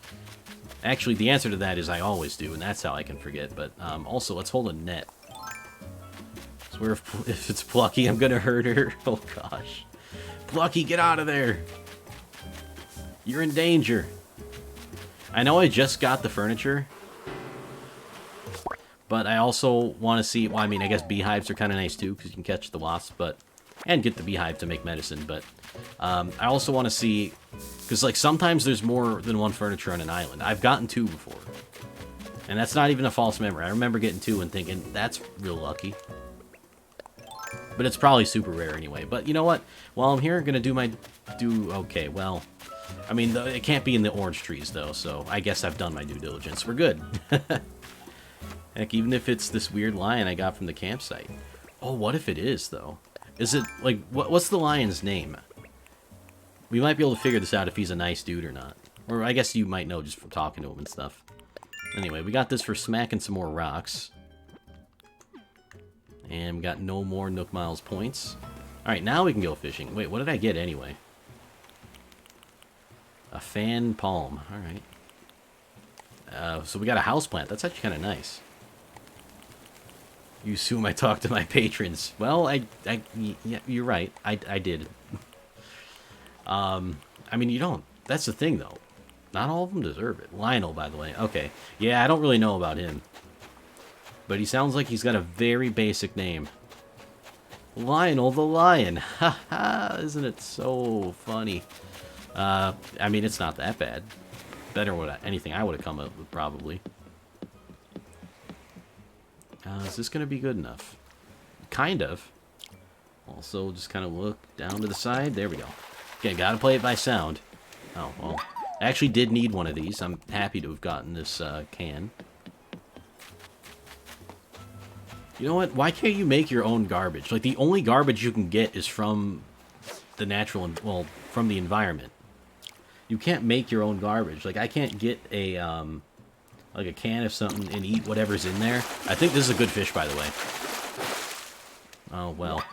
Actually, the answer to that is I always do, and that's how I can forget. But also, let's hold a net. I swear if it's Plucky, I'm going to hurt her. Oh, gosh. Plucky, get out of there! You're in danger. I know I just got the furniture, but I also want to see... Well, I mean, I guess beehives are kind of nice, too, because you can catch the wasps, but... And get the beehive to make medicine, but... I also want to see... Because, like, sometimes there's more than one furniture on an island. I've gotten 2 before. And that's not even a false memory. I remember getting 2 and thinking, that's real lucky. But it's probably super rare anyway. But you know what? While I'm here, I'm going to do my... Okay, well... I mean, it can't be in the orange trees, though, so I guess I've done my due diligence. We're good. Heck, even if it's this weird lion I got from the campsite. Oh, what if it is, though? Is it, like, what's the lion's name? We might be able to figure this out if he's a nice dude or not. Or I guess you might know just from talking to him and stuff. Anyway, we got this for smacking some more rocks. And we got no more Nook Miles points. Alright, now we can go fishing. Wait, what did I get anyway? A fan palm. Alright. So we got a houseplant. That's actually kind of nice. You assume I talk to my patrons. Well, yeah, you're right. I did. I mean, you don't. That's the thing, though. Not all of them deserve it. Lionel, by the way. Okay. Yeah, I don't really know about him. But he sounds like he's got a very basic name. Lionel the Lion. Ha ha! Isn't it so funny? I mean, it's not that bad. Better than anything I would have come up with, probably. Is this going to be good enough? kind of. Also, just kind of look down to the side. There we go. Okay, gotta play it by sound. Oh, well. I actually did need one of these. I'm happy to have gotten this can. You know what? Why can't you make your own garbage? Like, the only garbage you can get is from the natural, well, from the environment. You can't make your own garbage. Like, I can't get a, like a can of something and eat whatever's in there. I think this is a good fish, by the way. Oh, well.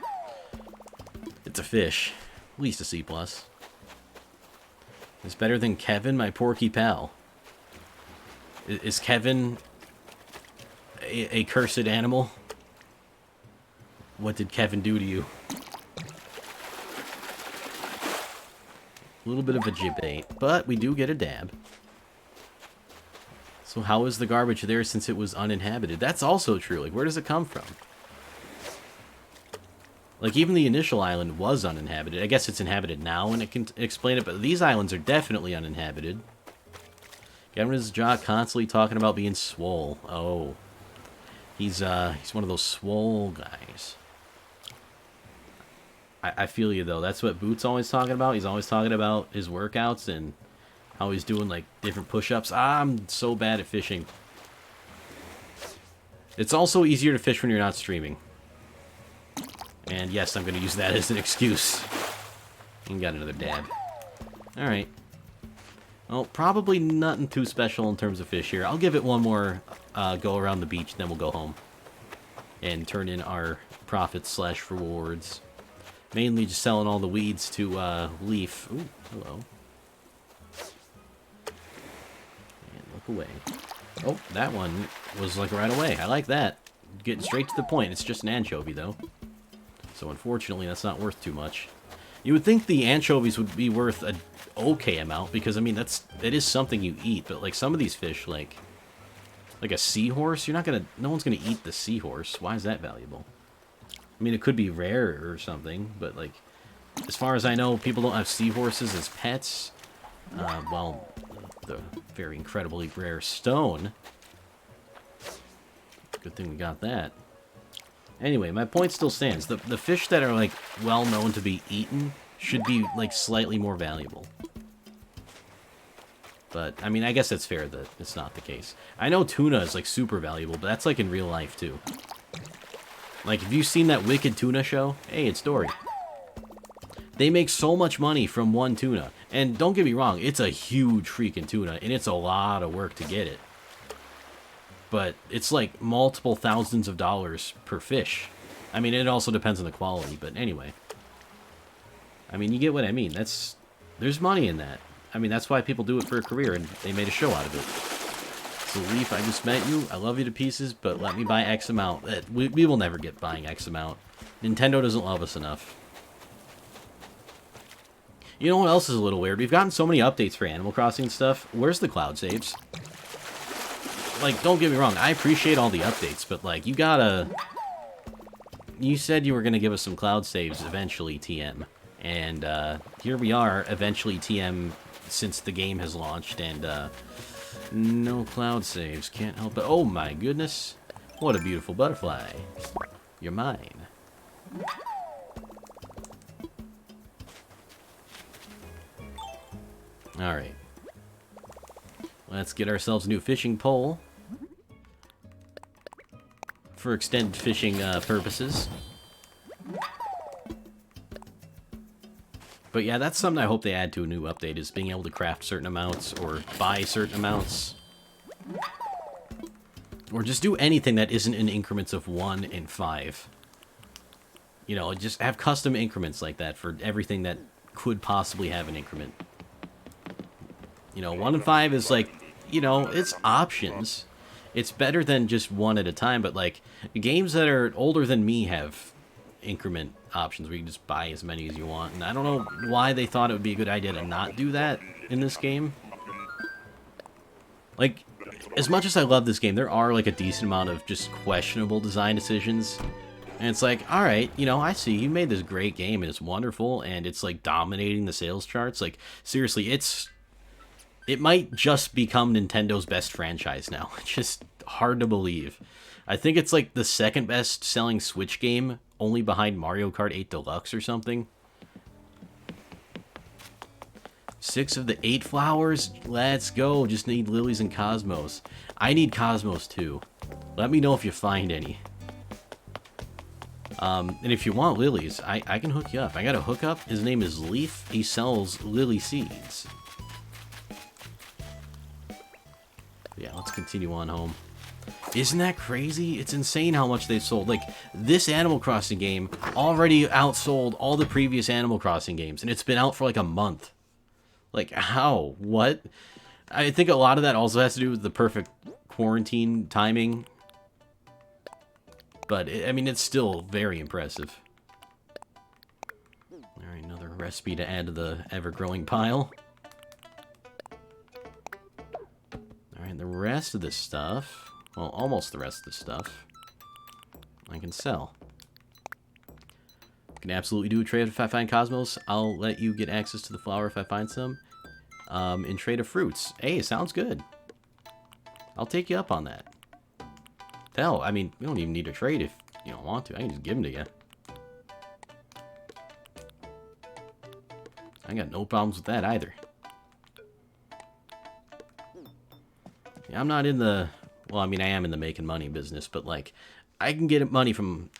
It's a fish. At least a C+. It's better than Kevin, my porky pal. Is Kevin a cursed animal? What did Kevin do to you? A little bit of a debate, but we do get a dab. So how is the garbage there since it was uninhabited? That's also true. Like, where does it come from? Like, even the initial island was uninhabited. I guess it's inhabited now and it can explain it, but these islands are definitely uninhabited. Kevin is Jock constantly talking about being swole. Oh. He's one of those swole guys. I feel you, though. That's what Boot's always talking about. He's always talking about his workouts and how he's doing, like, different push-ups. I'm so bad at fishing. It's also easier to fish when you're not streaming. And yes, I'm going to use that as an excuse. And got another dab. Alright. Well, probably nothing too special in terms of fish here. I'll give it one more go around the beach, then we'll go home. And turn in our profits/rewards. Mainly just selling all the weeds to Leaf. Ooh, hello. And look away. Oh, that one was like right away. I like that. Getting straight to the point. It's just an anchovy, though. So unfortunately, that's not worth too much. You would think the anchovies would be worth an okay amount, because, I mean, that is something you eat, but, like, some of these fish, like a seahorse, you're not gonna, no one's gonna eat the seahorse. Why is that valuable? I mean, it could be rare or something, but, like, as far as I know, people don't have seahorses as pets. Well, the very incredibly rare stone. Good thing we got that. Anyway, my point still stands. The fish that are, like, well known to be eaten should be, like, slightly more valuable. But, I mean, I guess that's fair that it's not the case. I know tuna is, like, super valuable, but that's, like, in real life, too. Like, have you seen that Wicked Tuna show? Hey, it's Dory. They make so much money from one tuna. And don't get me wrong, it's a huge freaking tuna, and it's a lot of work to get it. But it's like multiple thousands of dollars per fish. I mean, it also depends on the quality, but anyway. I mean, you get what I mean. There's money in that. I mean, that's why people do it for a career, and they made a show out of it. So, Leaf, I just met you. I love you to pieces, but let me buy X amount. We will never get buying X amount. Nintendo doesn't love us enough. You know what else is a little weird? We've gotten so many updates for Animal Crossing stuff. Where's the cloud saves? Like, don't get me wrong, I appreciate all the updates, but, like, you gotta... You said you were gonna give us some cloud saves eventually, TM. And, here we are, eventually, TM, since the game has launched, and, no cloud saves. Can't help it. Oh, my goodness. What a beautiful butterfly. You're mine. Alright. Let's get ourselves a new fishing pole. For extended fishing purposes. But yeah, that's something I hope they add to a new update, is being able to craft certain amounts or buy certain amounts. Or just do anything that isn't in increments of 1 and 5. You know, just have custom increments like that for everything that could possibly have an increment. You know, 1 and 5 is like, you know, it's options. It's better than just one at a time, but, like, games that are older than me have increment options where you can just buy as many as you want. And I don't know why they thought it would be a good idea to not do that in this game. Like, as much as I love this game, there are, like, a decent amount of just questionable design decisions. And it's like, alright, you know, I see, you made this great game, and it's wonderful, and it's, like, dominating the sales charts. Like, seriously, it's it might just become Nintendo's best franchise now. It's just hard to believe. I think it's like the second best selling Switch game, only behind Mario Kart 8 Deluxe or something. 6 of the 8 flowers. Let's go. Just need lilies and cosmos. I need cosmos too. Let me know if you find any. And if you want lilies, I can hook you up. I got a hookup. His name is Leaf. He sells lily seeds. Yeah, let's continue on home. Isn't that crazy? It's insane how much they've sold. Like, this Animal Crossing game already outsold all the previous Animal Crossing games, and it's been out for like a month. Like, how? What? I think a lot of that also has to do with the perfect quarantine timing. But, I mean, it's still very impressive. Alright, another recipe to add to the ever-growing pile. Alright, the rest of this stuff... Well, almost the rest of the stuff I can sell. Can absolutely do a trade if I find cosmos. I'll let you get access to the flower if I find some. In trade of fruits. Hey, sounds good. I'll take you up on that. Hell, I mean, you don't even need to trade if you don't want to. I can just give them to you. I got no problems with that either. Yeah, I'm not in the... Well, I mean, I am in the making money business, but, like, I can get money from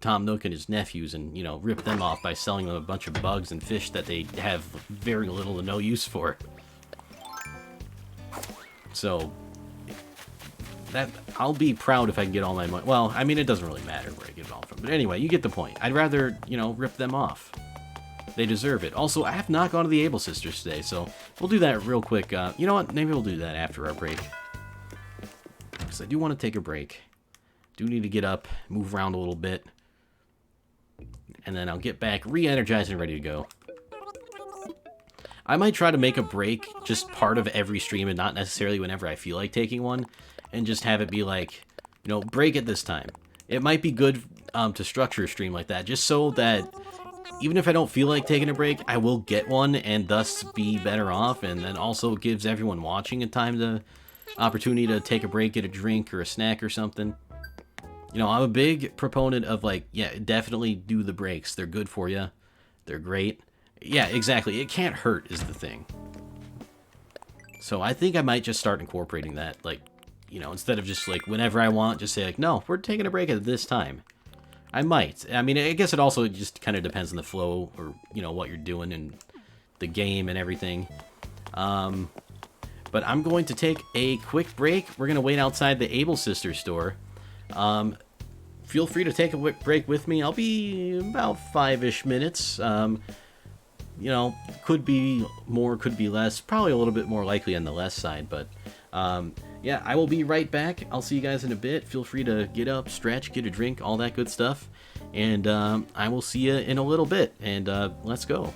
Tom Nook and his nephews and, you know, rip them off by selling them a bunch of bugs and fish that they have very little to no use for. So, that I'll be proud if I can get all my money. Well, I mean, it doesn't really matter where I get it all from. But anyway, you get the point. I'd rather, you know, rip them off. They deserve it. Also, I have not gone to the Able Sisters today, so we'll do that real quick. You know what? Maybe we'll do that after our break. Because I do want to take a break. Do need to get up, move around a little bit. And then I'll get back re-energized and ready to go. I might try to make a break just part of every stream and not necessarily whenever I feel like taking one. And just have it be like, you know, break at this time. It might be good to structure a stream like that, just so that even if I don't feel like taking a break, I will get one and thus be better off. And then also gives everyone watching a opportunity to take a break, get a drink or a snack or something. You know, I'm a big proponent of, like, yeah, definitely do the breaks. They're good for you. They're great. Yeah, exactly. It can't hurt is the thing. So I think I might just start incorporating that, like, you know, instead of just, like, whenever I want, just say, like, no, we're taking a break at this time. I might. I mean, I guess it also just kind of depends on the flow or, you know, what you're doing in the game and everything. But I'm going to take a quick break. We're going to wait outside the Able Sisters store. Feel free to take a quick break with me. I'll be about 5-ish minutes. You know, could be more, could be less. Probably a little bit more likely on the less side, but yeah, I will be right back. I'll see you guys in a bit. Feel free to get up, stretch, get a drink, all that good stuff. And I will see you in a little bit. And let's go.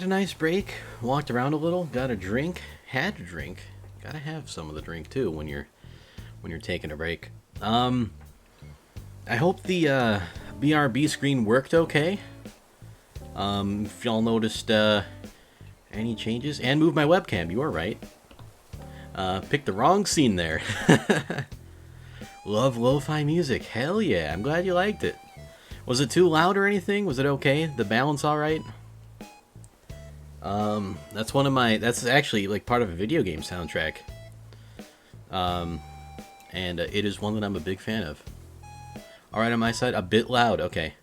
a nice break. Walked around a little. Got a drink. Had a drink. Gotta have some of the drink too when you're taking a break. I hope the BRB screen worked okay. If y'all noticed any changes, and moved my webcam. You are right. Picked the wrong scene there. Love lo-fi music. Hell yeah! I'm glad you liked it. Was it too loud or anything? Was it okay? The balance all right? That's one of my. That's actually like part of a video game soundtrack. And it is one that I'm a big fan of. All right, on my side, a bit loud. Okay,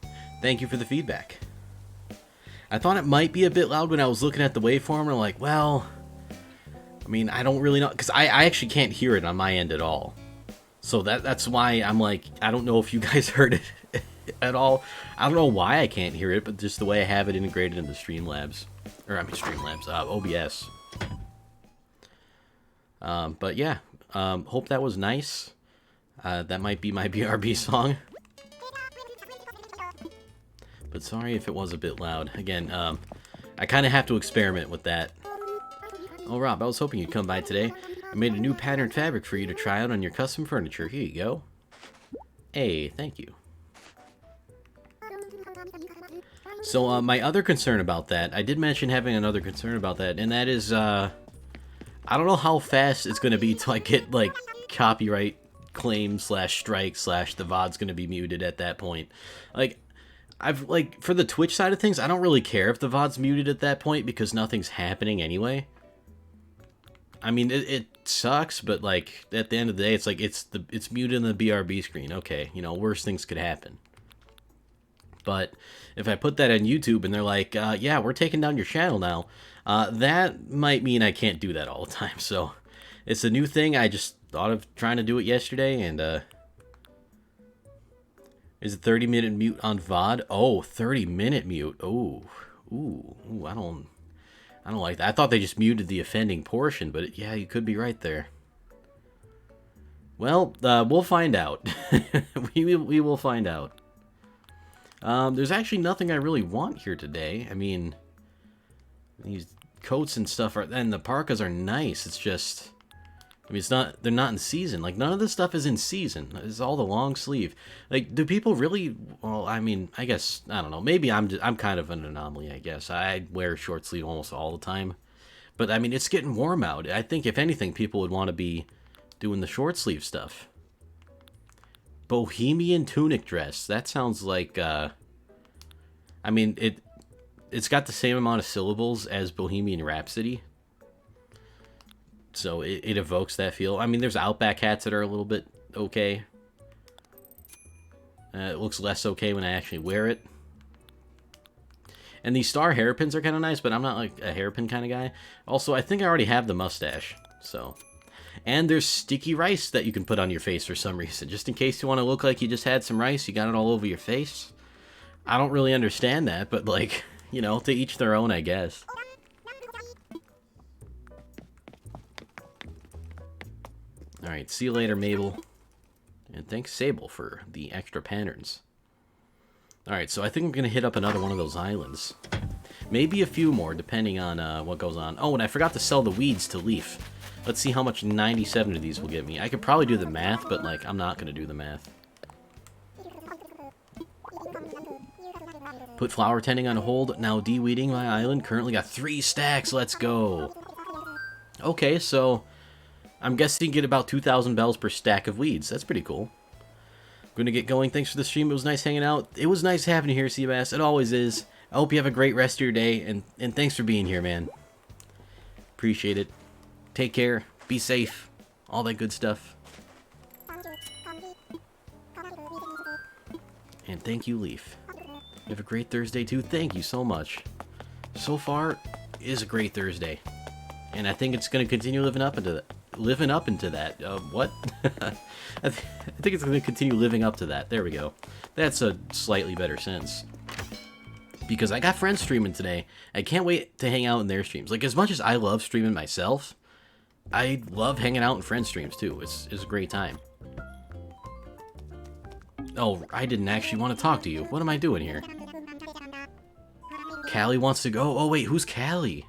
thank you for the feedback. I thought it might be a bit loud when I was looking at the waveform, and I'm like, well, I mean, I don't really know, because I actually can't hear it on my end at all. So that's why I'm like, I don't know if you guys heard it at all. I don't know why I can't hear it, but just the way I have it integrated into Streamlabs. Or, I mean, Streamlabs, OBS. But yeah, hope that was nice. That might be my BRB song. But sorry if it was a bit loud. Again, I kind of have to experiment with that. Oh, Rob, I was hoping you'd come by today. I made a new patterned fabric for you to try out on your custom furniture. Here you go. Hey, thank you. So, my other concern about that, I did mention having another concern about that, and that is, I don't know how fast it's going to be till I get, like, copyright claim / strike / the VOD's going to be muted at that point. Like, for the Twitch side of things, I don't really care if the VOD's muted at that point because nothing's happening anyway. I mean, it sucks, but, like, at the end of the day, it's like, it's muted in the BRB screen. Okay, you know, worse things could happen. But if I put that on YouTube and they're like, yeah, we're taking down your channel now, that might mean I can't do that all the time. So it's a new thing. I just thought of trying to do it yesterday, and is it 30-minute mute on VOD? Oh, 30-minute mute. Oh, ooh, I don't like that. I thought they just muted the offending portion, but yeah, you could be right there. Well, we'll find out. we will find out. There's actually nothing I really want here today. I mean, these coats and stuff and the parkas are nice. It's just, I mean, they're not in season. Like, none of this stuff is in season. It's all the long sleeve. Like, do people really, well, I mean, I guess, I don't know. Maybe I'm kind of an anomaly, I guess. I wear short sleeve almost all the time. But, I mean, it's getting warm out. I think, if anything, people would want to be doing the short sleeve stuff. Bohemian tunic dress. That sounds like, I mean, it's got the same amount of syllables as Bohemian Rhapsody. So it evokes that feel. I mean, there's Outback hats that are a little bit okay. It looks less okay when I actually wear it. And these star hairpins are kind of nice, but I'm not like a hairpin kind of guy. Also, I think I already have the mustache, so... And there's sticky rice that you can put on your face for some reason. Just in case you want to look like you just had some rice, you got it all over your face. I don't really understand that, but, like, you know, to each their own, I guess. Alright, see you later, Mabel. And thanks, Sable, for the extra patterns. Alright, so I think I'm going to hit up another one of those islands. Maybe a few more, depending on what goes on. Oh, and I forgot to sell the weeds to Leaf. Let's see how much 97 of these will get me. I could probably do the math, but, like, I'm not going to do the math. Put flower tending on hold. Now de-weeding my island. Currently got 3 stacks. Let's go. Okay, so I'm guessing you get about 2,000 bells per stack of weeds. That's pretty cool. I'm going to get going. Thanks for the stream. It was nice hanging out. It was nice having you here, Seabass. It always is. I hope you have a great rest of your day, and thanks for being here, man. Appreciate it. Take care. Be safe. All that good stuff. And thank you, Leaf. You have a great Thursday, too. Thank you so much. So far, it is a great Thursday. And I think it's going to continue living up into that. What? I think it's going to continue living up to that. There we go. That's a slightly better sense. Because I got friends streaming today. I can't wait to hang out in their streams. Like, as much as I love streaming myself, I love hanging out in friend streams, too. It's a great time. Oh, I didn't actually want to talk to you. What am I doing here? Callie wants to go. Oh, wait, who's Callie?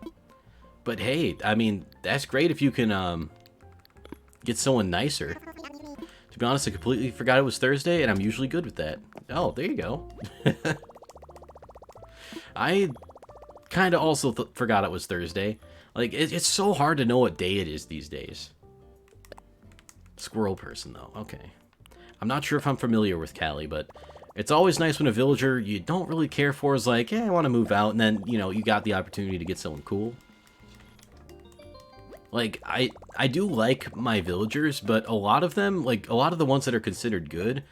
But hey, I mean, that's great if you can get someone nicer. To be honest, I completely forgot it was Thursday, and I'm usually good with that. Oh, there you go. I kind of also forgot it was Thursday. Like, it's so hard to know what day it is these days. Squirrel person, though. Okay. I'm not sure if I'm familiar with Callie, but it's always nice when a villager you don't really care for is like, yeah, I want to move out, and then, you know, you got the opportunity to get someone cool. Like, I do like my villagers, but a lot of them, like, a lot of the ones that are considered good,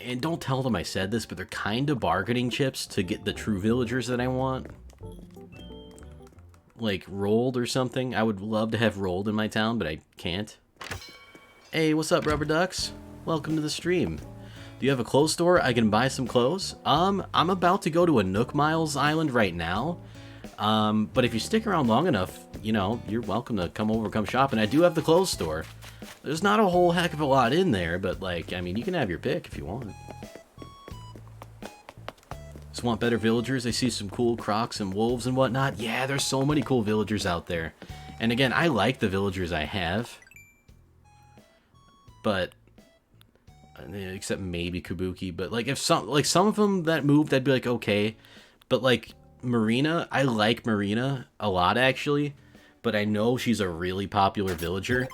and don't tell them I said this, but they're kind of bargaining chips to get the true villagers that I want. Like, Rolled or something. I would love to have Rolled in my town, but I can't. Hey, what's up, Rubber Ducks? Welcome to the stream. Do you have a clothes store I can buy some clothes? I'm about to go to a Nook Miles island right now. But if you stick around long enough, you know, you're welcome to come shop. And I do have the clothes store. There's not a whole heck of a lot in there, but, like, I mean, you can have your pick if you want. Just want better villagers. I see some cool crocs and wolves and whatnot. Yeah, there's so many cool villagers out there. And again, I like the villagers I have. But, except maybe Kabuki. But, like, if some of them that moved, I'd be like, okay. But, like, Marina, I like Marina a lot, actually. But I know she's a really popular villager.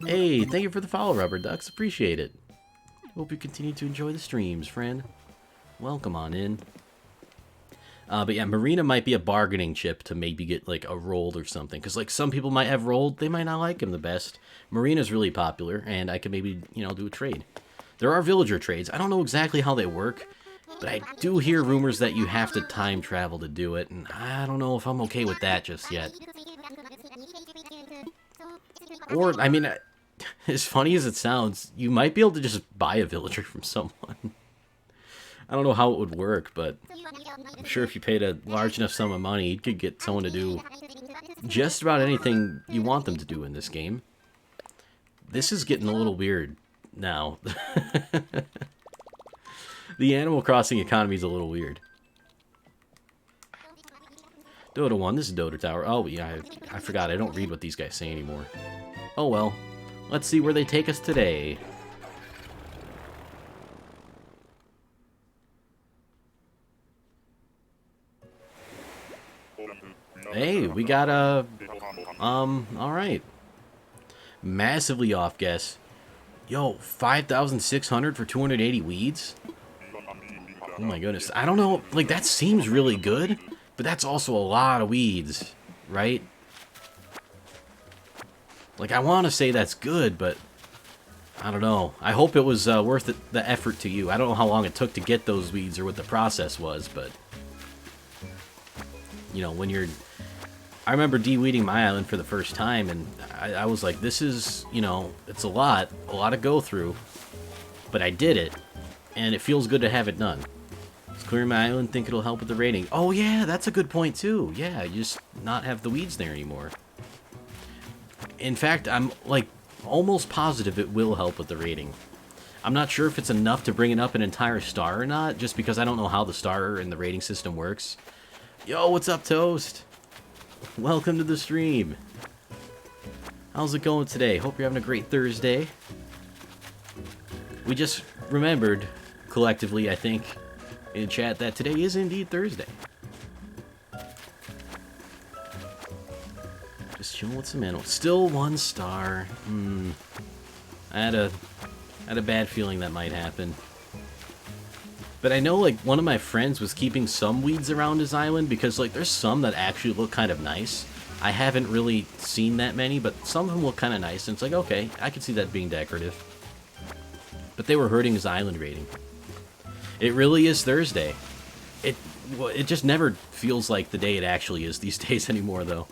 Hey, thank you for the follow, Rubber Ducks. Appreciate it. Hope you continue to enjoy the streams, friend. Welcome on in. But yeah, Marina might be a bargaining chip to maybe get, like, a Rolled or something. Because, like, some people might have Rolled. They might not like him the best. Marina's really popular, and I could maybe, you know, do a trade. There are villager trades. I don't know exactly how they work. But I do hear rumors that you have to time travel to do it, and I don't know if I'm okay with that just yet. Or, I mean, as funny as it sounds, you might be able to just buy a villager from someone. I don't know how it would work, but I'm sure if you paid a large enough sum of money, you could get someone to do just about anything you want them to do in this game. This is getting a little weird now. The Animal Crossing economy is a little weird. Dota 1, this is Dota Tower. Oh, yeah, I forgot. I don't read what these guys say anymore. Oh, well. Let's see where they take us today. Hey, we got a... alright. Massively off guess. Yo, 5,600 for 280 weeds? Oh my goodness. I don't know, like, that seems really good, but that's also a lot of weeds, right? Like, I want to say that's good, but I don't know. I hope it was worth the effort to you. I don't know how long it took to get those weeds or what the process was, but, you know, when you're... I remember de-weeding my island for the first time, and I was like, this is, you know, it's a lot to go through, but I did it, and it feels good to have it done. Clearing my island, think it'll help with the rating. Oh yeah, that's a good point too. Yeah, you just not have the weeds there anymore. In fact, I'm like almost positive it will help with the rating. I'm not sure if it's enough to bring it up an entire star or not, just because I don't know how the star and the rating system works. Yo, what's up, Toast? Welcome to the stream. How's it going today? Hope you're having a great Thursday. We just remembered, collectively, I think, in chat that today is indeed Thursday. Just chilling with some animals. Still 1 star. I had a bad feeling that might happen. But I know, like, one of my friends was keeping some weeds around his island because, like, there's some that actually look kind of nice. I haven't really seen that many, but some of them look kind of nice, and it's like, okay, I can see that being decorative. But they were hurting his island rating. It really is Thursday. It just never feels like the day it actually is these days anymore, though.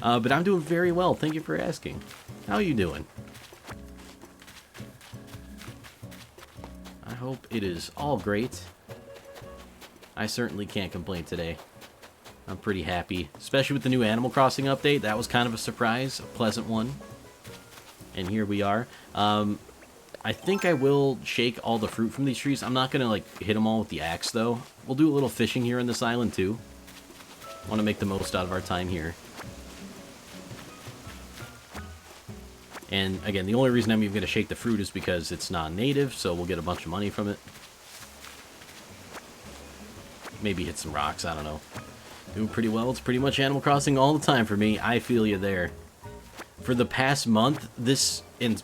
But I'm doing very well. Thank you for asking. How are you doing? I hope it is all great. I certainly can't complain today. I'm pretty happy, especially with the new Animal Crossing update. That was kind of a surprise, a pleasant one. And here we are. I think I will shake all the fruit from these trees. I'm not going to, like, hit them all with the axe, though. We'll do a little fishing here on this island, too. Want to make the most out of our time here. And again, the only reason I'm even going to shake the fruit is because it's non-native, so we'll get a bunch of money from it. Maybe hit some rocks, I don't know. Doing pretty well. It's pretty much Animal Crossing all the time for me. I feel you there. For the past month, this and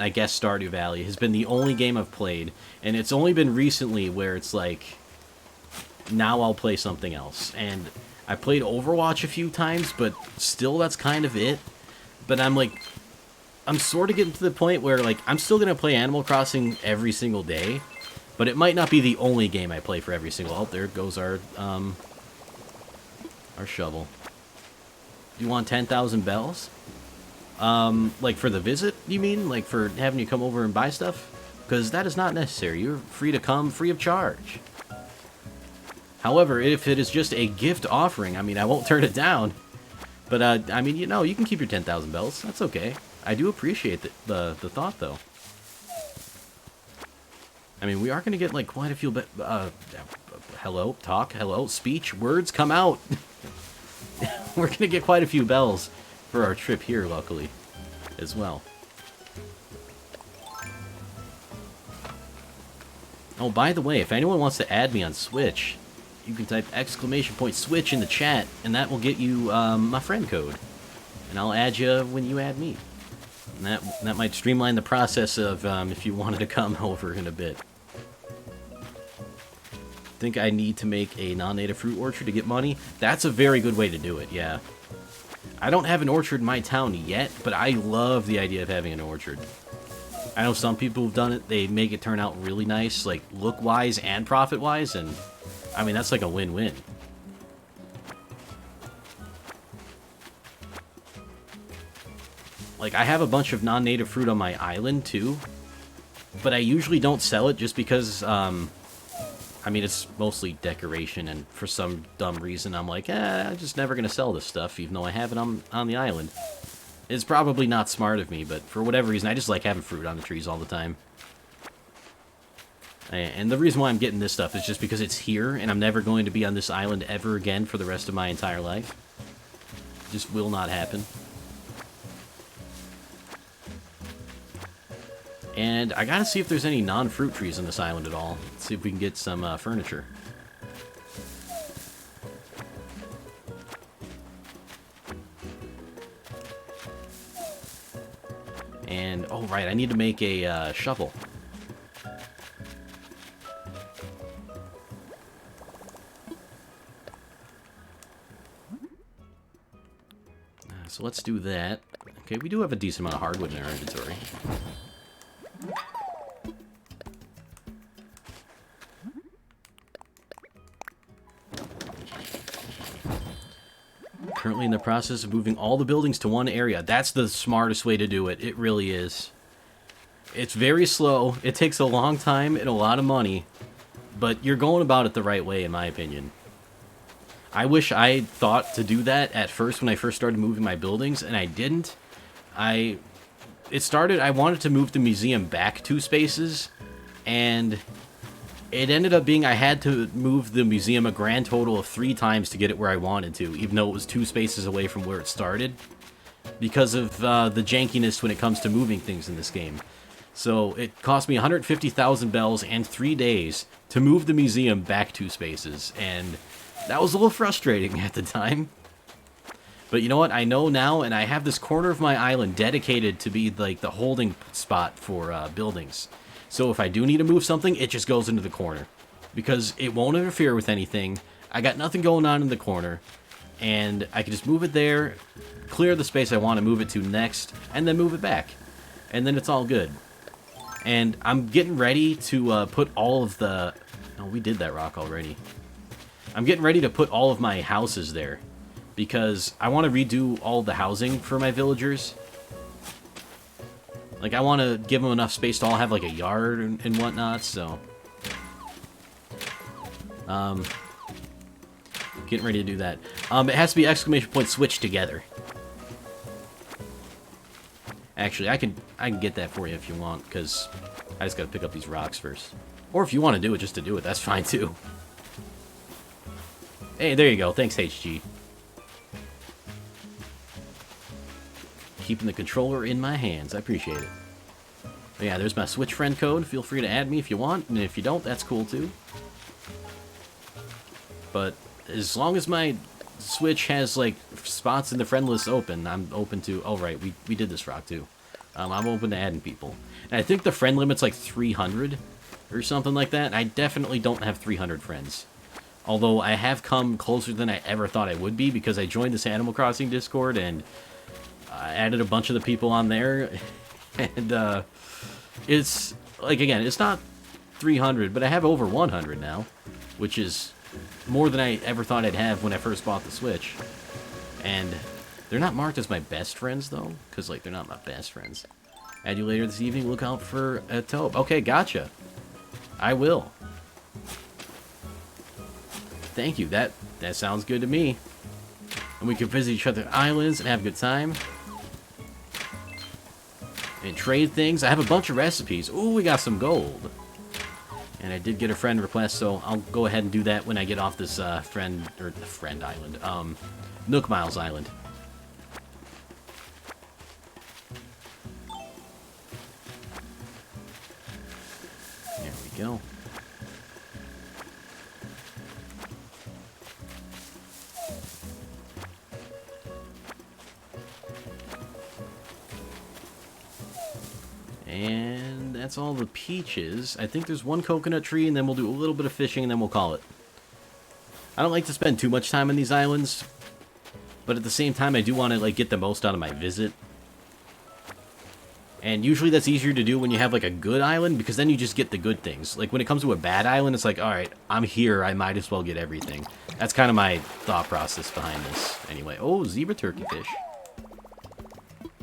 I guess Stardew Valley has been the only game I've played, and it's only been recently where it's like, now I'll play something else. And I played Overwatch a few times, but still that's kind of it. But I'm like, I'm sort of getting to the point where like I'm still gonna play Animal Crossing every single day, but it might not be the only game I play for every single. Oh, there goes our shovel. You want 10,000 bells? Like for the visit, you mean? Like for having you come over and buy stuff? Because that is not necessary. You're free to come free of charge. However, if it is just a gift offering, I mean, I won't turn it down. But, I mean, you know, you can keep your 10,000 bells. That's okay. I do appreciate the thought, though. I mean, we are going to get, like, quite a few... hello, talk, hello, speech, words, come out. We're going to get quite a few bells for our trip here, luckily, as well. Oh, by the way, if anyone wants to add me on Switch, you can type !Switch in the chat, and that will get you my friend code. And I'll add you when you add me. And that might streamline the process of if you wanted to come over in a bit. Think I need to make a non-native fruit orchard to get money? That's a very good way to do it, yeah. I don't have an orchard in my town yet, but I love the idea of having an orchard. I know some people who've done it, they make it turn out really nice, like look-wise and profit-wise, and I mean, that's like a win-win. Like, I have a bunch of non-native fruit on my island, too, but I usually don't sell it just because, I mean, it's mostly decoration, and for some dumb reason, I'm like, I'm just never going to sell this stuff, even though I have it on the island. It's probably not smart of me, but for whatever reason, I just like having fruit on the trees all the time. And the reason why I'm getting this stuff is just because it's here, and I'm never going to be on this island ever again for the rest of my entire life. It just will not happen. And I gotta see if there's any non-fruit trees on this island at all. Let's see if we can get some furniture. And, oh right, I need to make a shovel. So let's do that. Okay, we do have a decent amount of hardwood in our inventory. Currently in the process of moving all the buildings to one area. That's the smartest way to do it. It really is. It's very slow. It takes a long time and a lot of money. But you're going about it the right way, in my opinion. I wish I thought to do that at first when I first started moving my buildings, and I didn't. I wanted to move the museum back 2 spaces, and it ended up being I had to move the museum a grand total of 3 times to get it where I wanted to, even though it was 2 spaces away from where it started, because of the jankiness when it comes to moving things in this game. So it cost me 150,000 bells and 3 days to move the museum back 2 spaces, and that was a little frustrating at the time. But you know what? I know now, and I have this corner of my island dedicated to be like the holding spot for buildings. So if I do need to move something, it just goes into the corner. Because it won't interfere with anything. I got nothing going on in the corner. And I can just move it there, clear the space I want to move it to next, and then move it back. And then it's all good. And I'm getting ready to put all of the... Oh, we did that rock already. I'm getting ready to put all of my houses there. Because I want to redo all the housing for my villagers. Like, I want to give them enough space to all have, like, a yard and whatnot, so... Getting ready to do that. It has to be ! Switch together. Actually, I can get that for you if you want, because I just gotta pick up these rocks first. Or if you want to do it just to do it, that's fine, too. Hey, there you go. Thanks, HG. Keeping the controller in my hands. I appreciate it. But yeah, there's my Switch friend code. Feel free to add me if you want, and if you don't, that's cool too. But as long as my Switch has, like, spots in the friend list open, I'm open to... Oh, right, we did this rock, too. I'm open to adding people. And I think the friend limit's, like, 300 or something like that. I definitely don't have 300 friends. Although I have come closer than I ever thought I would be, because I joined this Animal Crossing Discord, and I added a bunch of the people on there. And, it's... Like, again, it's not 300, but I have over 100 now, which is... more than I ever thought I'd have when I first bought the Switch. And they're not marked as my best friends, though, because, like, they're not my best friends. Add you later this evening. Look out for a taupe. Okay, gotcha. I will. Thank you. That sounds good to me. And we can visit each other's islands and have a good time. And trade things. I have a bunch of recipes. Ooh, we got some gold. And I did get a friend request, so I'll go ahead and do that when I get off this friend island. Nook Miles Island. There we go. And that's all the peaches. I think there's one coconut tree, and then we'll do a little bit of fishing, and then we'll call it. I don't like to spend too much time on these islands, but at the same time, I do want to, like, get the most out of my visit. And usually that's easier to do when you have, like, a good island, because then you just get the good things. Like, when it comes to a bad island, it's like, alright, I'm here, I might as well get everything. That's kind of my thought process behind this. Anyway, oh, zebra turkey fish.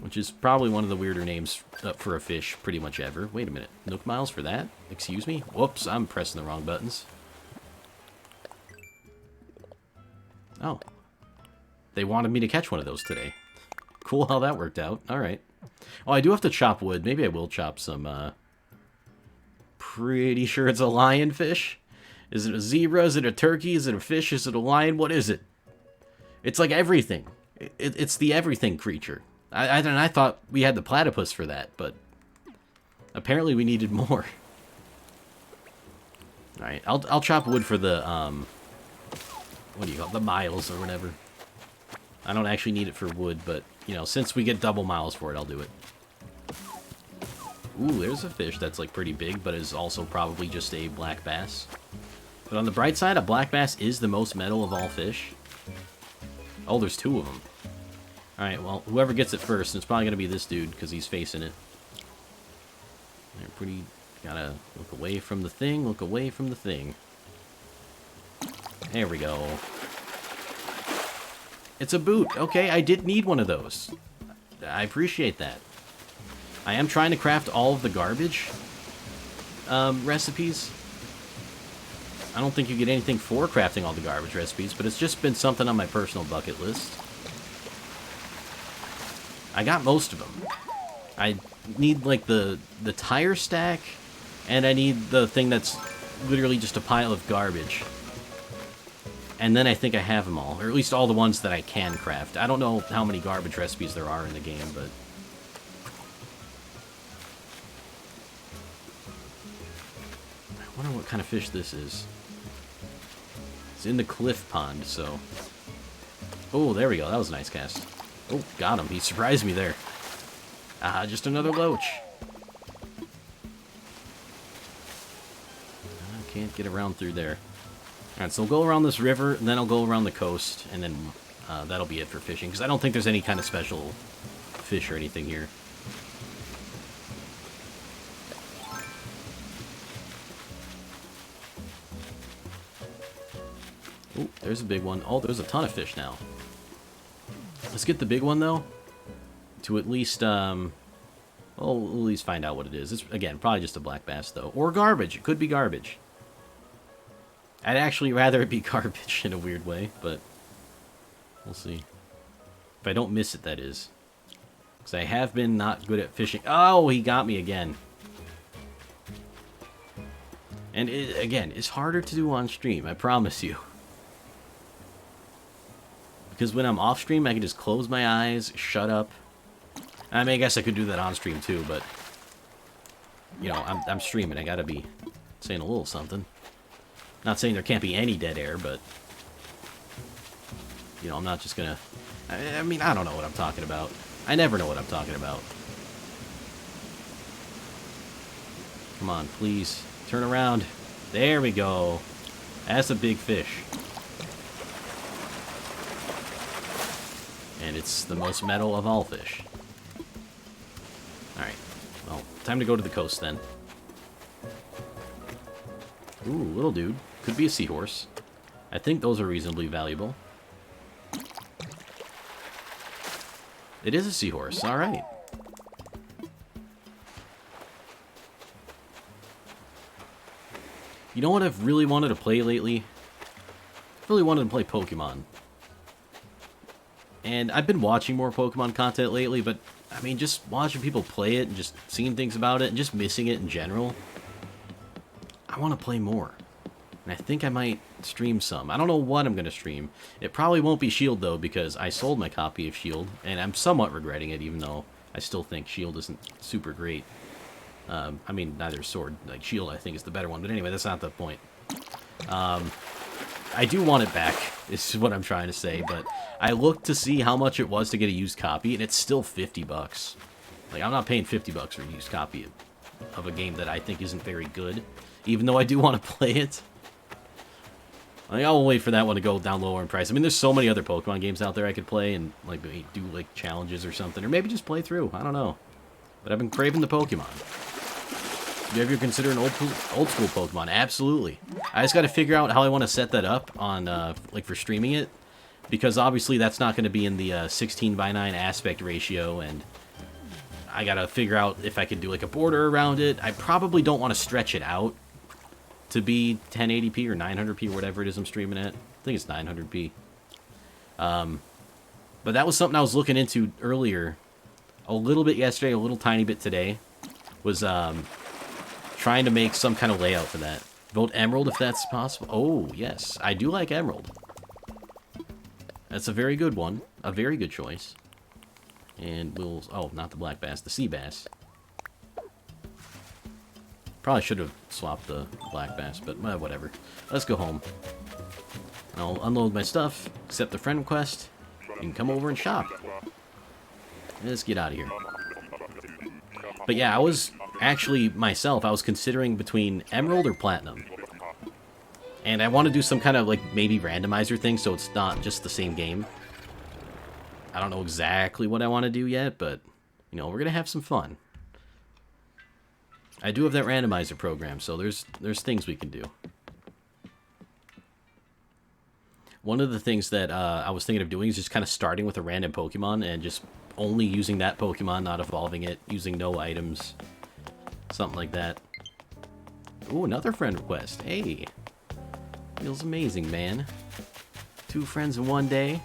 Which is probably one of the weirder names for a fish pretty much ever. Wait a minute. Nook Miles for that? Excuse me? Whoops, I'm pressing the wrong buttons. Oh. They wanted me to catch one of those today. Cool how that worked out. Alright. Oh, I do have to chop wood. Maybe I will chop some, Pretty sure it's a lionfish. Is it a zebra? Is it a turkey? Is it a fish? Is it a lion? What is it? It's like everything. It's the everything creature. I thought we had the platypus for that, but apparently we needed more. Alright, I'll chop wood for the, what do you call it? The miles or whatever. I don't actually need it for wood, but, you know, since we get double miles for it, I'll do it. Ooh, there's a fish that's, like, pretty big, but is also probably just a black bass. But on the bright side, a black bass is the most metal of all fish. Oh, there's two of them. Alright, well, whoever gets it first, and it's probably going to be this dude, because he's facing it. They're pretty... Gotta look away from the thing, look away from the thing. There we go. It's a boot. Okay, I did need one of those. I appreciate that. I am trying to craft all of the garbage recipes. I don't think you get anything for crafting all the garbage recipes, but it's just been something on my personal bucket list. I got most of them. I need, like, the tire stack, and I need the thing that's literally just a pile of garbage. And then I think I have them all, or at least all the ones that I can craft. I don't know how many garbage recipes there are in the game, but... I wonder what kind of fish this is. It's in the cliff pond, so... Oh, there we go. That was a nice cast. Oh, got him. He surprised me there. Ah, just another loach. I can't get around through there. Alright, so I'll go around this river, and then I'll go around the coast, and then that'll be it for fishing, because I don't think there's any kind of special fish or anything here. Oh, there's a big one. Oh, there's a ton of fish now. Let's get the big one, though, to at least, well, at least find out what it is. It's, again, probably just a black bass, though. Or garbage. It could be garbage. I'd actually rather it be garbage in a weird way, but we'll see. If I don't miss it, that is. Because I have been not good at fishing. Oh, he got me again. And, again, it's harder to do on stream, I promise you. Because when I'm off stream, I can just close my eyes, shut up. I mean, I guess I could do that on stream too, but you know, I'm streaming. I gotta be saying a little something. Not saying there can't be any dead air, but you know, I'm not just gonna. I mean, I don't know what I'm talking about. I never know what I'm talking about. Come on, please. Turn around. There we go. That's a big fish. And it's the most metal of all fish. Alright. Well, time to go to the coast then. Ooh, little dude. Could be a seahorse. I think those are reasonably valuable. It is a seahorse. Alright. You know what I've really wanted to play lately? I've really wanted to play Pokemon. And I've been watching more Pokemon content lately, but, I mean, just watching people play it and just seeing things about it and just missing it in general. I want to play more. And I think I might stream some. I don't know what I'm going to stream. It probably won't be Shield, though, because I sold my copy of Shield, and I'm somewhat regretting it, even though I still think Shield isn't super great. I mean, neither Sword. Like, Shield, I think, is the better one. But anyway, that's not the point. I do want it back, is what I'm trying to say, but I looked to see how much it was to get a used copy, and it's still $50. Like, I'm not paying $50 for a used copy of a game that I think isn't very good, even though I do want to play it. I think I'll wait for that one to go down lower in price. I mean, there's so many other Pokemon games out there I could play and, like, do, like, challenges or something, or maybe just play through. I don't know. But I've been craving the Pokemon. Do you ever consider an old school Pokemon? Absolutely. I just got to figure out how I want to set that up on, like, for streaming it. Because obviously that's not going to be in the 16:9 aspect ratio, and I got to figure out if I could do, like, a border around it. I probably don't want to stretch it out to be 1080p or 900p or whatever it is I'm streaming at. I think it's 900p. But that was something I was looking into earlier. A little bit yesterday, a little tiny bit today. Was, trying to make some kind of layout for that. Vote Emerald if that's possible. Oh, yes. I do like Emerald. That's a very good one. A very good choice. And we'll... Oh, not the Black Bass. The Sea Bass. Probably should have swapped the Black Bass, but whatever. Let's go home. I'll unload my stuff, accept the friend request. You can come over and shop. Let's get out of here. But yeah, I was... Actually, myself, I was considering between Emerald or Platinum. And I want to do some kind of, like, maybe randomizer thing, so it's not just the same game. I don't know exactly what I want to do yet, but, you know, we're going to have some fun. I do have that randomizer program, so there's things we can do. One of the things that I was thinking of doing is just kind of starting with a random Pokemon and just only using that Pokemon, not evolving it, using no items. Something like that. Ooh, another friend request. Hey. Feels amazing, man. 2 friends in one day.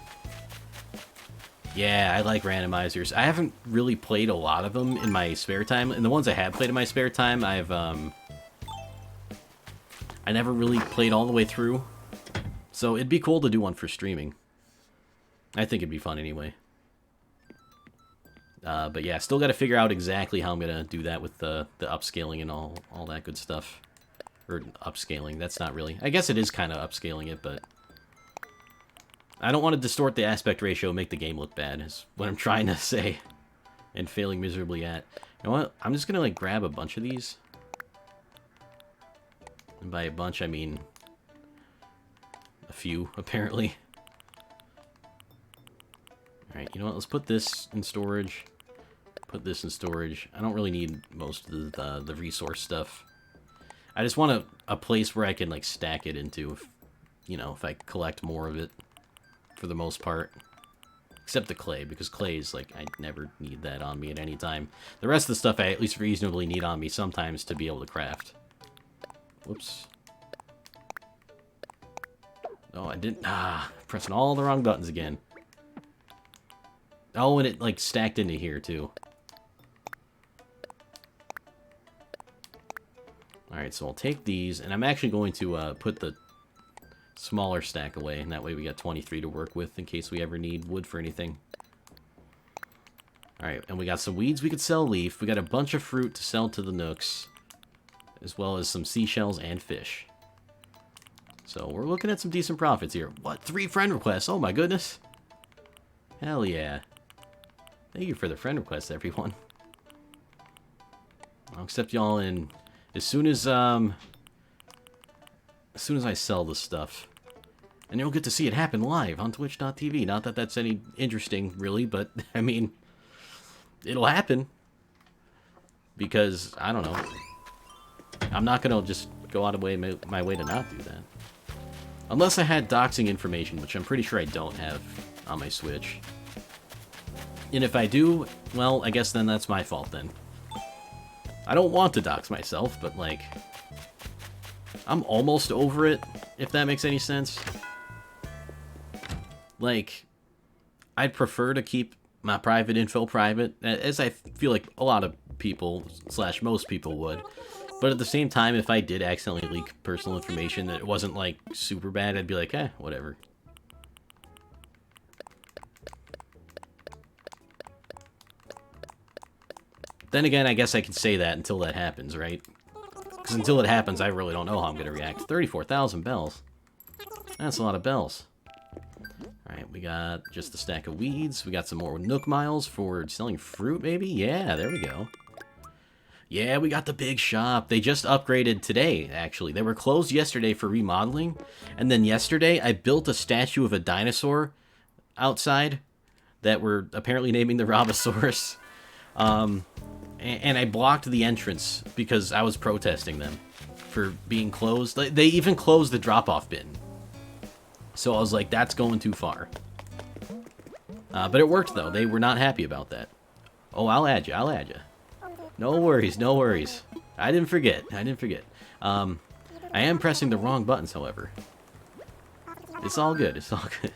Yeah, I like randomizers. I haven't really played a lot of them in my spare time. And the ones I have played in my spare time, I never really played all the way through. So it'd be cool to do one for streaming. I think it'd be fun anyway. But yeah, still got to figure out exactly how I'm going to do that with the upscaling and all that good stuff. Or upscaling, that's not really... I guess it is kind of upscaling it, but... I don't want to distort the aspect ratio and make the game look bad, is what I'm trying to say. And failing miserably at. You know what? I'm just going to, like, grab a bunch of these. And by a bunch, I mean... a few, apparently. Alright, you know what? Let's put this in storage. Put this in storage. I don't really need most of the resource stuff. I just want a place where I can, like, stack it into, if, you know, if I collect more of it, for the most part. Except the clay, because clay is, like, I never need that on me at any time. The rest of the stuff I at least reasonably need on me sometimes to be able to craft. Whoops. Oh, I didn't... pressing all the wrong buttons again. Oh, and it, like, stacked into here, too. Alright, so I'll take these, and I'm actually going to put the smaller stack away, and that way we got 23 to work with in case we ever need wood for anything. Alright, and we got some weeds we could sell leaf. We got a bunch of fruit to sell to the Nooks, as well as some seashells and fish. So we're looking at some decent profits here. What? 3 friend requests? Oh my goodness. Hell yeah. Thank you for the friend requests, everyone. I'll accept y'all in as soon as I sell this stuff. And you'll get to see it happen live on twitch.tv. Not that that's any interesting, really, but, I mean, it'll happen. Because, I don't know. I'm not going to just go out of my way to not do that. Unless I had doxing information, which I'm pretty sure I don't have on my Switch. And if I do, well, I guess then that's my fault then. I don't want to dox myself, but, like, I'm almost over it, if that makes any sense. Like, I'd prefer to keep my private info private, as I feel like a lot of people, / most people would. But at the same time, if I did accidentally leak personal information that it wasn't, like, super bad, I'd be like, eh, whatever. Then again, I guess I could say that until that happens, right? Because until it happens, I really don't know how I'm going to react. 34,000 bells. That's a lot of bells. Alright, we got just a stack of weeds. We got some more Nook miles for selling fruit, maybe? Yeah, there we go. Yeah, we got the big shop. They just upgraded today, actually. They were closed yesterday for remodeling. And then yesterday, I built a statue of a dinosaur outside that we're apparently naming the Robosaurus. And I blocked the entrance because I was protesting them for being closed. They even closed the drop-off bin. So I was like, that's going too far. But it worked, though. They were not happy about that. Oh, I'll add you. I'll add you. No worries. No worries. I didn't forget. I didn't forget. I am pressing the wrong buttons, however. It's all good. It's all good.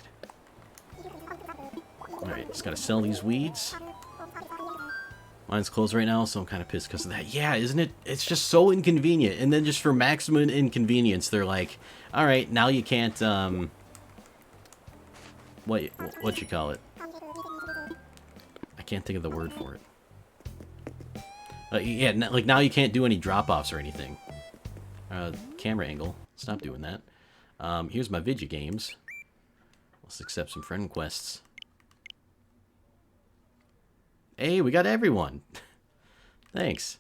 Alright, just gotta sell these weeds. Mine's closed right now, so I'm kind of pissed because of that. Yeah, isn't it? It's just so inconvenient. And then just for maximum inconvenience, they're like, alright, now you can't, what you call it? I can't think of the word for it. Yeah, like now you can't do any drop-offs or anything. Camera angle. Stop doing that. Here's my Vidya games. Let's accept some friend requests. Hey, we got everyone. Thanks.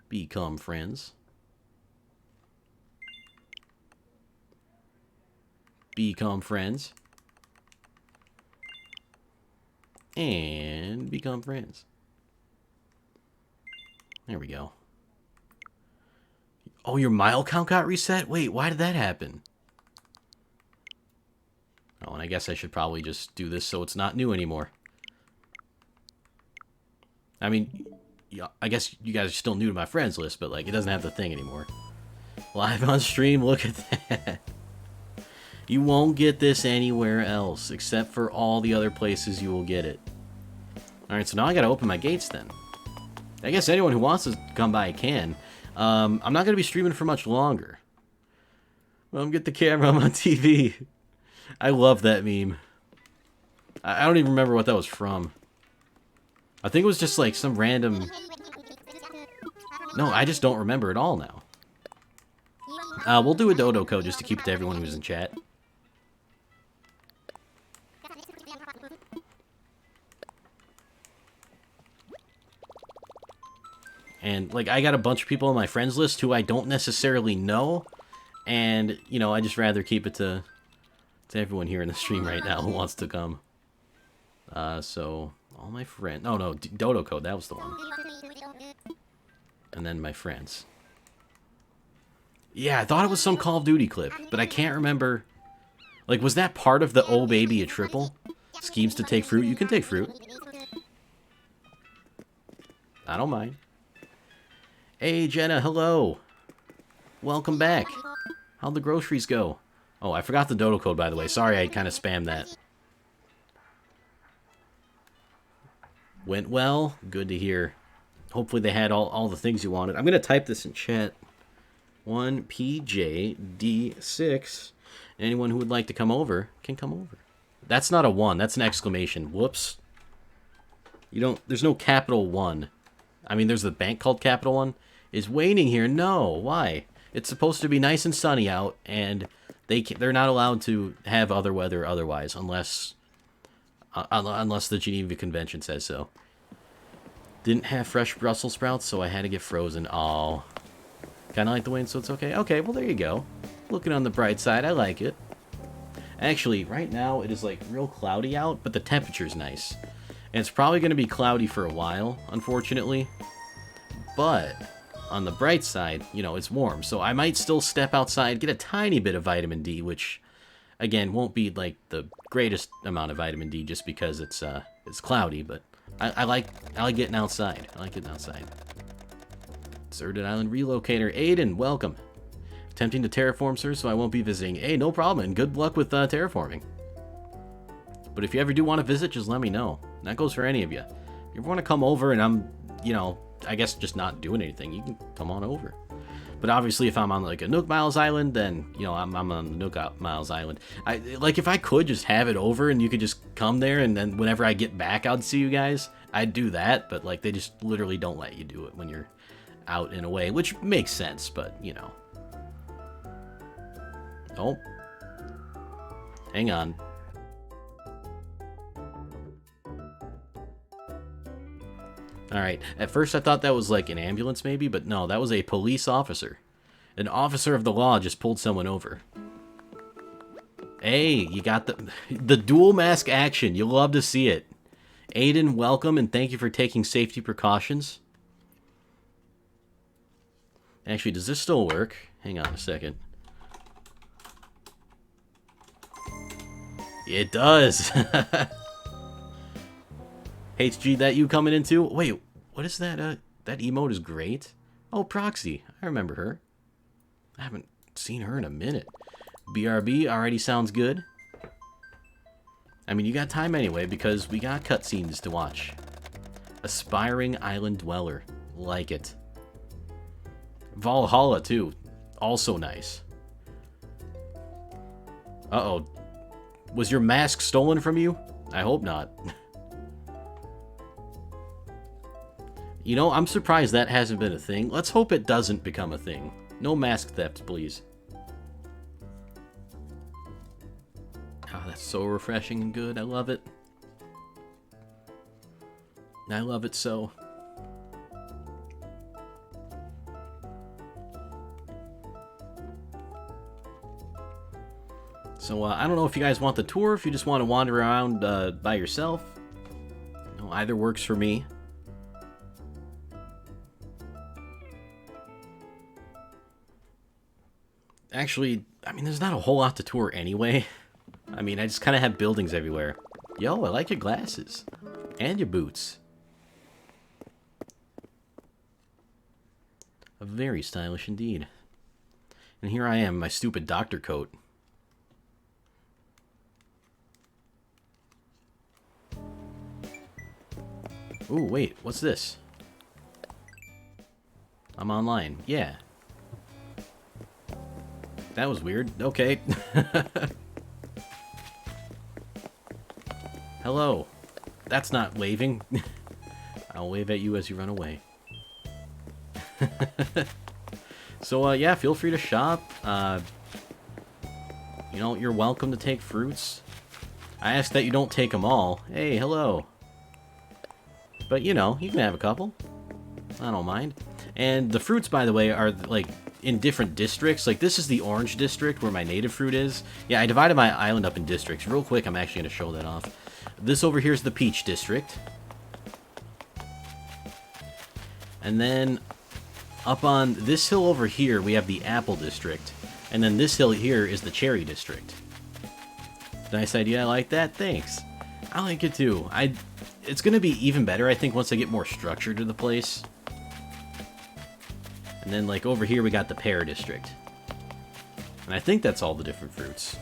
Become friends. Become friends. And become friends. There we go. Oh, your mile count got reset? Wait, why did that happen? Oh, and I guess I should probably just do this so it's not new anymore. I mean, yeah, I guess you guys are still new to my friends list, but, like, it doesn't have the thing anymore. Live on stream, look at that. You won't get this anywhere else, except for all the other places you will get it. Alright, so now I gotta open my gates then. I guess anyone who wants to come by can. I'm not gonna be streaming for much longer. Well, get the camera, I'm on TV. I love that meme. I don't even remember what that was from. I think it was just like some random... No, I just don't remember at all now. We'll do a dodo code just to keep it to everyone who's in chat. And, like, I got a bunch of people on my friends list who I don't necessarily know. And, you know, I just rather keep it to everyone here in the stream right now who wants to come. So, all my friends... Oh, no, dodo code, that was the one. And then my friends. Yeah, I thought it was some Call of Duty clip, but I can't remember... Like, was that part of the Oh Baby a Triple? Schemes to take fruit? You can take fruit. I don't mind. Hey, Jenna, hello. Welcome back. How'd the groceries go? Oh, I forgot the dodo code, by the way. Sorry, I kind of spammed that. Went well? Good to hear. Hopefully they had all the things you wanted. I'm going to type this in chat. 1PJD6. Anyone who would like to come over can come over. That's not a 1. That's an exclamation. Whoops. You don't... There's no capital 1. I mean, there's the bank called Capital One. Is waiting here. No. Why? It's supposed to be nice and sunny out, and they're not allowed to have other weather otherwise, unless the Geneva Convention says so. Didn't have fresh Brussels sprouts, so I had to get frozen. Oh. Kind of like the wind, so it's okay. Okay, well, there you go. Looking on the bright side, I like it. Actually, right now, it is, like, real cloudy out, but the temperature's nice. And it's probably going to be cloudy for a while, unfortunately. But on the bright side, you know, it's warm. So I might still step outside, get a tiny bit of vitamin D, which, again, won't be, like, the greatest amount of vitamin D just because it's cloudy. But I like getting outside. I like getting outside. Deserted Island Relocator. Aiden, welcome. Attempting to terraform, sir, so I won't be visiting. Hey, no problem, and good luck with terraforming. But if you ever do want to visit, just let me know. And that goes for any of you. If you ever want to come over and I'm, you know, I guess just not doing anything, you can come on over. But obviously, if I'm on, like, a Nook Miles Island, then, you know, I'm on the Nook Miles Island. Like, if I could just have it over and you could just come there, and then whenever I get back, I'd see you guys, I'd do that. But, like, they just literally don't let you do it when you're out and away, which makes sense, but, you know. Oh. Hang on. Alright, at first I thought that was like an ambulance maybe, but no, that was a police officer. An officer of the law just pulled someone over. Hey, you got the dual mask action. You'll love to see it. Aiden, welcome, and thank you for taking safety precautions. Actually, does this still work? Hang on a second. It does. HG, that you coming into? Wait, what is that? That emote is great. Oh, Proxy. I remember her. I haven't seen her in a minute. BRB already sounds good. I mean, you got time anyway, because we got cutscenes to watch. Aspiring Island Dweller. Like it. Valhalla, too. Also nice. Uh-oh. Was your mask stolen from you? I hope not. You know, I'm surprised that hasn't been a thing. Let's hope it doesn't become a thing. No mask theft, please. Oh, that's so refreshing and good. I love it. I love it so. So, I don't know if you guys want the tour, if you just want to wander around by yourself. You know, either works for me. Actually, I mean, there's not a whole lot to tour anyway. I mean, I just kind of have buildings everywhere. Yo, I like your glasses. And your boots. Very stylish indeed. And here I am, my stupid doctor coat. Ooh, wait, what's this? I'm online. Yeah. That was weird. Okay. Hello. That's not waving. I'll wave at you as you run away. So, yeah, feel free to shop. You know, you're welcome to take fruits. I ask that you don't take them all. Hey, hello. But, you know, you can have a couple. I don't mind. And the fruits, by the way, are, like, in different districts. Like, this is the orange district where my native fruit is. Yeah, I divided my island up in districts. Real quick, I'm actually going to show that off. This over here is the peach district. And then up on this hill over here, we have the apple district. And then this hill here is the cherry district. Nice idea, I like that. Thanks. I like it too. It's going to be even better, I think, once I get more structure to the place. And then, like, over here we got the pear district. And I think that's all the different fruits.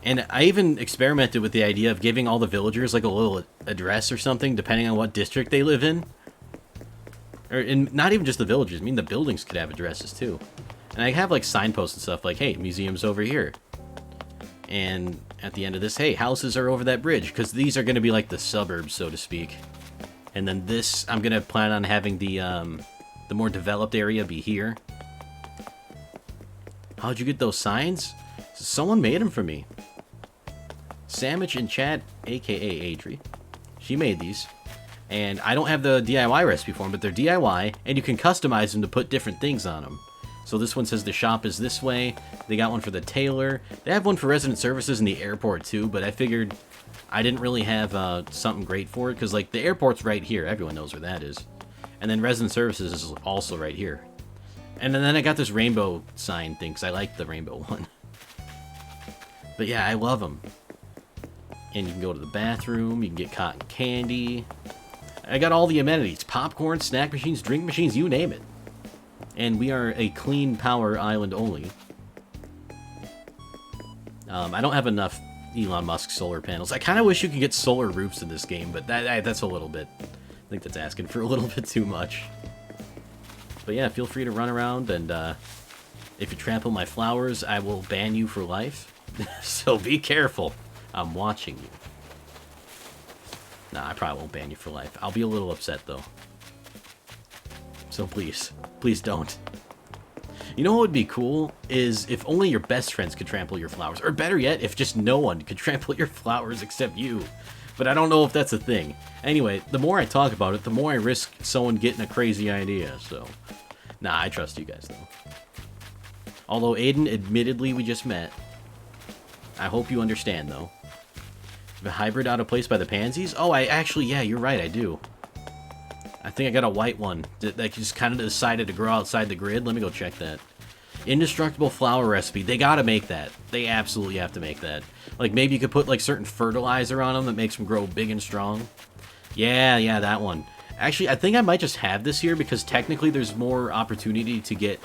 And I even experimented with the idea of giving all the villagers, like, a little address or something, depending on what district they live in. Or and not even just the villages. I mean, the buildings could have addresses too. And I have like signposts and stuff like, hey, museum's over here. And at the end of this, hey, houses are over that bridge, because these are going to be like the suburbs, so to speak. And then this, I'm going to plan on having the more developed area be here. How'd you get those signs? Someone made them for me. Sandwich in chat, aka Adri. She made these. And I don't have the DIY recipe for them, but they're DIY, and you can customize them to put different things on them. So this one says the shop is this way. They got one for the tailor. They have one for resident services in the airport too, but I figured I didn't really have something great for it, because like the airport's right here. Everyone knows where that is. And then resident services is also right here. And then I got this rainbow sign thing, because I like the rainbow one. But yeah, I love them. And you can go to the bathroom, you can get cotton candy. I got all the amenities. Popcorn, snack machines, drink machines, you name it. And we are a clean power island only. I don't have enough Elon Musk solar panels. I kind of wish you could get solar roofs in this game, but that's a little bit... I think that's asking for a little bit too much. But yeah, feel free to run around, and if you trample my flowers, I will ban you for life. So be careful. I'm watching you. Nah, I probably won't ban you for life. I'll be a little upset, though. So please don't. You know what would be cool is if only your best friends could trample your flowers. Or better yet, if just no one could trample your flowers except you. But I don't know if that's a thing. Anyway, the more I talk about it, the more I risk someone getting a crazy idea, so... Nah, I trust you guys, though. Although, Aiden, admittedly, we just met. I hope you understand, though. The hybrid out of place by the pansies? Oh, yeah, you're right, I do. I think I got a white one that just kind of decided to grow outside the grid. Let me go check that. Indestructible flower recipe. They gotta make that. They absolutely have to make that. Like, maybe you could put, like, certain fertilizer on them that makes them grow big and strong. Yeah, that one. Actually, I think I might just have this here because technically there's more opportunity to get,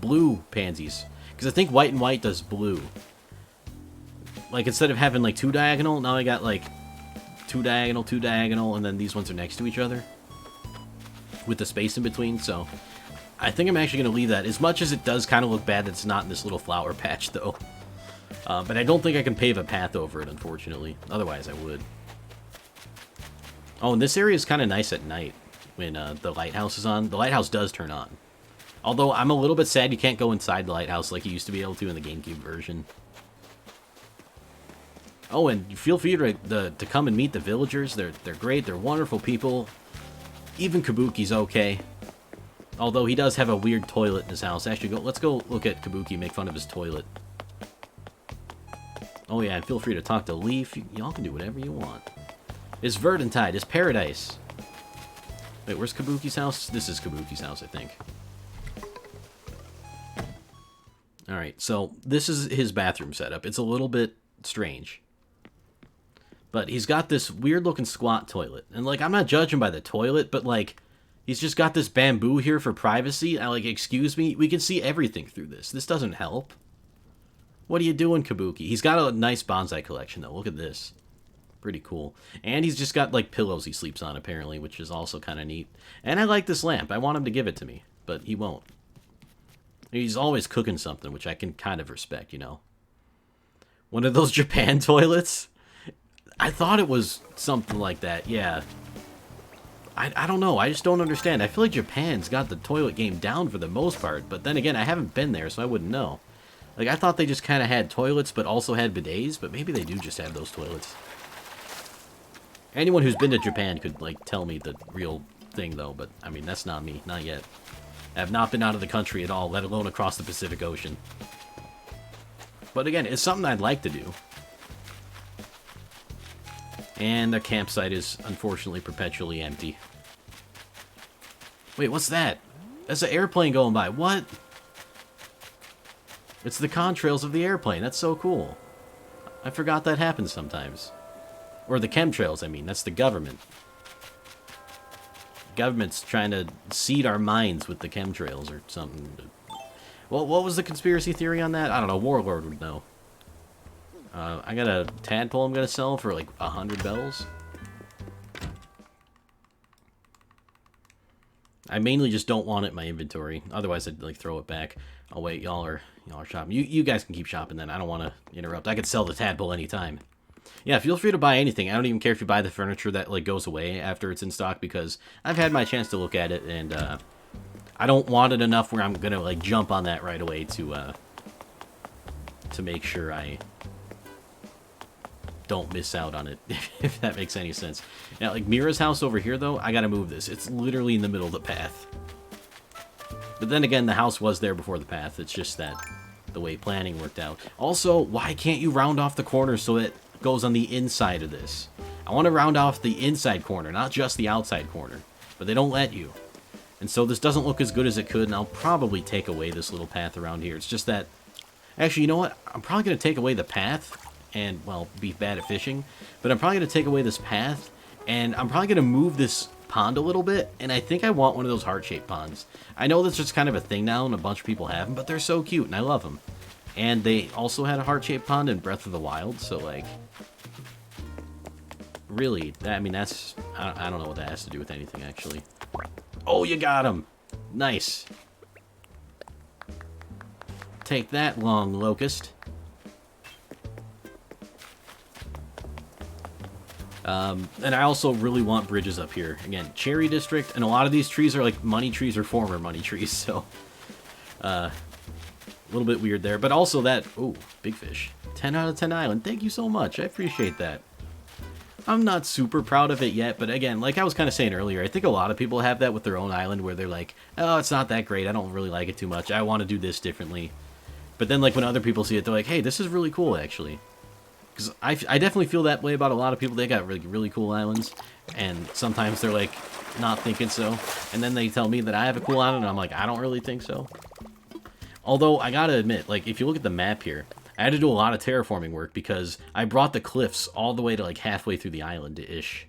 blue pansies. Because I think white and white does blue. Like, instead of having, like, two diagonal, now I got, like, two diagonal, and then these ones are next to each other. With the space in between, so... I think I'm actually going to leave that. As much as it does kind of look bad that it's not in this little flower patch, though. But I don't think I can pave a path over it, unfortunately. Otherwise, I would. Oh, and this area is kind of nice at night when the lighthouse is on. The lighthouse does turn on. Although, I'm a little bit sad you can't go inside the lighthouse like you used to be able to in the GameCube version. Oh, and feel free to come and meet the villagers. They're great. They're wonderful people. Even Kabuki's okay. Although he does have a weird toilet in his house. Actually, let's go look at Kabuki, make fun of his toilet. Oh yeah, and feel free to talk to Leaf. Y'all can do whatever you want. It's Verdantide. It's paradise. Wait, where's Kabuki's house? This is Kabuki's house, I think. Alright, so this is his bathroom setup. It's a little bit strange. But he's got this weird-looking squat toilet. And, like, I'm not judging by the toilet, but, like... He's just got this bamboo here for privacy. Excuse me, we can see everything through this. This doesn't help. What are you doing, Kabuki? He's got a nice bonsai collection, though. Look at this. Pretty cool. And he's just got, like, pillows he sleeps on, apparently, which is also kind of neat. And I like this lamp. I want him to give it to me, but he won't. He's always cooking something, which I can kind of respect, you know. One of those Japan toilets? I thought it was something like that, yeah. I don't know, I just don't understand. I feel like Japan's got the toilet game down for the most part, but then again, I haven't been there, so I wouldn't know. Like, I thought they just kind of had toilets, but also had bidets, but maybe they do just have those toilets. Anyone who's been to Japan could, like, tell me the real thing, though, but, I mean, that's not me, not yet. I have not been out of the country at all, let alone across the Pacific Ocean. But again, it's something I'd like to do. And the campsite is, unfortunately, perpetually empty. Wait, what's that? That's an airplane going by. What? It's the contrails of the airplane. That's so cool. I forgot that happens sometimes. Or the chemtrails, I mean. That's the government. The government's trying to seed our minds with the chemtrails or something. Well, what was the conspiracy theory on that? I don't know. Warlord would know. I got a tadpole I'm gonna sell for like 100 bells. I mainly just don't want it in my inventory. Otherwise, I'd like throw it back. Oh wait, y'all are shopping. You guys can keep shopping then. I don't want to interrupt. I could sell the tadpole anytime. Yeah, feel free to buy anything. I don't even care if you buy the furniture that like goes away after it's in stock, because I've had my chance to look at it, and I don't want it enough where I'm gonna like jump on that right away to make sure I don't miss out on it, if that makes any sense. Now, like Mira's house over here, though, I gotta move this. It's literally in the middle of the path. But then again, the house was there before the path. It's just that the way planning worked out. Also, why can't you round off the corner so it goes on the inside of this? I want to round off the inside corner, not just the outside corner. But they don't let you. And so this doesn't look as good as it could, and I'll probably take away this little path around here. It's just that... Actually, you know what? I'm probably going to take away the path and, well, be bad at fishing. But I'm probably going to take away this path, and I'm probably going to move this pond a little bit, and I think I want one of those heart-shaped ponds. I know that's just kind of a thing now, and a bunch of people have them, but they're so cute, and I love them. And they also had a heart-shaped pond in Breath of the Wild, so, like... Really, I mean, that's... I don't know what that has to do with anything, actually. Oh, you got him! Nice. Take that, long locust. And I also really want bridges up here. Again, Cherry District, and a lot of these trees are like money trees or former money trees, so... a little bit weird there. But also that... Ooh, big fish. 10 out of 10 island. Thank you so much. I appreciate that. I'm not super proud of it yet, but again, like I was kind of saying earlier, I think a lot of people have that with their own island where they're like, oh, it's not that great. I don't really like it too much. I want to do this differently. But then, like, when other people see it, they're like, hey, this is really cool, actually. Because I definitely feel that way about a lot of people. They got really, really cool islands, and sometimes they're, like, not thinking so. And then they tell me that I have a cool island, and I'm like, I don't really think so. Although, I gotta admit, like, if you look at the map here, I had to do a lot of terraforming work because I brought the cliffs all the way to, like, halfway through the island-ish.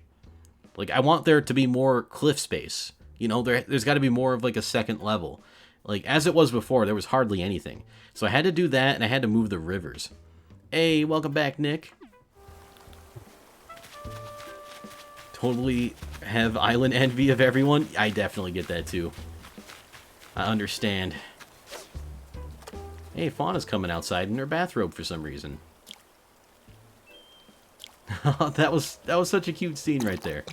Like, I want there to be more cliff space. You know, there's got to be more of, like, a second level. Like, as it was before, there was hardly anything. So I had to do that, and I had to move the rivers. Hey, welcome back, Nick. Totally have island envy of everyone. I definitely get that, too. I understand. Hey, Fauna's coming outside in her bathrobe for some reason. that was such a cute scene right there.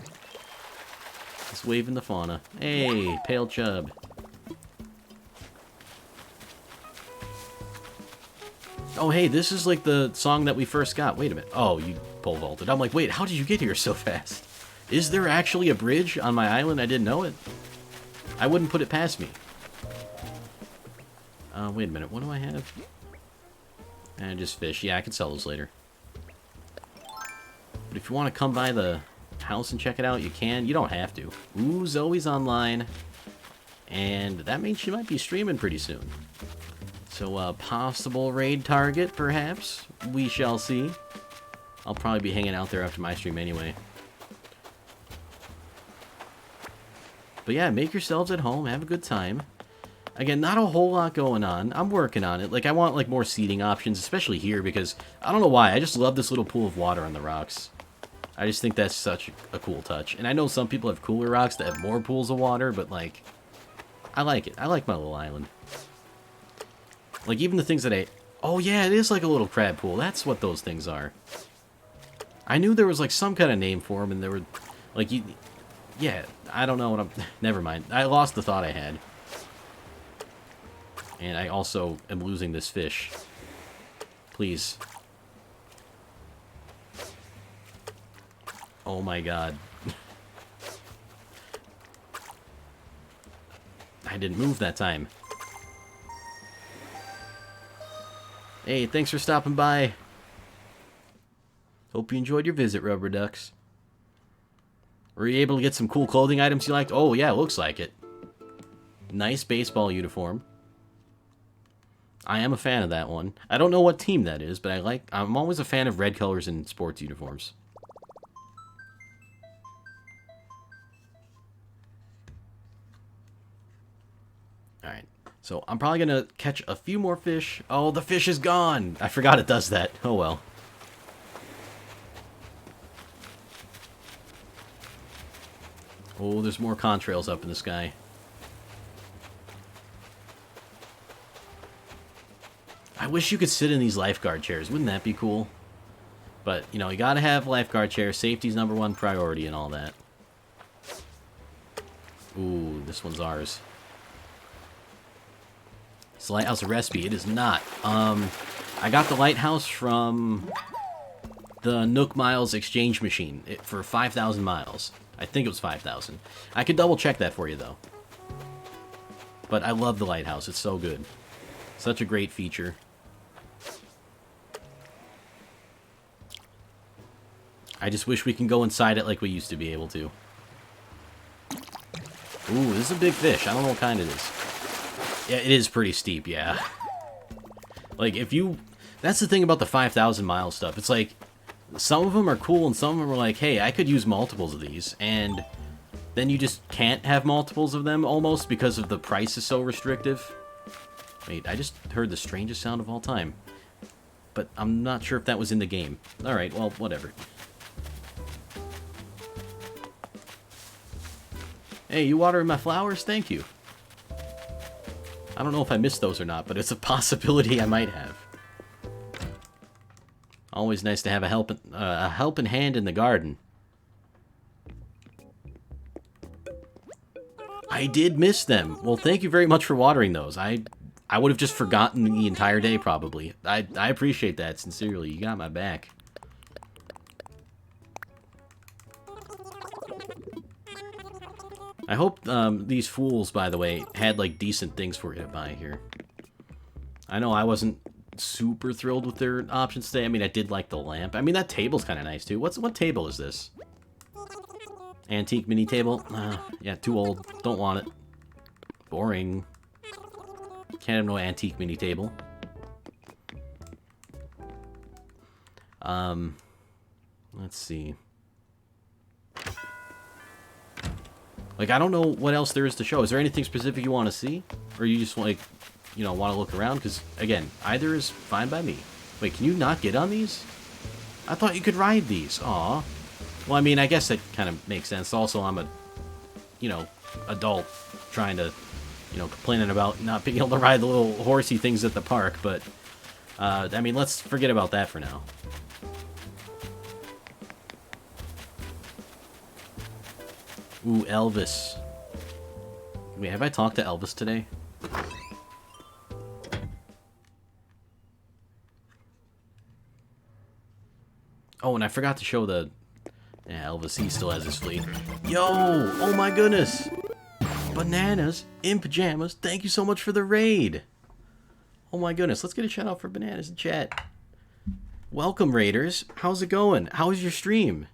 Just waving the Fauna. Hey, Pale Chub. Oh, hey, this is like the song that we first got. Wait a minute. Oh, you pole vaulted. I'm like, wait, how did you get here so fast? Is there actually a bridge on my island? I didn't know it. I wouldn't put it past me. Wait a minute. What do I have? And just fish. Yeah, I can sell those later. But if you want to come by the house and check it out, you can. You don't have to. Ooh, Zoe's online. And that means she might be streaming pretty soon. So, possible raid target, perhaps? We shall see. I'll probably be hanging out there after my stream anyway. But yeah, make yourselves at home. Have a good time. Again, not a whole lot going on. I'm working on it. Like, I want, like, more seating options, especially here, because I don't know why. I just love this little pool of water on the rocks. I just think that's such a cool touch. And I know some people have cooler rocks that have more pools of water, but, like, I like it. I like my little island. Like, even the things that I... Oh, yeah, it is like a little crab pool. That's what those things are. I knew there was, like, some kind of name for them, and there were... Like, you... Yeah, I don't know what I'm... Never mind. I lost the thought I had. And I also am losing this fish. Please. Oh my god. I didn't move that time. Hey, thanks for stopping by. Hope you enjoyed your visit, Rubber Ducks. Were you able to get some cool clothing items you liked? Oh, yeah, it looks like it. Nice baseball uniform. I am a fan of that one. I don't know what team that is, but I'm always a fan of red colors in sports uniforms. Alright, so I'm probably going to catch a few more fish. Oh, the fish is gone! I forgot it does that. Oh well. Oh, there's more contrails up in the sky. wish you could sit in these lifeguard chairs. Wouldn't that be cool? But, you know, you gotta have lifeguard chairs. Safety's #1 priority and all that. Ooh, this one's ours. It's the Lighthouse of Respi. It is not. I got the lighthouse from the Nook Miles exchange machine for 5,000 miles. I think it was 5,000. I could double check that for you, though. But I love the lighthouse. It's so good. Such a great feature. I just wish we can go inside it like we used to be able to. Ooh, this is a big fish. I don't know what kind it is. Yeah, it is pretty steep, yeah. Like, if you... That's the thing about the 5,000 mile stuff. It's like, some of them are cool and some of them are like, hey, I could use multiples of these. And then you just can't have multiples of them, almost, because of the price is so restrictive. Wait, I just heard the strangest sound of all time. But I'm not sure if that was in the game. Alright, well, whatever. Hey, you watering my flowers? Thank you. I don't know if I missed those or not, but it's a possibility I might have. Always nice to have a helping hand in the garden. I did miss them. Well, thank you very much for watering those. I would have just forgotten the entire day, probably. I appreciate that, sincerely. You got my back. I hope these fools, by the way, had, like, decent things for you to buy here. I know I wasn't super thrilled with their options today. I mean, I did like the lamp. I mean, that table's kind of nice, too. What table is this? Antique mini table? Yeah, too old. Don't want it. Boring. Can't have no antique mini table. Let's see. Like, I don't know what else there is to show. Is there anything specific you want to see? Or you just, like, you know, want to look around? Because, again, either is fine by me. Wait, can you not get on these? I thought you could ride these. Aw. Well, I mean, I guess that kind of makes sense. Also, I'm a, you know, adult trying to, you know, complaining about not being able to ride the little horsey things at the park. But, I mean, let's forget about that for now. Ooh, Elvis. Wait, have I talked to Elvis today? Oh, and I forgot to show the... Yeah, Elvis, he still has his fleet. Yo! Oh my goodness! Bananas in pajamas, thank you so much for the raid! Oh my goodness, let's get a shout out for Bananas in chat. Welcome, Raiders. How's it going? How's your stream?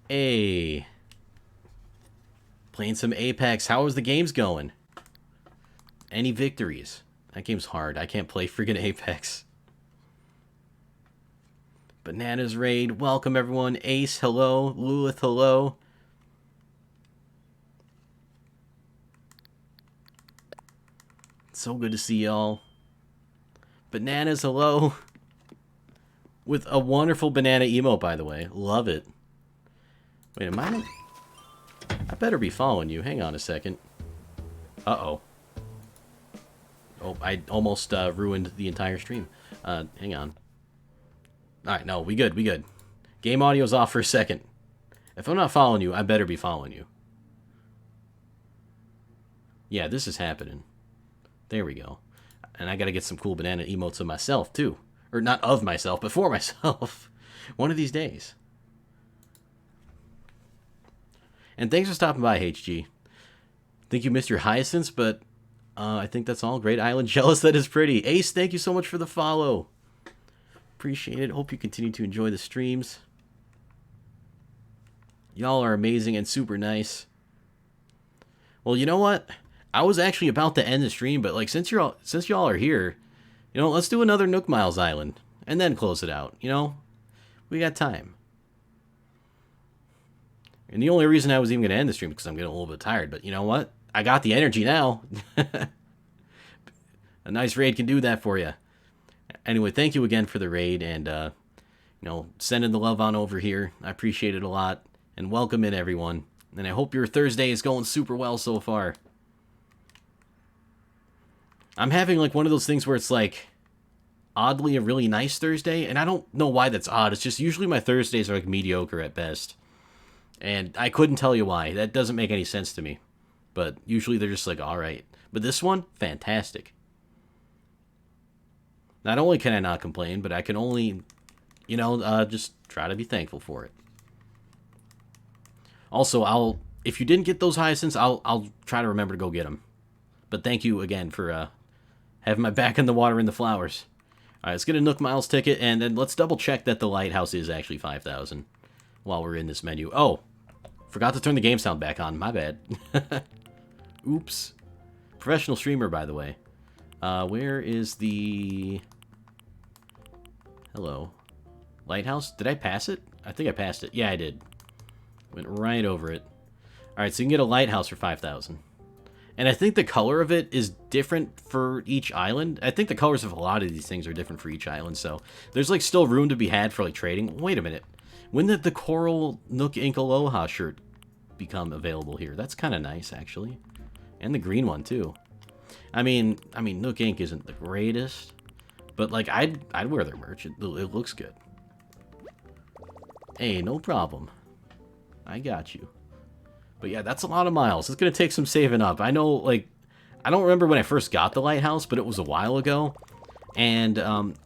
Hey. Playing some Apex. How is the games going? Any victories? That game's hard. I can't play freaking Apex. Bananas raid. Welcome, everyone. Ace, hello. Lulith, hello. So good to see y'all. Bananas, hello. With a wonderful banana emote, by the way. Love it. Wait, am I... I better be following you. Hang on a second. Uh-oh. Oh, I almost ruined the entire stream. Hang on. Alright, no, we good, we good. Game audio's off for a second. If I'm not following you, I better be following you. Yeah, this is happening. There we go. And I gotta get some cool banana emotes of myself, too. Or not of myself, but for myself. One of these days. And thanks for stopping by, HG. Think you missed your hyacinths, but I think that's all. Great Island Jealous, that is pretty. Ace, thank you so much for the follow. Appreciate it. Hope you continue to enjoy the streams. Y'all are amazing and super nice. Well, you know what? I was actually about to end the stream, but like since y'all are here, you know, let's do another Nook Miles Island and then close it out. You know, we got time. And the only reason I was even going to end the stream is because I'm getting a little bit tired. But you know what? I got the energy now. A nice raid can do that for you. Anyway, thank you again for the raid. And, you know, sending the love on over here. I appreciate it a lot. And welcome in, everyone. And I hope your Thursday is going super well so far. I'm having like one of those things where it's like oddly a really nice Thursday, and I don't know why that's odd. It's just usually my Thursdays are like mediocre at best. And I couldn't tell you why. That doesn't make any sense to me. But usually they're just like, all right. But this one, fantastic. Not only can I not complain, but I can only, just try to be thankful for it. Also, if you didn't get those hyacinths, I'll try to remember to go get them. But thank you again for having my back in the water and the flowers. All right, let's get a Nook Miles ticket, and then let's double check that the lighthouse is actually 5,000 while we're in this menu. Oh, forgot to turn the game sound back on. My bad. Oops. Professional streamer, by the way. Where is the... Hello. Lighthouse? Did I pass it? I think I passed it. Yeah, I did. Went right over it. Alright, so you can get a lighthouse for 5,000. And I think the color of it is different for each island. I think the colors of a lot of these things are different for each island, so there's like still room to be had for like trading. Wait a minute. When did the Coral Nook Ink Aloha shirt become available here? That's kind of nice, actually. And the green one, too. I mean, Nook Ink isn't the greatest, but like I'd wear their merch. It looks good. Hey, no problem. I got you. But yeah, that's a lot of miles. It's gonna take some saving up. I know, like, I don't remember when I first got the lighthouse, but it was a while ago, and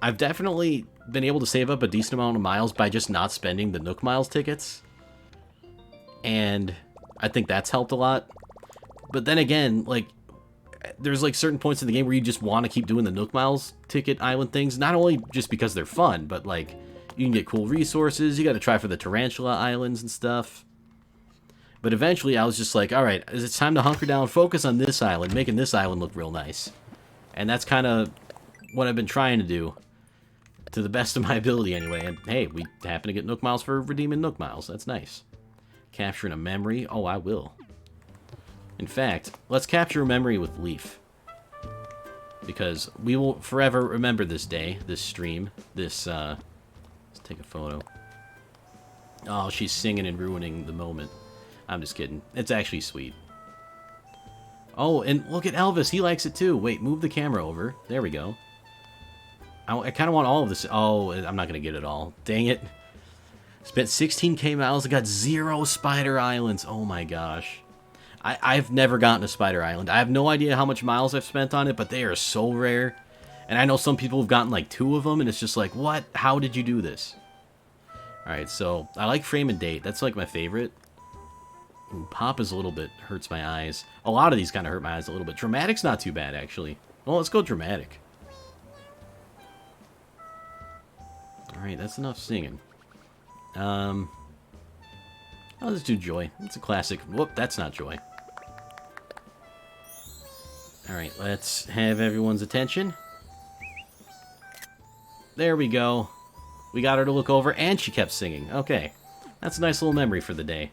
I've definitely been able to save up a decent amount of miles by just not spending the Nook Miles tickets, and I think that's helped a lot. But then again, like, there's like certain points in the game where you just want to keep doing the Nook Miles ticket island things, not only just because they're fun, but like you can get cool resources. You got to try for the Tarantula Islands and stuff. But eventually I was just like, all right, it's time to hunker down, focus on this island, making this island look real nice. And that's kind of what I've been trying to do, to the best of my ability anyway. And hey, we happen to get Nook Miles for redeeming Nook Miles. That's nice. Capturing a memory? Oh, I will. In fact, let's capture a memory with Leaf. Because we will forever remember this day, this stream, this, let's take a photo. Oh, she's singing and ruining the moment. I'm just kidding. It's actually sweet. Oh, and look at Elvis. He likes it too. Wait, move the camera over. There we go. I kind of want all of this. Oh, I'm not going to get it all. Dang it. Spent 16k miles. I got 0 Spider Islands. Oh my gosh. I've never gotten a Spider Island. I have no idea how much miles I've spent on it, but they are so rare. And I know some people have gotten like 2 of them, and it's just like, what? How did you do this? Alright, so I like Frame and Date. That's like my favorite. Ooh, Pop is a little bit, hurts my eyes. A lot of these kind of hurt my eyes a little bit. Dramatic's not too bad, actually. Well, let's go Dramatic. Alright, that's enough singing. I'll just do Joy. It's a classic. Whoop, that's not Joy. Alright, let's have everyone's attention. There we go. We got her to look over, and she kept singing. Okay. That's a nice little memory for the day.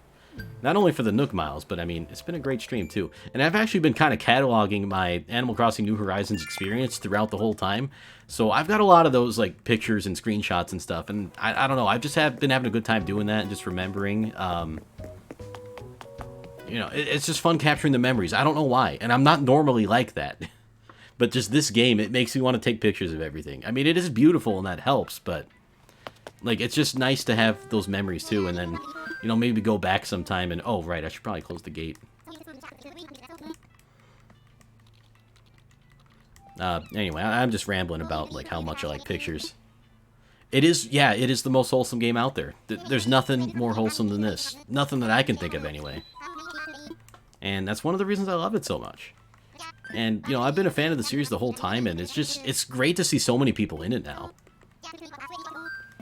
Not only for the Nook Miles, but I mean, it's been a great stream too. And I've actually been kind of cataloging my Animal Crossing New Horizons experience throughout the whole time. So I've got a lot of those like pictures and screenshots and stuff. And I don't know, I've just been having a good time doing that and just remembering. You know, it's just fun capturing the memories. I don't know why. And I'm not normally like that. But just this game, it makes me want to take pictures of everything. I mean, it is beautiful and that helps, but like, it's just nice to have those memories too. And then, you know, maybe go back sometime and, oh, right, I should probably close the gate. Anyway, I'm just rambling about, like, how much I like pictures. It is, yeah, it is the most wholesome game out there. There's nothing more wholesome than this. Nothing that I can think of, anyway. And that's one of the reasons I love it so much. And, you know, I've been a fan of the series the whole time, and it's just, it's great to see so many people in it now.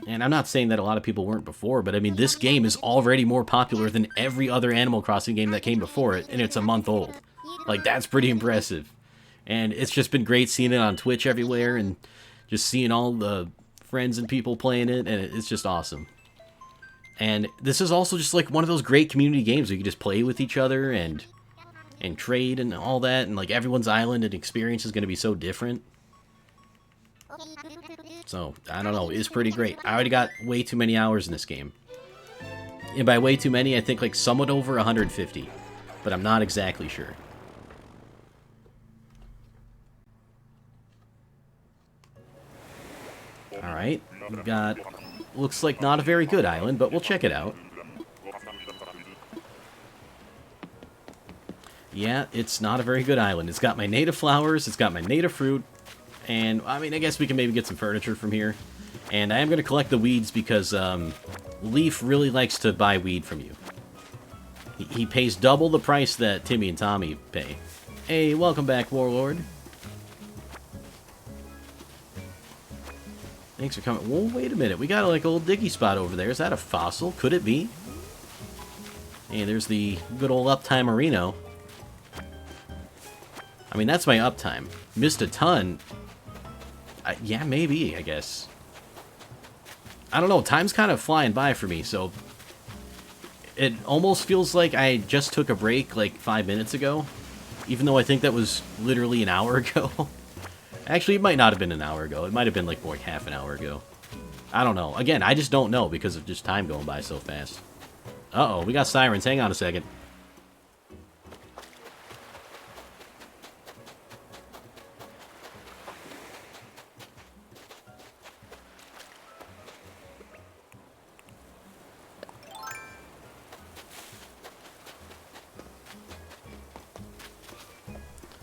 And I'm not saying that a lot of people weren't before, but I mean, this game is already more popular than every other Animal Crossing game that came before it, and it's a month old. Like, that's pretty impressive. And it's just been great seeing it on Twitch everywhere, and just seeing all the friends and people playing it, and it's just awesome. And this is also just like one of those great community games where you can just play with each other and trade and all that, and like everyone's island and experience is going to be so different. So, I don't know, it's pretty great. I already got way too many hours in this game. And by way too many, I think like somewhat over 150. But I'm not exactly sure. Alright, we've got... Looks like not a very good island, but we'll check it out. Yeah, it's not a very good island. It's got my native flowers, it's got my native fruit, and, I mean, I guess we can maybe get some furniture from here. And I am going to collect the weeds because, Leaf really likes to buy weed from you. He pays double the price that Timmy and Tommy pay. Hey, welcome back, Warlord. Thanks for coming. Whoa, wait a minute. We got like a little diggy spot over there. Is that a fossil? Could it be? Hey, there's the good old Uptime Marino. I mean, that's my uptime. Missed a ton. Yeah, maybe, I guess. I don't know. Time's kind of flying by for me, so... It almost feels like I just took a break like 5 minutes ago. Even though I think that was literally an hour ago. Actually, it might not have been an hour ago. It might have been like more like half an hour ago. I don't know. Again, I just don't know because of just time going by so fast. Uh-oh, we got sirens. Hang on a second.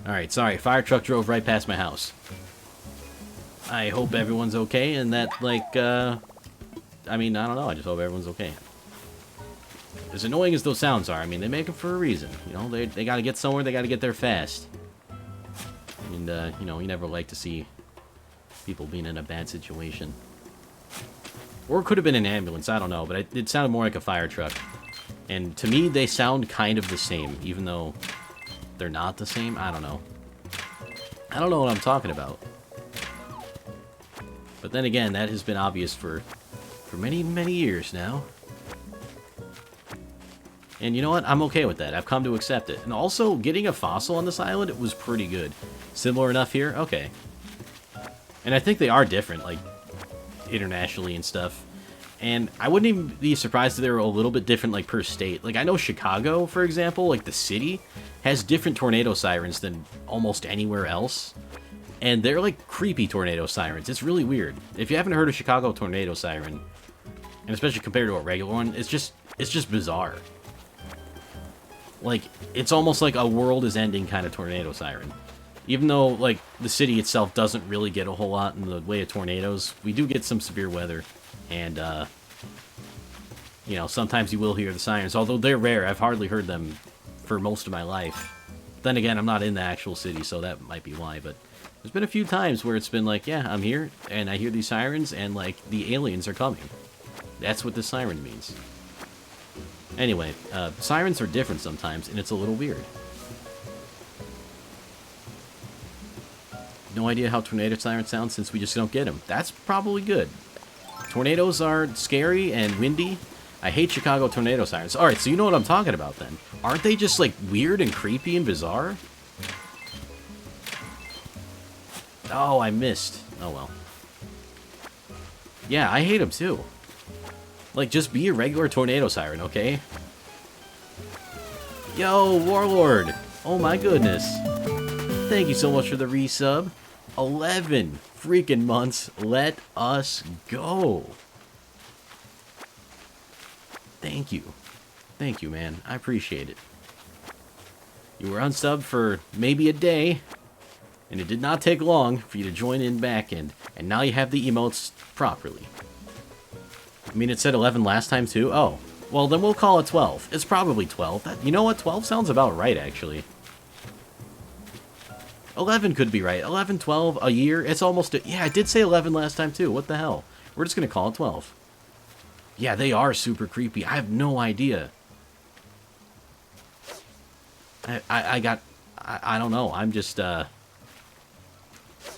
Alright, sorry. Fire truck drove right past my house. I hope everyone's okay and that, like, I mean, I don't know. I just hope everyone's okay. As annoying as those sounds are, I mean, they make them for a reason. You know, they gotta get somewhere, they gotta get there fast. And, you know, you never like to see people being in a bad situation. Or it could have been an ambulance, I don't know, but it sounded more like a fire truck. And to me, they sound kind of the same, even though they're not the same. I don't know. I don't know what I'm talking about. But then again, that has been obvious for many, many years now. And you know what? I'm okay with that. I've come to accept it. And also, getting a fossil on this island, it was pretty good. Similar enough here? Okay. And I think they are different, like, internationally and stuff. And I wouldn't even be surprised if they were a little bit different, like, per state. Like, I know Chicago, for example, like, the city, has different tornado sirens than almost anywhere else. And they're, like, creepy tornado sirens. It's really weird. If you haven't heard a Chicago tornado siren, and especially compared to a regular one, it's just bizarre. Like, it's almost like a world is ending kind of tornado siren. Even though, like, the city itself doesn't really get a whole lot in the way of tornadoes, we do get some severe weather. And, you know, sometimes you will hear the sirens. Although they're rare, I've hardly heard them for most of my life. Then again, I'm not in the actual city, so that might be why. But there's been a few times where it's been like, yeah, I'm here, and I hear these sirens, and, like, the aliens are coming. That's what the siren means. Anyway, sirens are different sometimes, and it's a little weird. No idea how tornado sirens sound since we just don't get them. That's probably good. Tornadoes are scary and windy. I hate Chicago tornado sirens. Alright, so you know what I'm talking about then. Aren't they just, like, weird and creepy and bizarre? Oh, I missed. Oh, well. Yeah, I hate them too. Like, just be a regular tornado siren, okay? Yo, Warlord! Oh my goodness. Thank you so much for the resub. 11 freaking months. Let us go. Thank you. Thank you, man. I appreciate it. You were unsubbed for maybe a day, and it did not take long for you to join in back, and now you have the emotes properly. I mean, it said 11 last time, too? Oh. Well, then we'll call it 12. It's probably 12. You know what? 12 sounds about right, actually. 11 could be right. 11, 12, a year. It's almost... Yeah, I did say 11 last time, too. What the hell? We're just going to call it 12. Yeah, they are super creepy. I have no idea. I don't know. I'm just, I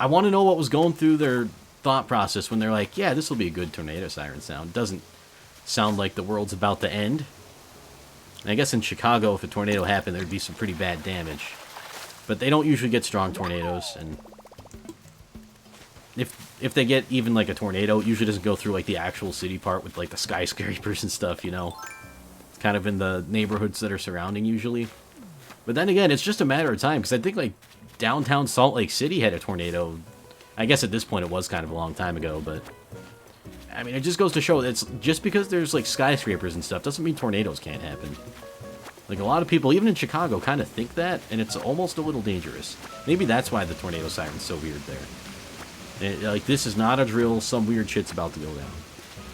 want to know what was going through their thought process when they're like, yeah, this will be a good tornado siren sound. It doesn't sound like the world's about to end. And I guess in Chicago, if a tornado happened, there'd be some pretty bad damage. But they don't usually get strong tornadoes, and if they get even like a tornado, it usually doesn't go through like the actual city part with like the skyscrapers and stuff, you know. It's kind of in the neighborhoods that are surrounding usually. But then again, it's just a matter of time, because I think like downtown Salt Lake City had a tornado. I guess at this point it was kind of a long time ago, but I mean, it just goes to show that it's just because there's like skyscrapers and stuff doesn't mean tornadoes can't happen. Like a lot of people, even in Chicago, kind of think that, and it's almost a little dangerous. Maybe that's why the tornado siren's so weird there. Like this is not a drill. Some weird shit's about to go down.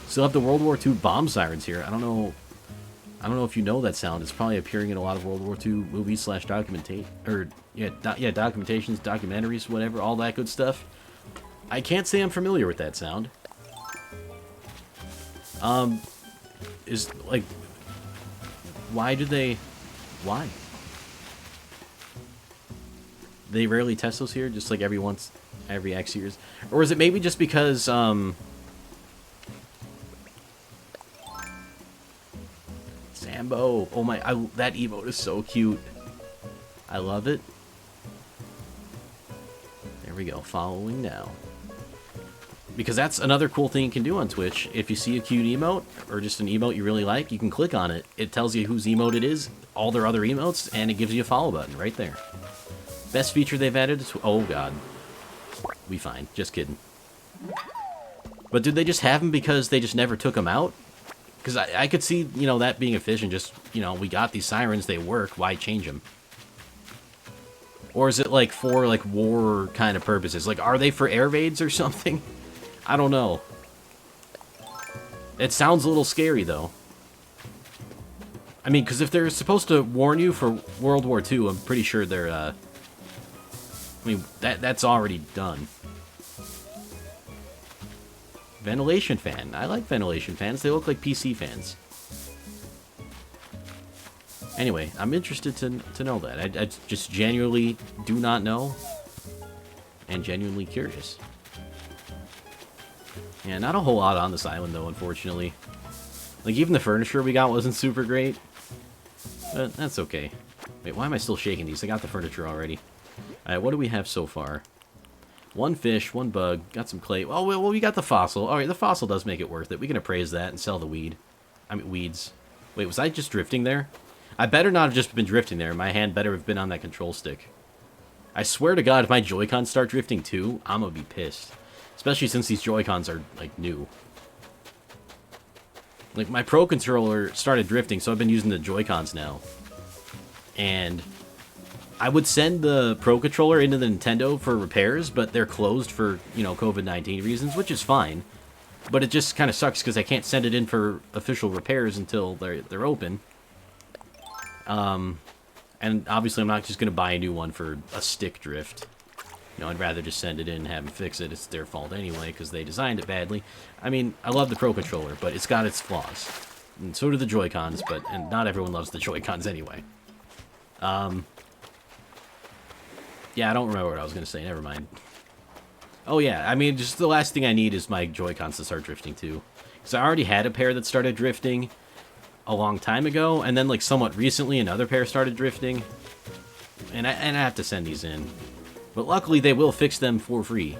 Still have the World War II bomb sirens here. I don't know if you know that sound. It's probably appearing in a lot of World War II movies / documentations, documentaries, whatever, all that good stuff. I can't say I'm familiar with that sound. Is like, why? They rarely test those here, just like every X years, or is it maybe just because Sambo? Oh my, that emote is so cute. I love it. There we go. Following now. Because that's another cool thing you can do on Twitch. If you see a cute emote, or just an emote you really like, you can click on it. It tells you whose emote it is, all their other emotes, and it gives you a follow button right there. Best feature they've added to... Oh, God. We fine. Just kidding. But did they just have them because they just never took them out? Because I could see, you know, that being efficient. Just, you know, we got these sirens, they work, why change them? Or is it, like, for, like, war kind of purposes? Like, are they for air raids or something? I don't know. It sounds a little scary, though. I mean, because if they're supposed to warn you for World War II, I'm pretty sure they're, I mean, that's already done. Ventilation fan. I like ventilation fans. They look like PC fans. Anyway, I'm interested to know that. I just genuinely do not know. And genuinely curious. Yeah, not a whole lot on this island, though, unfortunately. Like, even the furniture we got wasn't super great. But that's okay. Wait, why am I still shaking these? I got the furniture already. Alright, what do we have so far? One fish, one bug, got some clay. Oh, well, we got the fossil. Alright, the fossil does make it worth it. We can appraise that and sell the weeds. Wait, was I just drifting there? I better not have just been drifting there. My hand better have been on that control stick. I swear to God, if my Joy-Cons start drifting too, I'm gonna be pissed. Especially since these Joy-Cons are, like, new. Like, my Pro Controller started drifting, so I've been using the Joy-Cons now. And I would send the Pro Controller into the Nintendo for repairs, but they're closed for, you know, COVID-19 reasons, which is fine. But it just kind of sucks because I can't send it in for official repairs until they're open. And obviously I'm not just going to buy a new one for a stick drift. You know, I'd rather just send it in and have them fix it. It's their fault anyway, because they designed it badly. I mean, I love the Pro Controller, but it's got its flaws. And so do the Joy-Cons, and not everyone loves the Joy-Cons anyway. Yeah, I don't remember what I was going to say. Never mind. Oh, yeah, I mean, just the last thing I need is my Joy-Cons to start drifting, too. Because I already had a pair that started drifting a long time ago, and then, like, somewhat recently, another pair started drifting. And I have to send these in. But luckily, they will fix them for free.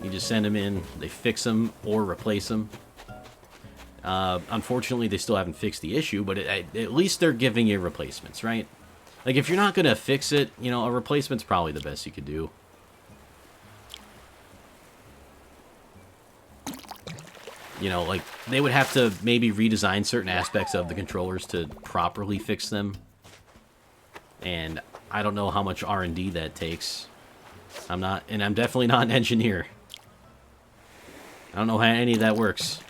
You just send them in, they fix them, or replace them. Unfortunately, they still haven't fixed the issue, but at least they're giving you replacements, right? Like, if you're not going to fix it, you know, a replacement's probably the best you could do. You know, like, they would have to maybe redesign certain aspects of the controllers to properly fix them. And I don't know how much R&D that takes. I'm definitely not an engineer. I don't know how any of that works.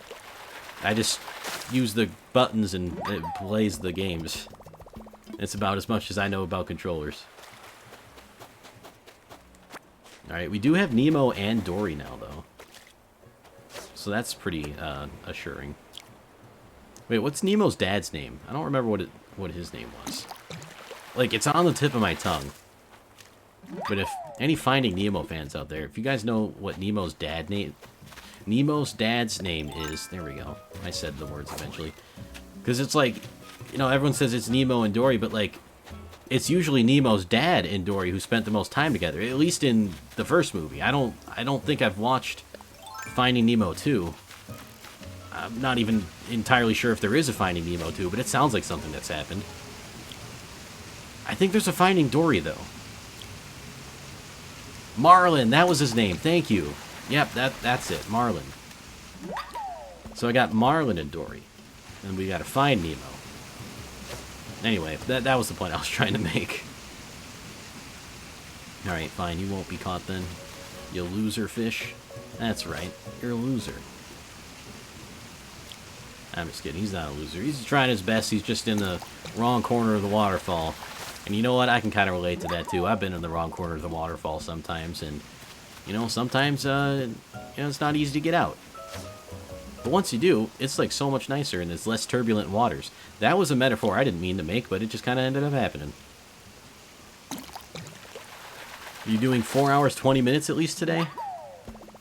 I just use the buttons and it plays the games. It's about as much as I know about controllers. Alright, we do have Nemo and Dory now, though. So that's pretty assuring. Wait, what's Nemo's dad's name? I don't remember what his name was. Like, it's on the tip of my tongue. But if any Finding Nemo fans out there, if you guys know what Nemo's dad's name is, there we go. I said the words eventually. Because it's like, you know, everyone says it's Nemo and Dory, but like, it's usually Nemo's dad and Dory who spent the most time together. At least in the first movie. I don't think I've watched Finding Nemo 2. I'm not even entirely sure if there is a Finding Nemo 2, but it sounds like something that's happened. I think there's a Finding Dory, though. Marlin, that was his name. Thank you. Yep, that's it. Marlin. So I got Marlin and Dory. And we gotta find Nemo. Anyway, that was the point I was trying to make. Alright, fine, you won't be caught then. You loser fish. That's right, you're a loser. I'm just kidding, he's not a loser. He's trying his best, he's just in the wrong corner of the waterfall. And you know what, I can kind of relate to that too. I've been in the wrong corner of the waterfall sometimes, and, you know, sometimes, it's not easy to get out. But once you do, it's like so much nicer and there's less turbulent waters. That was a metaphor I didn't mean to make, but it just kind of ended up happening. You doing 4 hours, 20 minutes at least today?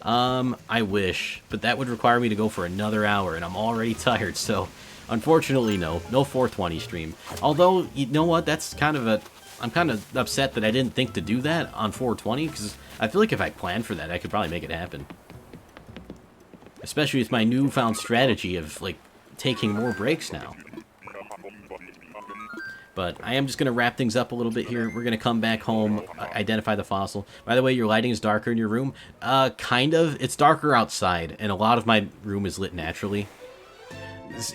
I wish, but that would require me to go for another hour, and I'm already tired, so unfortunately, no 420 stream. Although, you know what, that's kind of I'm kind of upset that I didn't think to do that on 420, because I feel like if I planned for that, I could probably make it happen. Especially with my newfound strategy of, like, taking more breaks now. But I am just going to wrap things up a little bit here. We're going to come back home, identify the fossil. By the way, your lighting is darker in your room. Kind of. It's darker outside, and a lot of my room is lit naturally.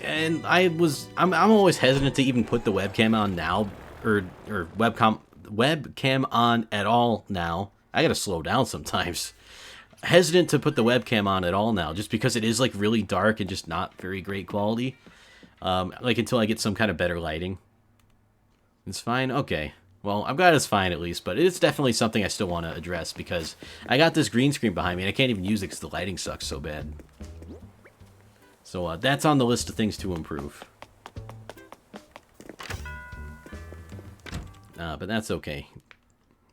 And I'm always hesitant to even put the webcam on now, or webcam on at all now. I gotta slow down sometimes. Hesitant to put the webcam on at all now, just because it is like really dark and just not very great quality. Like until I get some kind of better lighting. It's fine? Okay. Well, I'm glad it's fine at least, but it's definitely something I still want to address because I got this green screen behind me and I can't even use it because the lighting sucks so bad. So that's on the list of things to improve. But that's okay.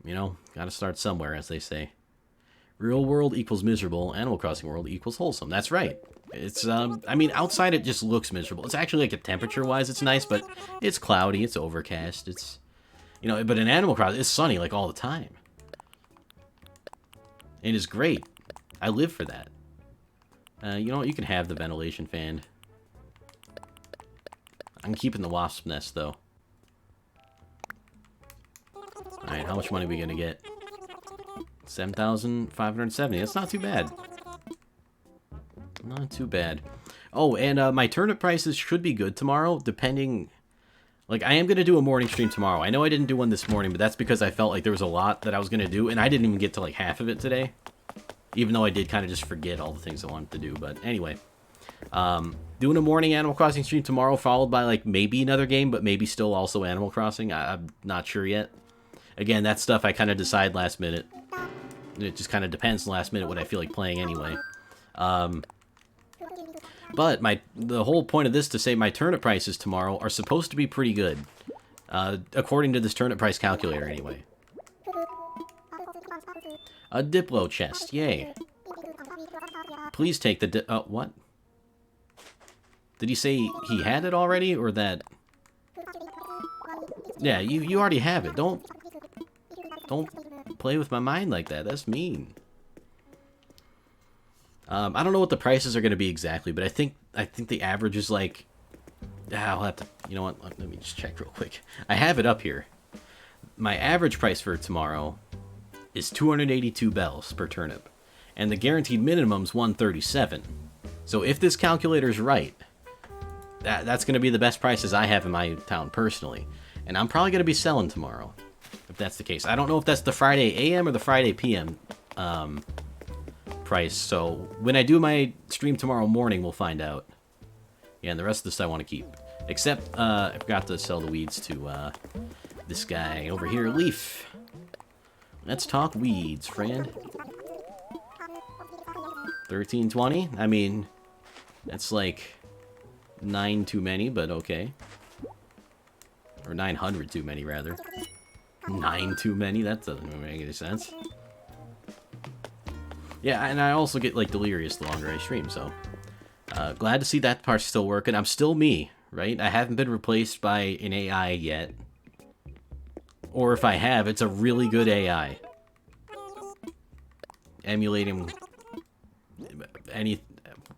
You know, gotta start somewhere, as they say. Real world equals miserable, Animal Crossing world equals wholesome. That's right. It's, I mean, outside it just looks miserable. It's actually, like, temperature-wise, it's nice, but it's cloudy, it's overcast, it's, you know, but in Animal Crossing, it's sunny, like, all the time. It is great. I live for that. You know what, you can have the ventilation fan. I'm keeping the wasp nest, though. Alright, how much money are we gonna get? 7,570. That's not too bad. Not too bad. Oh, and my turnip prices should be good tomorrow, depending... Like, I am going to do a morning stream tomorrow. I know I didn't do one this morning, but that's because I felt like there was a lot that I was going to do, and I didn't even get to, like, half of it today. Even though I did kind of just forget all the things I wanted to do, but anyway. Doing a morning Animal Crossing stream tomorrow, followed by, like, maybe another game, but maybe still also Animal Crossing. I'm not sure yet. Again, that stuff I kind of decide last minute. It just kind of depends last minute what I feel like playing anyway. But the whole point of this to say my turnip prices tomorrow are supposed to be pretty good. According to this turnip price calculator, anyway. A Diplo chest, yay. Please take the what? Did he say he had it already, or that... Yeah, you already have it. Don't play with my mind like that. That's mean. I don't know what the prices are going to be exactly, but I think the average is like... I'll have to... You know what? Let me just check real quick. I have it up here. My average price for tomorrow is 282 bells per turnip. And the guaranteed minimum's 137. So if this calculator's right, that's going to be the best prices I have in my town personally. And I'm probably going to be selling tomorrow, if that's the case. I don't know if that's the Friday AM or the Friday PM price. So when I do my stream tomorrow morning, we'll find out. Yeah, and the rest of this I want to keep. Except, I forgot to sell the weeds to this guy over here, Leaf. Let's talk weeds, friend. 1320? I mean, that's like 9 too many, but okay. Or 900 too many, rather. 9 too many? That doesn't make any sense. Yeah, and I also get, like, delirious the longer I stream, so... glad to see that part's still working. I'm still me, right? I haven't been replaced by an AI yet. Or if I have, it's a really good AI. Emulating...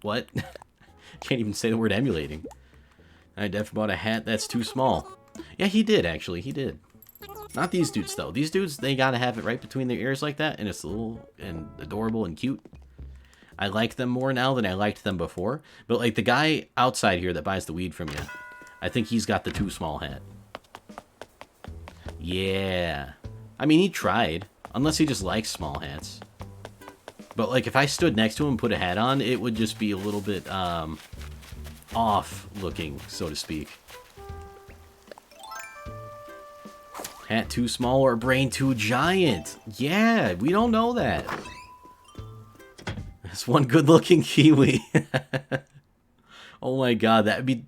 What? Can't even say the word emulating. I definitely bought a hat that's too small. Yeah, he did, actually. He did. Not these dudes, though. These dudes, they gotta have it right between their ears like that, and it's little and adorable and cute. I like them more now than I liked them before. But like the guy outside here that buys the weed from you, I think he's got the too small hat. Yeah. I mean, he tried. Unless he just likes small hats. But like if I stood next to him and put a hat on, it would just be a little bit off looking, so to speak. Hat too small or brain too giant? Yeah, we don't know that. That's one good-looking kiwi. Oh my god, that'd be...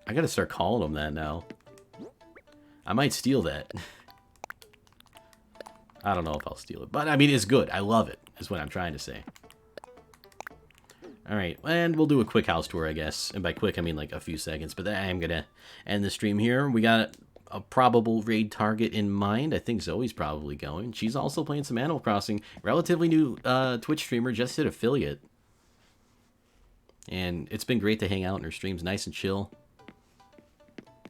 I gotta start calling him that now. I might steal that. I don't know if I'll steal it, but I mean, it's good. I love it, is what I'm trying to say. Alright, and we'll do a quick house tour, I guess. And by quick, I mean like a few seconds, but I am gonna end the stream here. We got a probable raid target in mind. I think Zoe's probably going. She's also playing some Animal Crossing. Relatively new Twitch streamer, just hit affiliate. And it's been great to hang out in her streams, nice and chill.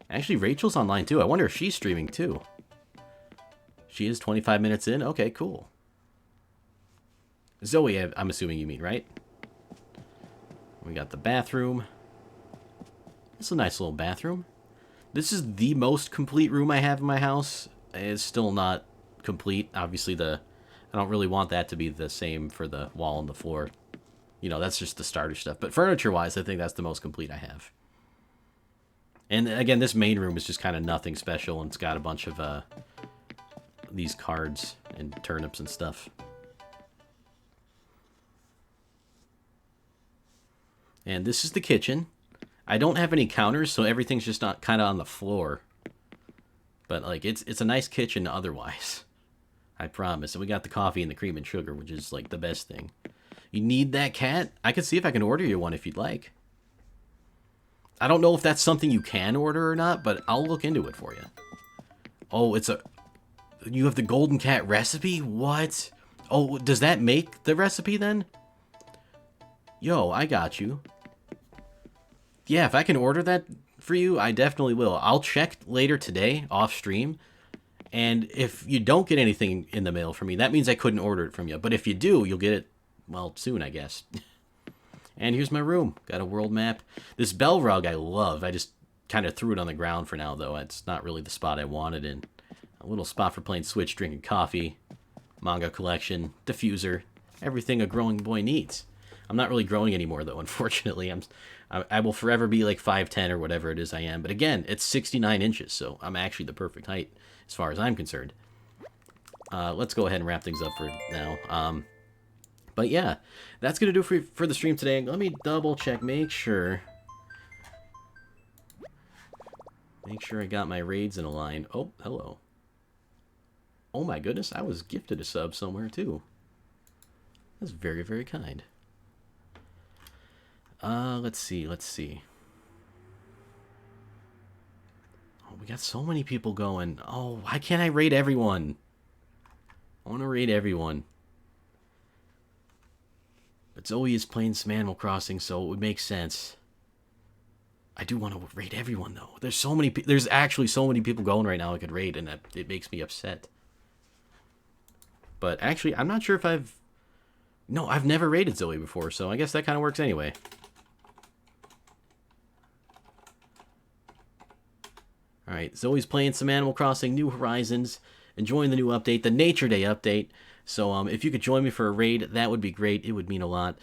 Actually, Rachel's online too. I wonder if she's streaming too. She is 25 minutes in? Okay, cool. Zoe, I'm assuming you mean, right? We got the bathroom. It's a nice little bathroom. This is the most complete room I have in my house. It's still not complete. Obviously, I don't really want that to be the same for the wall and the floor. You know, that's just the starter stuff. But furniture-wise, I think that's the most complete I have. And again, this main room is just kind of nothing special. And it's got a bunch of these cards and turnips and stuff. And this is the kitchen. I don't have any counters, so everything's just not kind of on the floor. But like it's a nice kitchen otherwise. I promise. And we got the coffee and the cream and sugar, which is like the best thing. You need that cat? I can see if I can order you one if you'd like. I don't know if that's something you can order or not, but I'll look into it for you. Oh, you have the golden cat recipe? What? Oh, does that make the recipe then? Yo, I got you. Yeah, if I can order that for you, I definitely will. I'll check later today, off stream. And if you don't get anything in the mail from me, that means I couldn't order it from you. But if you do, you'll get it, well, soon, I guess. And here's my room. Got a world map. This bell rug I love. I just kind of threw it on the ground for now, though. It's not really the spot I wanted in. A little spot for playing Switch, drinking coffee, manga collection, diffuser, everything a growing boy needs. I'm not really growing anymore, though, unfortunately. I will forever be like 5'10" or whatever it is I am. But again, it's 69 inches, so I'm actually the perfect height as far as I'm concerned. Let's go ahead and wrap things up for now. But yeah, that's going to do it for the stream today. Let me double check, make sure I got my raids in a line. Oh, hello. Oh my goodness, I was gifted a sub somewhere too. That's very, very kind. Let's see. Oh, we got so many people going. Oh, why can't I raid everyone? I want to raid everyone. But Zoe is playing some Animal Crossing, so it would make sense. I do want to raid everyone, though. There's actually so many people going right now I could raid, and it makes me upset. But actually, I'm not sure if I've never raided Zoe before, so I guess that kind of works anyway. Alright, Zoe's playing some Animal Crossing New Horizons, enjoying the new update, the Nature Day update. So if you could join me for a raid, that would be great. It would mean a lot.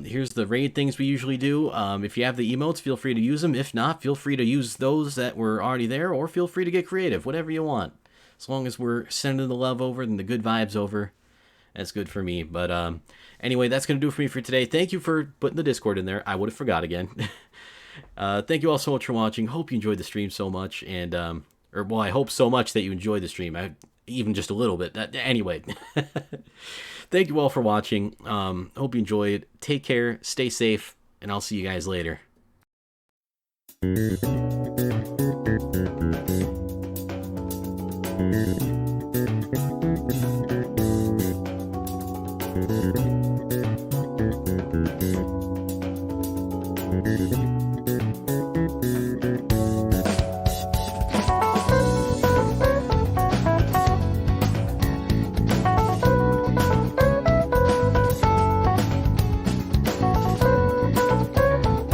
Here's the raid things we usually do. If you have the emotes, feel free to use them. If not, feel free to use those that were already there, or feel free to get creative, whatever you want. As long as we're sending the love over and the good vibes over, that's good for me. But anyway, that's going to do it for me for today. Thank you for putting the Discord in there. I would have forgot again. Thank you all so much for watching. Hope you enjoyed the stream so much. And, I hope so much that you enjoyed the stream. Even just a little bit. Anyway, thank you all for watching. Hope you enjoyed. Take care, stay safe, and I'll see you guys later.